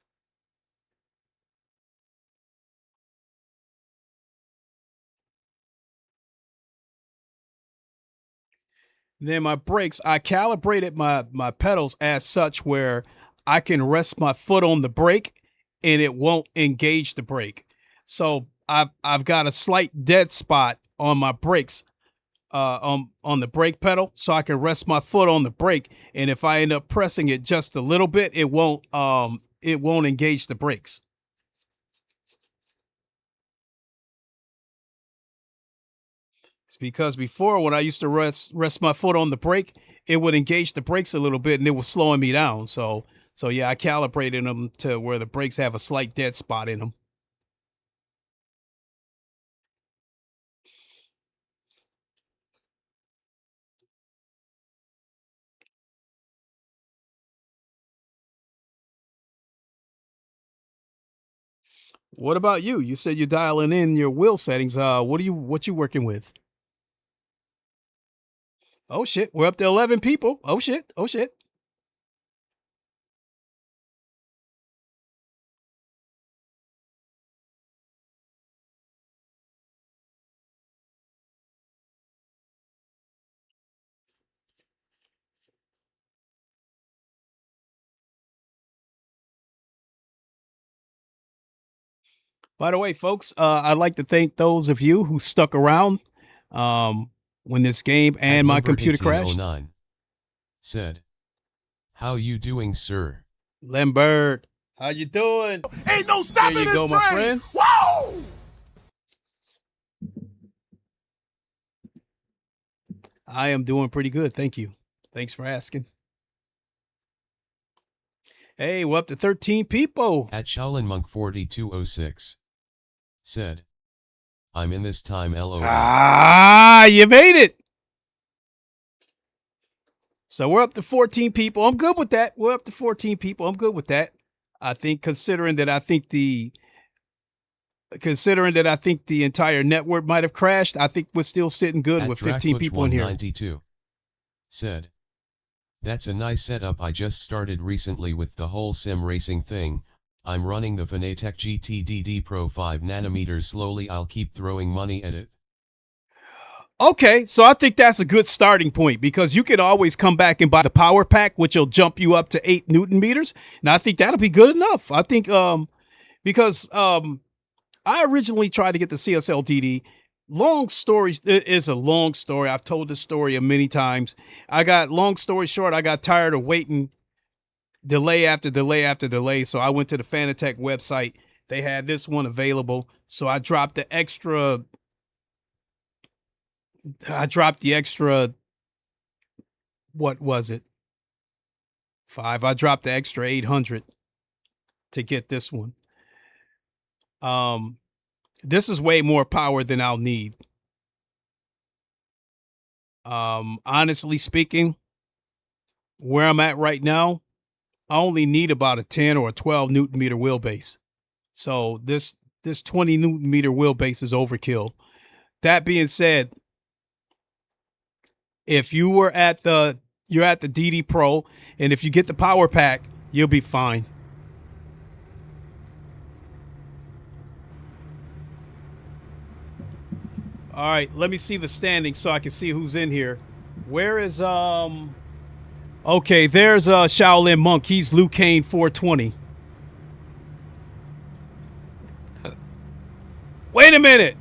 Speaker 1: Then my brakes, I calibrated my pedals as such where I can rest my foot on the brake and it won't engage the brake. So I've got a slight dead spot on my brakes, on the brake pedal, so I can rest my foot on the brake, and if I end up pressing it just a little bit, it won't engage the brakes. It's because before, when I used to rest my foot on the brake, it would engage the brakes a little bit and it was slowing me down. So yeah, I calibrated them to where the brakes have a slight dead spot in them. What about you? You said you're dialing in your wheel settings. What you working with? Oh shit, we're up to 11 people. Oh shit. Oh shit. By the way, folks, I'd like to thank those of you who stuck around when this game and my computer crashed.
Speaker 3: Said, how you doing, sir?
Speaker 1: Lambert, how you doing?
Speaker 2: Ain't no stopping
Speaker 1: There you
Speaker 2: this
Speaker 1: go,
Speaker 2: train.
Speaker 1: my friend.
Speaker 2: Whoa!
Speaker 1: I am doing pretty good, thank you. Thanks for asking. Hey, we're up to 13 people.
Speaker 3: At Shaolin Monk 4206 said, I'm in this time, LOL.
Speaker 1: Ah, you made it. So we're up to 14 people. I'm good with that. We're up to 14 people. I'm good with that. I think considering that I think the entire network might have crashed, I think we're still sitting good
Speaker 3: At
Speaker 1: with 15 people in here.
Speaker 3: 192 said, that's a nice setup. I just started recently with the whole sim racing thing. I'm running the Fanatec GT3 Pro 5 nanometers slowly. I'll keep throwing money at it.
Speaker 1: Okay, so I think that's a good starting point, because you can always come back and buy the power pack, which will jump you up to 8 Newton meters. And I think that'll be good enough. I think because I originally tried to get the CSL DD. Long story, it is a long story. I've told this story many times. Long story short, I got tired of waiting delay after delay after delay. So I went to the Fanatec website. They had this one available. So I dropped the extra, what was it? 5. I dropped the extra 800 to get this one. This is way more power than I'll need. Honestly speaking, where I'm at right now, I only need about a 10 or a 12 Newton meter wheelbase. So this 20 Newton meter wheelbase is overkill. That being said, if you're at the DD Pro, and if you get the power pack, you'll be fine. All right, let me see the standings so I can see who's in here. Where is okay, there's Shaolin Monk. He's Liu Kane 420. Wait a minute.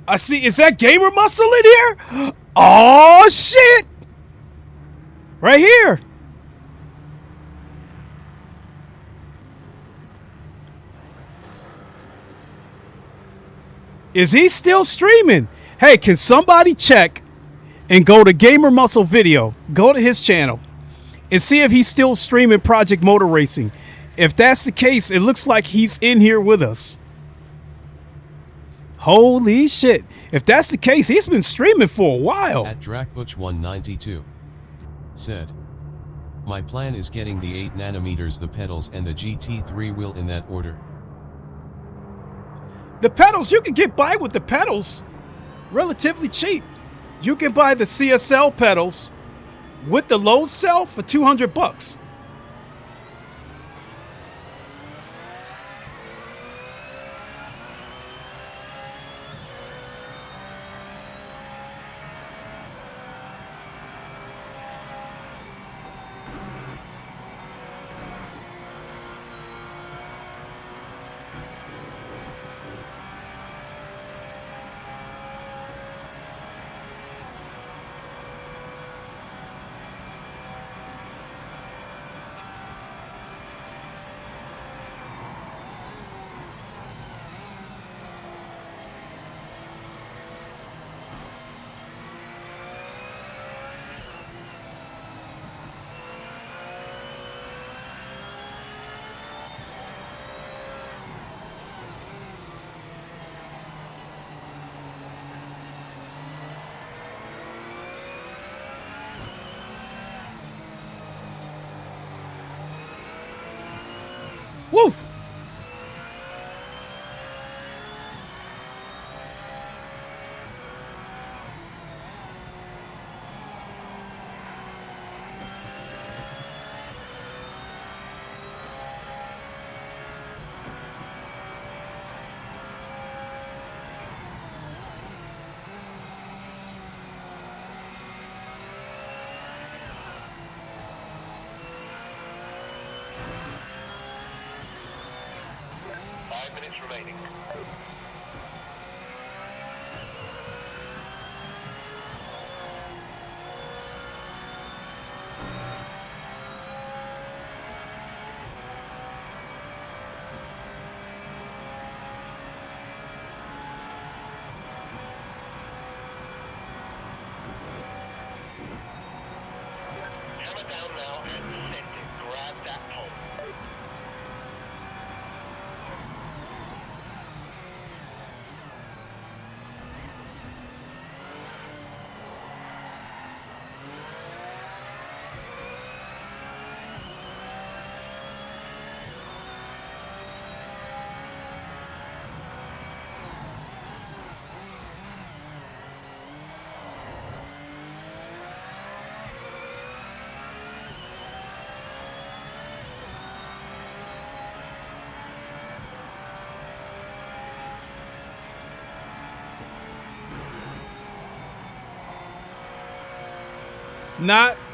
Speaker 1: I see, is that Gamer Muscle in here? Oh shit. Right here. Is he still streaming? Hey, can somebody check and go to Gamer Muscle Video, go to his channel, and see if he's still streaming Project Motor Racing. If that's the case, it looks like he's in here with us. Holy shit. If that's the case, he's been streaming for a while.
Speaker 3: At Drakbuch192 said, my plan is getting the 8 nanometers, the pedals, and the GT3 wheel in that order.
Speaker 1: The pedals, you can get by with the pedals relatively cheap. You can buy the CSL pedals with the load cell for $200. Woo!
Speaker 4: Remaining. Hammer down now and send it. Grab that pole.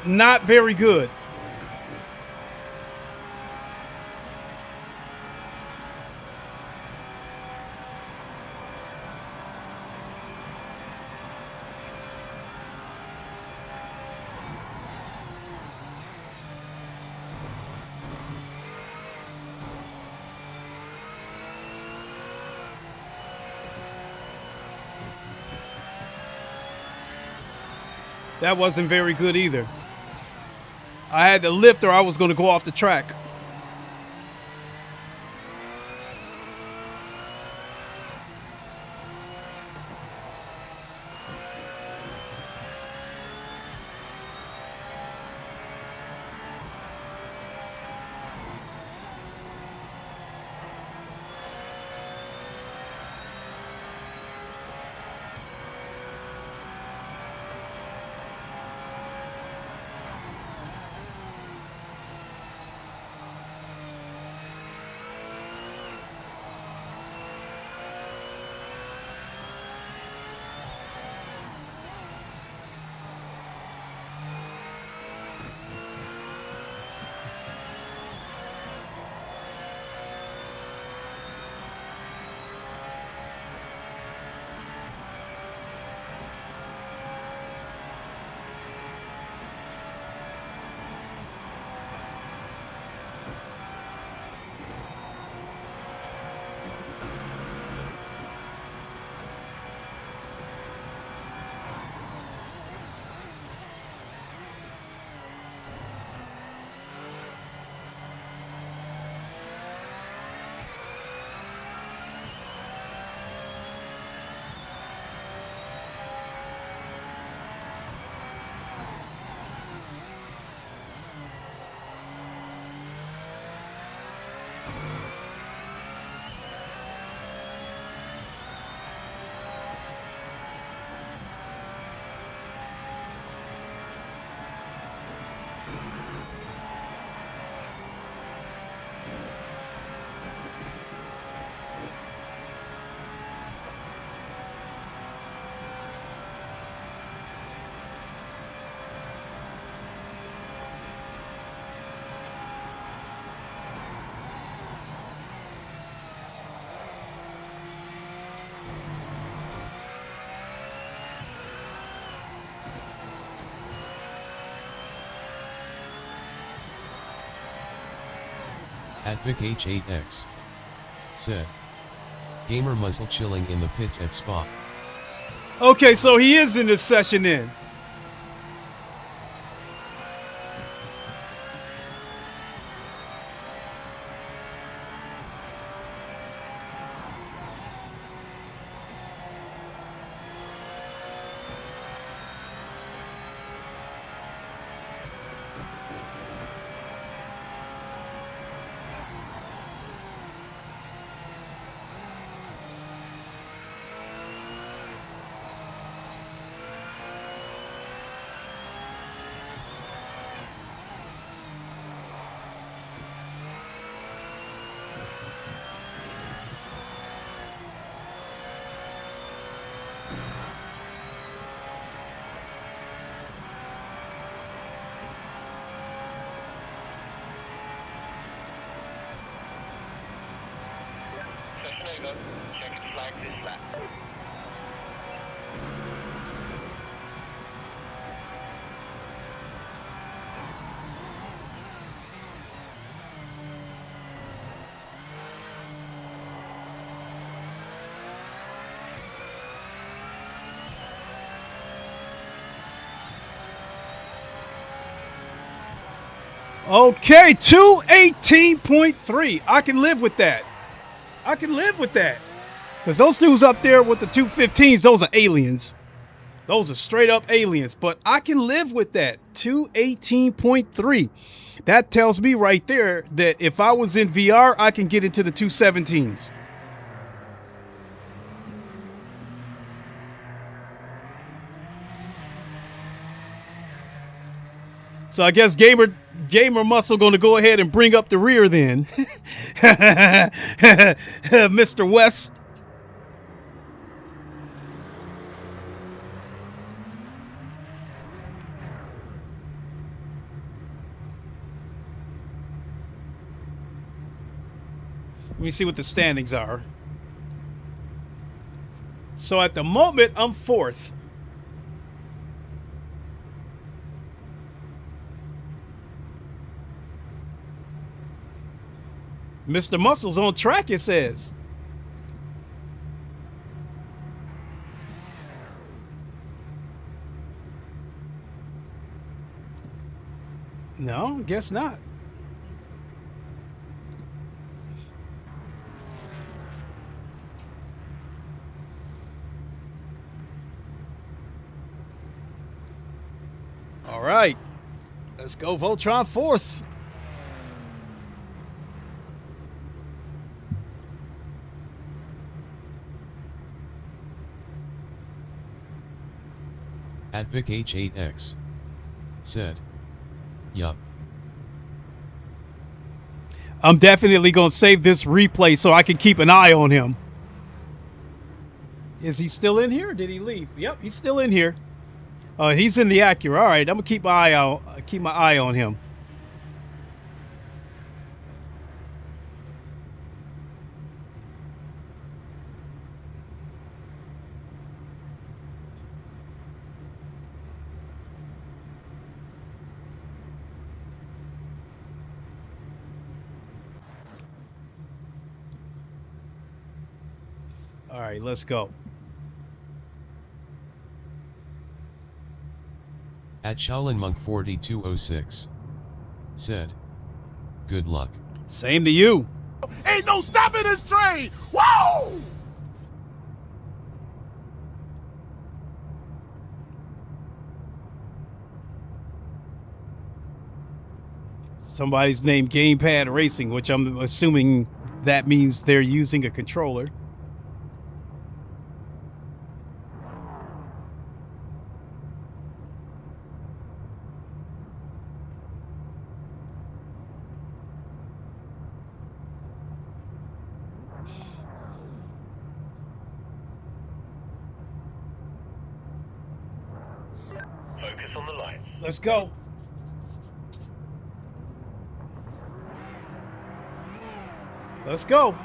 Speaker 1: Not very good. That wasn't very good either. I had to lift or I was going to go off the track.
Speaker 3: At VicH8X said, gamer muscle chilling in the pits at Spa.
Speaker 1: Okay, so he is in this session then.
Speaker 4: Session over. Checkered flag this lap.
Speaker 1: Okay, 218.3. I can live with that. I can live with that. Because those dudes up there with the 215s, those are aliens. Those are straight up aliens. But I can live with that. 218.3. That tells me right there that if I was in VR, I can get into the 217s. So I guess gamer muscle going to go ahead and bring up the rear then. Mr. West. Let me see what the standings are. So at the moment, I'm fourth. Mr. Muscle's on track, it says. No, guess not. All right. Let's go Voltron Force.
Speaker 3: At VicH8X said, yup.
Speaker 1: I'm definitely going to save this replay so I can keep an eye on him. Is he still in here or did he leave? Yep, he's still in here. He's in the Acura. All right, I'm going to keep my eye on him. All right, let's go.
Speaker 3: At Shaolin Monk 4206 said, good luck.
Speaker 1: Same to you.
Speaker 2: Ain't no stopping this train! Whoa!
Speaker 1: Somebody's named Gamepad Racing, which I'm assuming that means they're using a controller.
Speaker 4: Focus on the lights.
Speaker 1: Let's go. Let's go.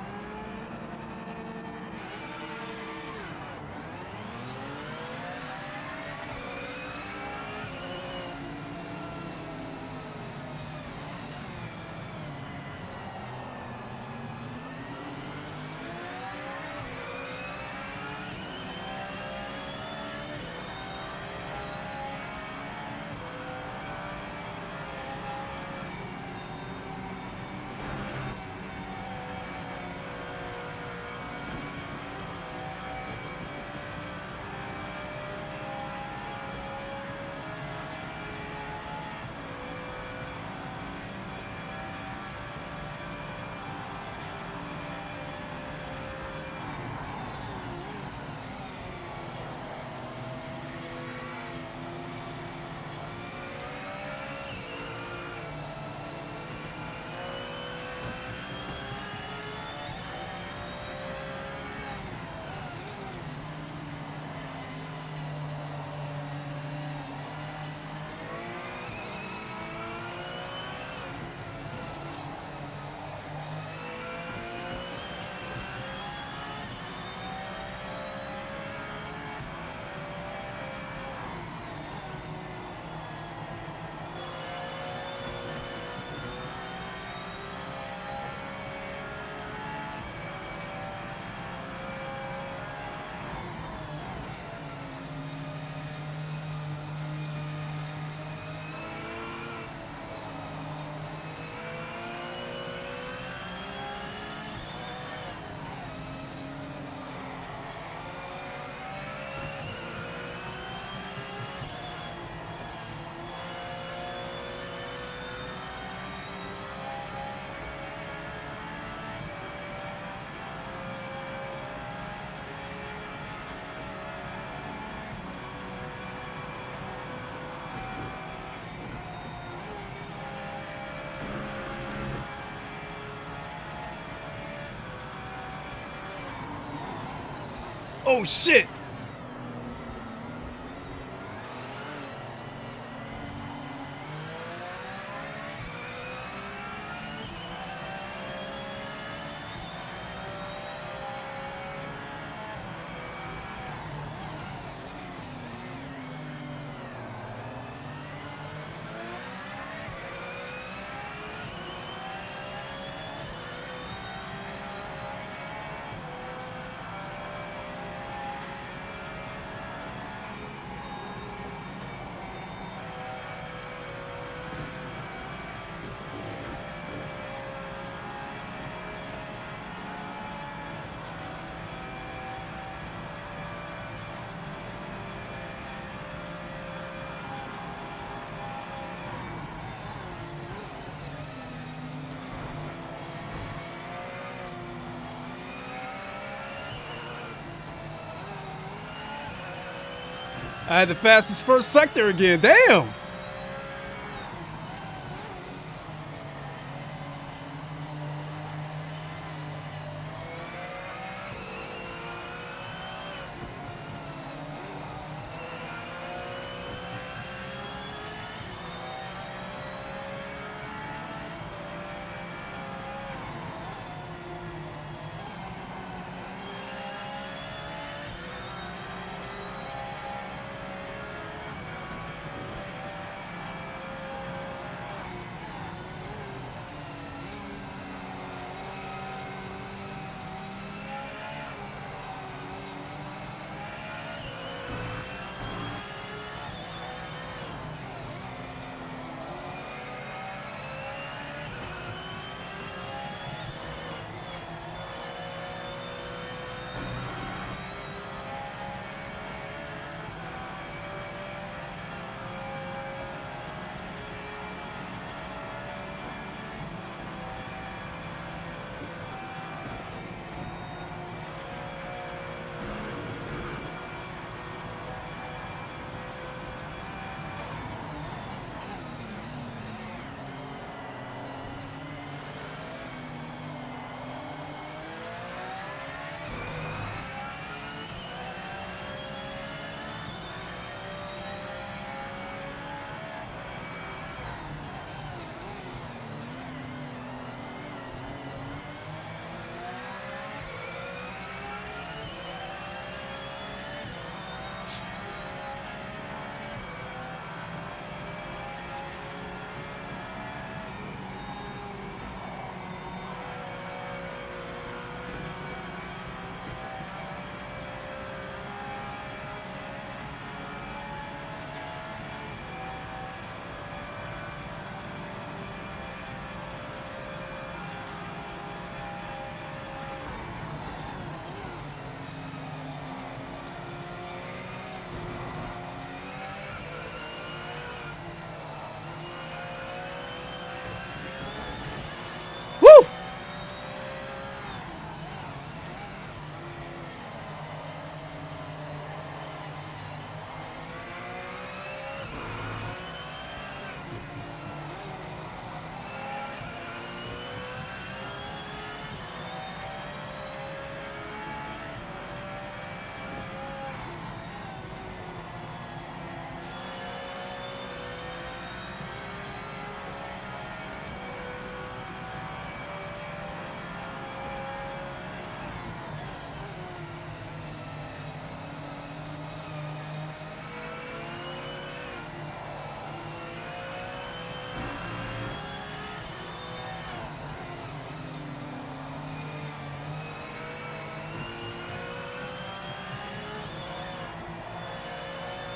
Speaker 1: Oh shit. I had the fastest first sector again. Damn.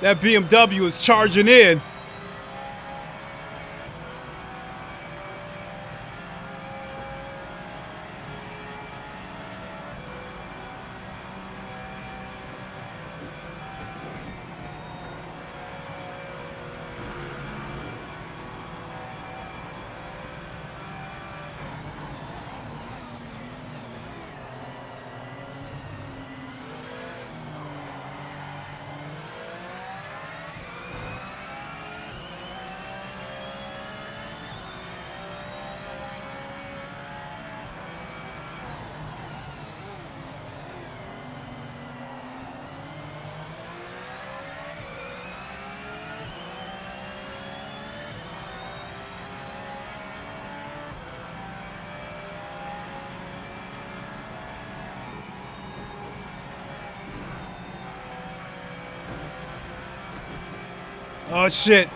Speaker 1: That BMW is charging in. Oh shit.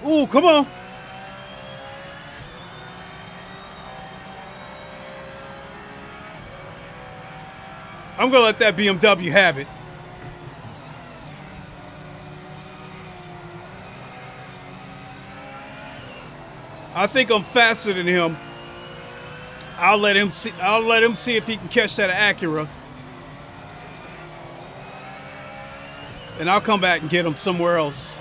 Speaker 1: Ooh, come on. I'm gonna let that BMW have it. I think I'm faster than him. I'll let him see if he can catch that Acura. And I'll come back and get him somewhere else.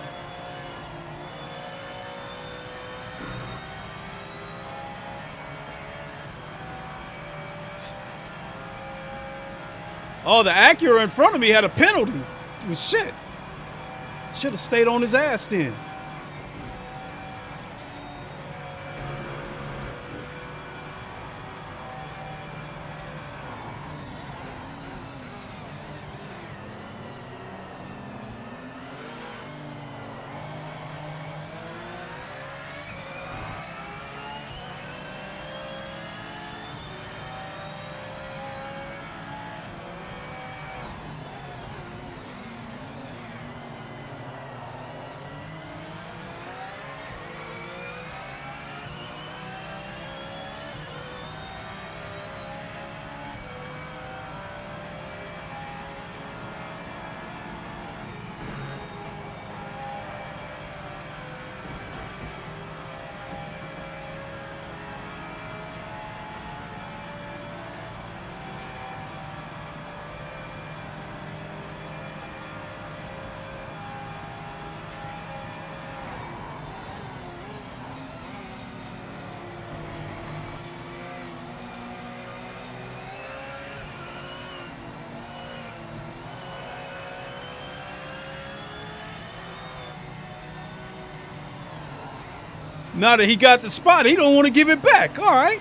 Speaker 1: Oh, the Acura in front of me had a penalty. Well, shit. Should have stayed on his ass then. Now that he got the spot, he don't want to give it back. All right.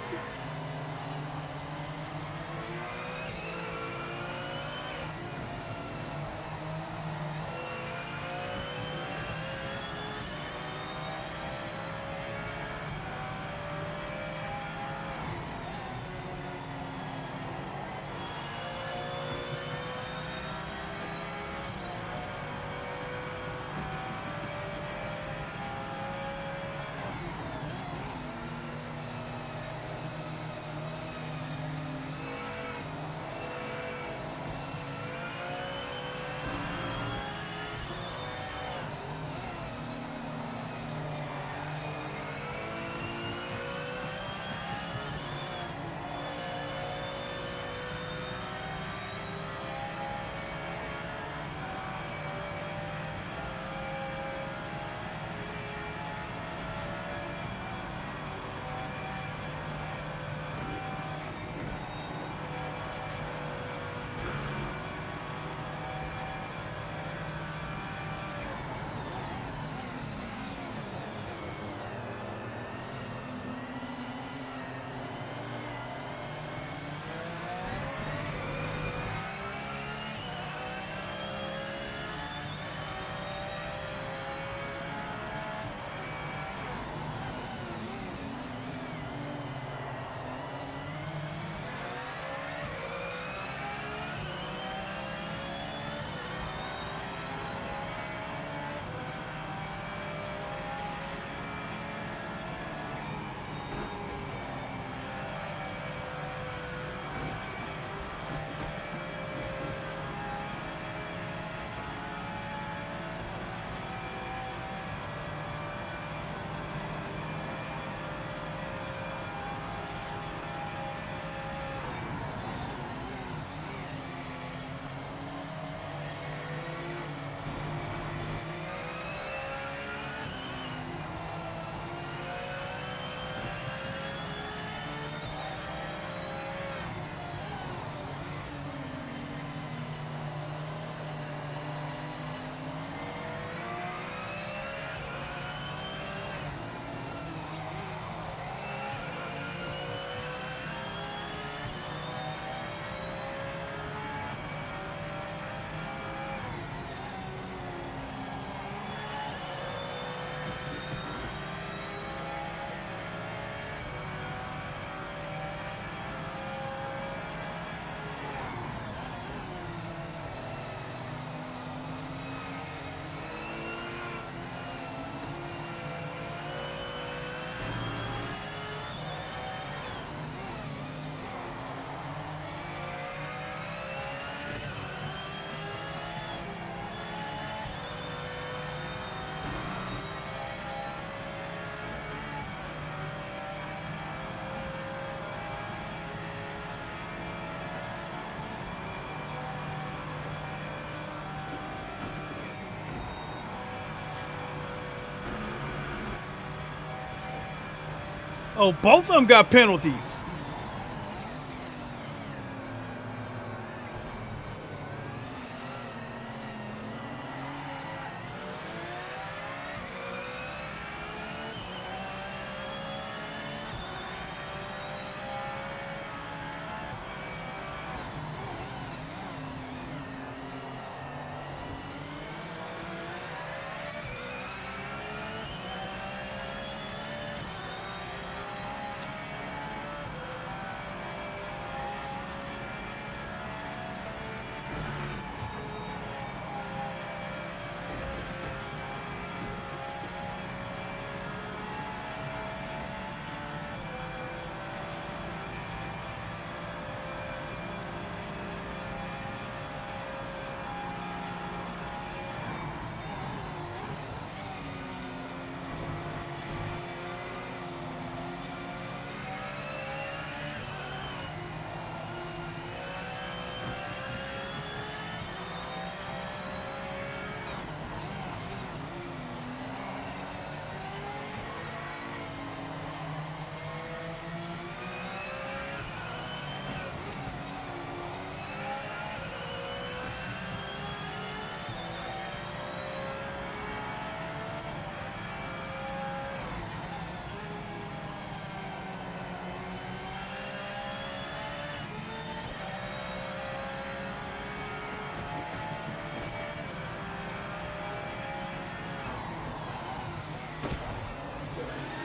Speaker 1: Oh, both of them got penalties.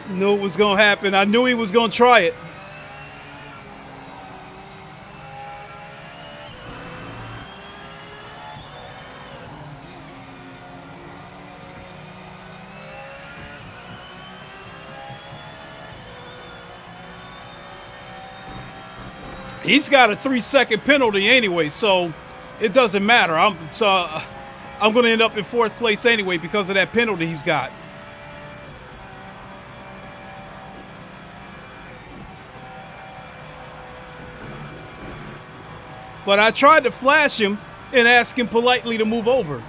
Speaker 1: Knew it was going to happen. I knew he was going to try it. He's got a 3-second penalty anyway, so it doesn't matter. I'm going to end up in 4th place anyway because of that penalty he's got. But I tried to flash him and ask him politely to move over.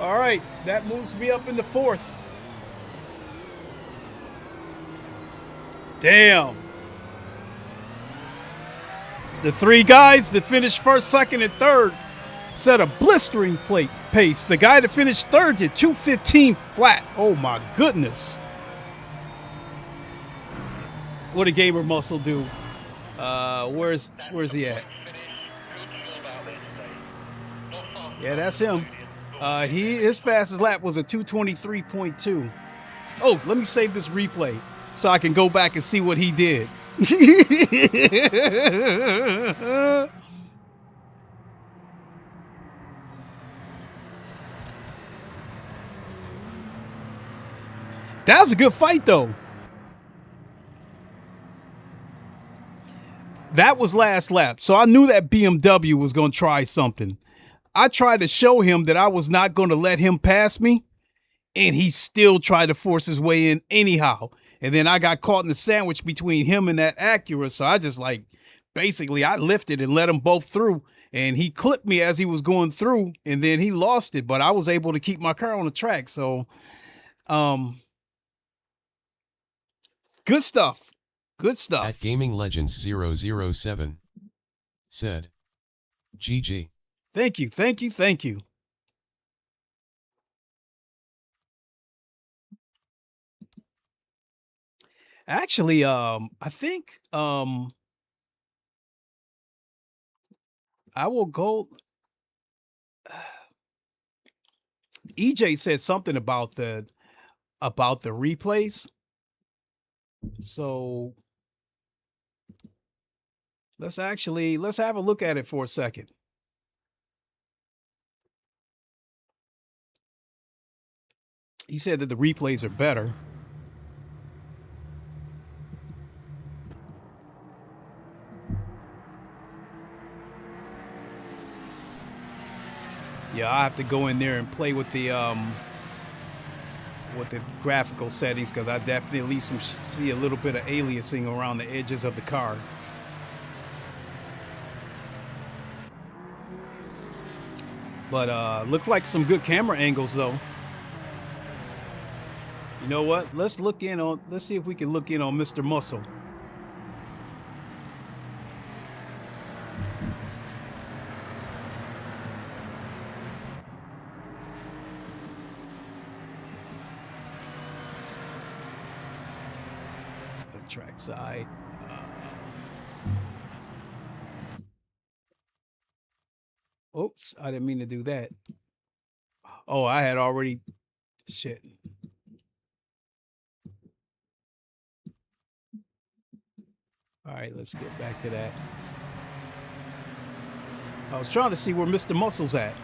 Speaker 1: All right, that moves me up into 4th. Damn. The 3 guys that finished 1st, 2nd, and 3rd set a blistering pace. The guy that finished 3rd did 2:15 flat. Oh my goodness. What did Gamer Muscle do? Where's he at? Yeah, that's him. His fastest lap was a 2:23.2. Oh, let me save this replay so I can go back and see what he did. That was a good fight, though. That was last lap, so I knew that BMW was going to try something. I tried to show him that I was not going to let him pass me, and he still tried to force his way in anyhow. And then I got caught in the sandwich between him and that Acura. So I just basically I lifted and let them both through. And he clipped me as he was going through. And then he lost it. But I was able to keep my car on the track. So, good stuff. Good stuff.
Speaker 3: At Gaming Legends 007 said, GG.
Speaker 1: Thank you. Thank you. Thank you. Actually, I think I will go. EJ said something about the replays. So let's have a look at it for a second. He said that the replays are better. Yeah, I have to go in there and play with the with the graphical settings, because I definitely see a little bit of aliasing around the edges of the car. But looks like some good camera angles though. You know what? Let's see if we can look in on Mr. Muscle. The track side. Oops, I didn't mean to do that. Oh, I had already shit. All right, let's get back to that. I was trying to see where Mr. Muscle's at.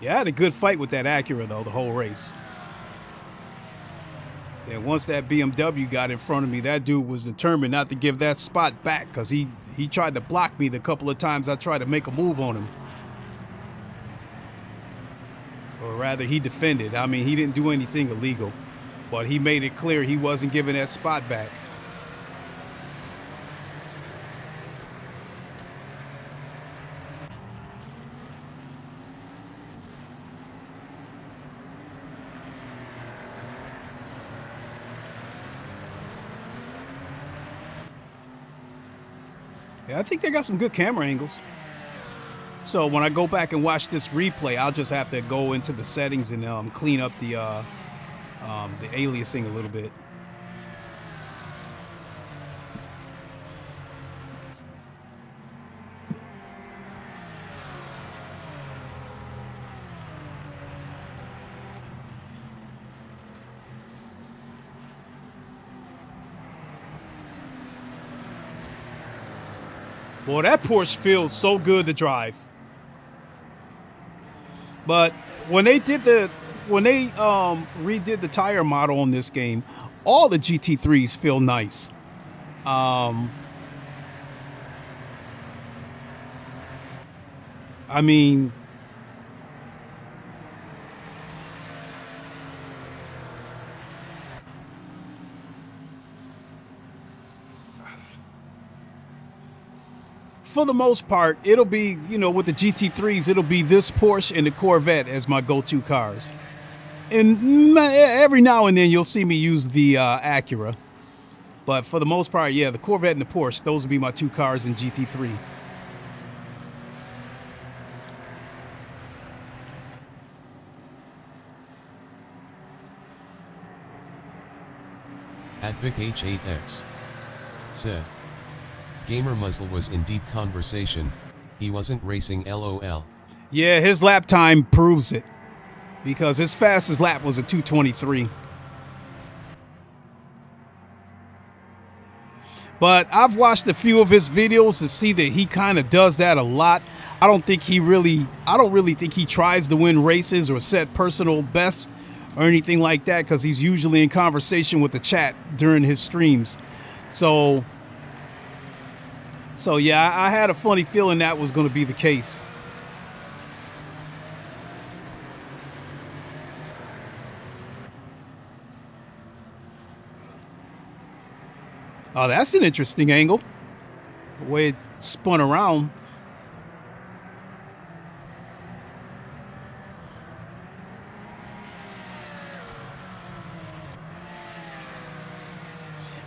Speaker 1: Yeah, I had a good fight with that Acura, though, the whole race. And once that BMW got in front of me, that dude was determined not to give that spot back, because he tried to block me the couple of times I tried to make a move on him. Or rather, he defended. I mean, he didn't do anything illegal, but he made it clear he wasn't giving that spot back. Yeah, I think they got some good camera angles. So when I go back and watch this replay, I'll just have to go into the settings and clean up the aliasing a little bit. Boy, that Porsche feels so good to drive. But when they redid the tire model on this game, all the GT3s feel nice. I mean, for the most part, it'll be, you know, with the GT3s, it'll be this Porsche and the Corvette as my go-to cars. And every now and then you'll see me use the Acura. But for the most part, yeah, the Corvette and the Porsche, those will be my two cars in GT3.
Speaker 3: At Vic H8X said, Gamer Muzzle was in deep conversation, he wasn't racing LOL.
Speaker 1: Yeah, his lap time proves it, because his fastest lap was a 2:23. But I've watched a few of his videos to see that he kind of does that a lot. I don't really think he tries to win races or set personal bests or anything like that, because he's usually in conversation with the chat during his streams. So yeah, I had a funny feeling that was going to be the case. Oh, that's an interesting angle. The way it spun around.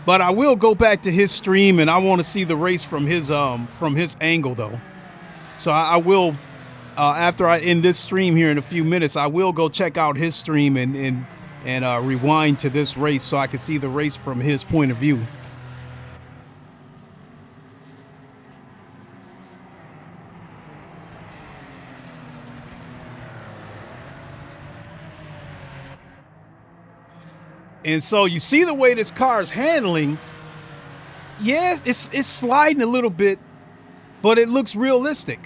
Speaker 1: But I will go back to his stream, and I want to see the race from his angle, though. So I will, after I end this stream here in a few minutes, I will go check out his stream and rewind to this race so I can see the race from his point of view. And so you see the way this car is handling. Yeah, it's sliding a little bit, but it looks realistic.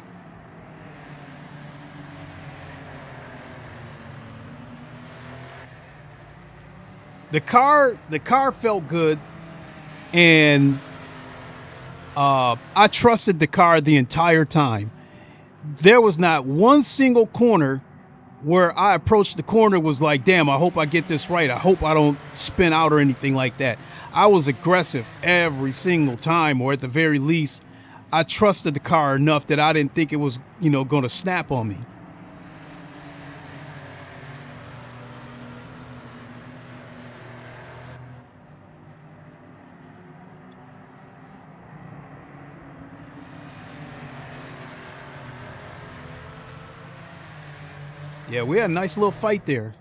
Speaker 1: The car felt good, and I trusted the car the entire time. There was not one single corner where I approached the corner was like, damn, I hope I get this right. I hope I don't spin out or anything like that. I was aggressive every single time, or at the very least, I trusted the car enough that I didn't think it was, going to snap on me. Yeah, we had a nice little fight there.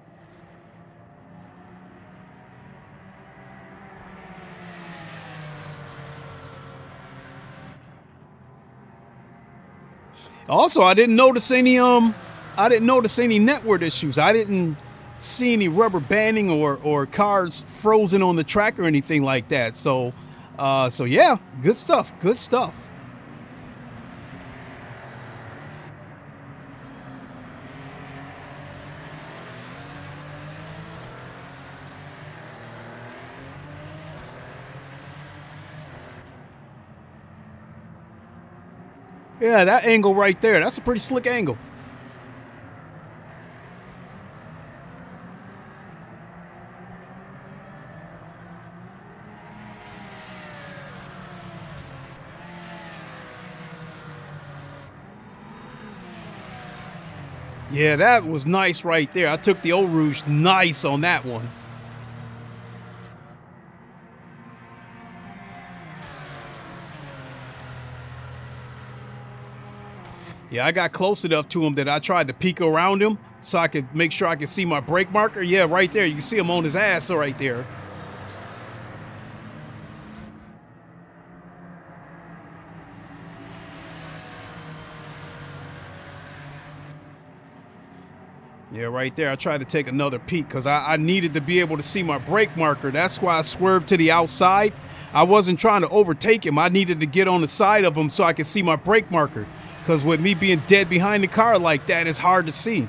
Speaker 1: Also, I didn't notice any network issues. I didn't see any rubber banding or cars frozen on the track or anything like that. So yeah, good stuff. Good stuff. Yeah, that angle right there, that's a pretty slick angle. Yeah, that was nice right there. I took the Eau Rouge nice on that one. Yeah, I got close enough to him that I tried to peek around him so I could make sure I could see my brake marker. Yeah, right there. You can see him on his ass right there. Yeah, right there. I tried to take another peek because I needed to be able to see my brake marker. That's why I swerved to the outside. I wasn't trying to overtake him. I needed to get on the side of him so I could see my brake marker. Because with me being dead behind the car like that, it's hard to see.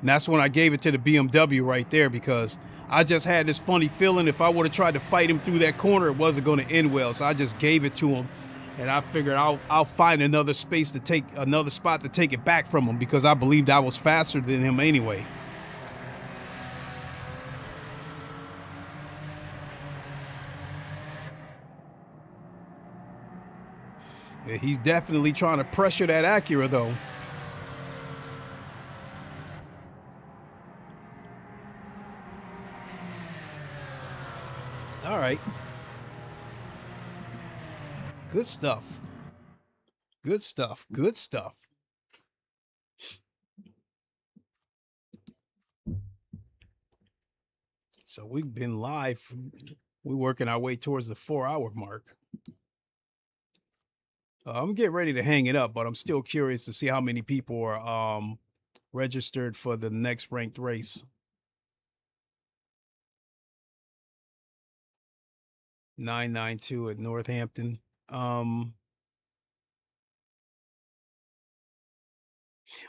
Speaker 1: And that's when I gave it to the BMW right there, because I just had this funny feeling if I would have tried to fight him through that corner, it wasn't going to end well. So I just gave it to him. And I figured I'll find another spot to take it back from him, because I believed I was faster than him anyway. Yeah, he's definitely trying to pressure that Acura though. All right. Good stuff. Good stuff. Good stuff. So we've been live. We're working our way towards the 4-hour mark. I'm getting ready to hang it up, but I'm still curious to see how many people are registered for the next ranked race. 992 at Northampton.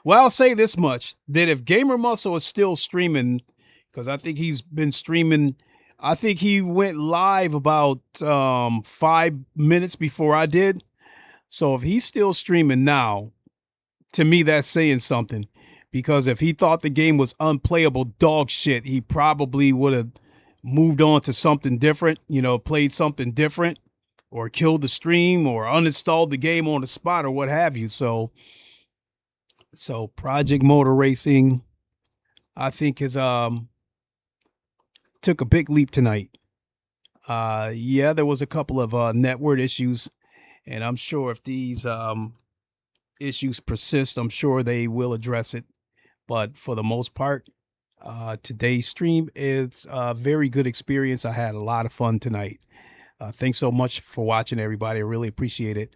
Speaker 1: Well, I'll say this much, that if Gamer Muscle is still streaming, because I think he's been streaming, I think he went live about 5 minutes before I did. So if he's still streaming now, to me, that's saying something. Because if he thought the game was unplayable dog shit, he probably would have moved on to something different, played something different, or killed the stream, or uninstalled the game on the spot, or what have you. So Project Motor Racing, I think, has took a big leap tonight. Yeah, there was a couple of network issues, and I'm sure if these issues persist, I'm sure they will address it. But for the most part, today's stream is a very good experience. I had a lot of fun tonight. Thanks so much for watching, everybody. I really appreciate it.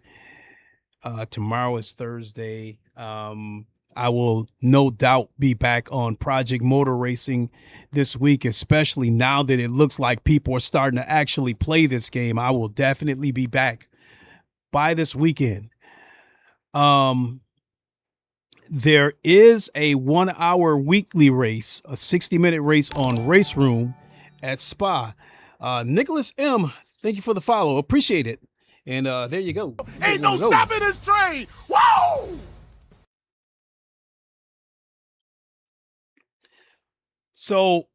Speaker 1: Tomorrow is Thursday. I will no doubt be back on Project Motor Racing this week, especially now that it looks like people are starting to actually play this game. I will definitely be back by this weekend. There is a 1 hour weekly race, a 60-minute race on Race Room at Spa. Nicholas M, thank you for the follow. Appreciate it. And there you go.
Speaker 2: Ain't no stopping this train. Whoa!
Speaker 1: So,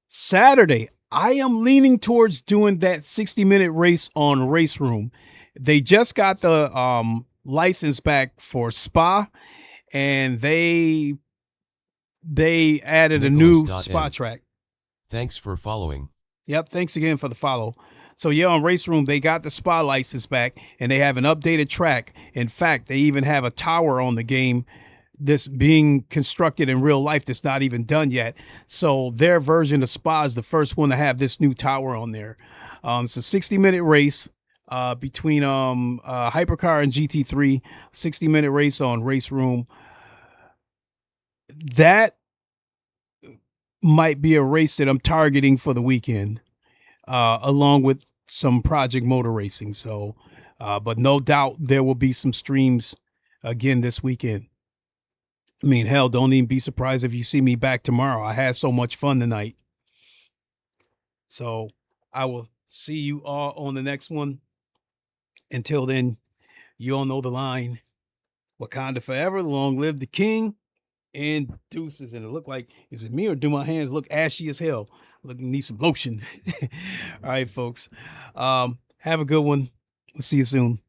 Speaker 1: Saturday, I am leaning towards doing that 60-minute race on Race Room. They just got the license back for Spa, and they added a new Spa track.
Speaker 3: Thanks for following.
Speaker 1: Yep, thanks again for the follow. So yeah, on Race Room, they got the Spa license back, and they have an updated track. In fact, they even have a tower on the game that's being constructed in real life that's not even done yet. So their version of Spa is the first one to have this new tower on there. It's a 60-minute race between Hypercar and GT3, 60-minute race on Race Room. That might be a race that I'm targeting for the weekend, along with some Project Motor Racing. So, but no doubt there will be some streams again this weekend. I mean, hell, don't even be surprised if you see me back tomorrow. I had so much fun tonight. So I will see you all on the next one. Until then, you all know the line. Wakanda forever, long live the king, and deuces. And it look like, is it me or do my hands look ashy as hell? Look, need some lotion. All right, folks. Have a good one. We'll see you soon.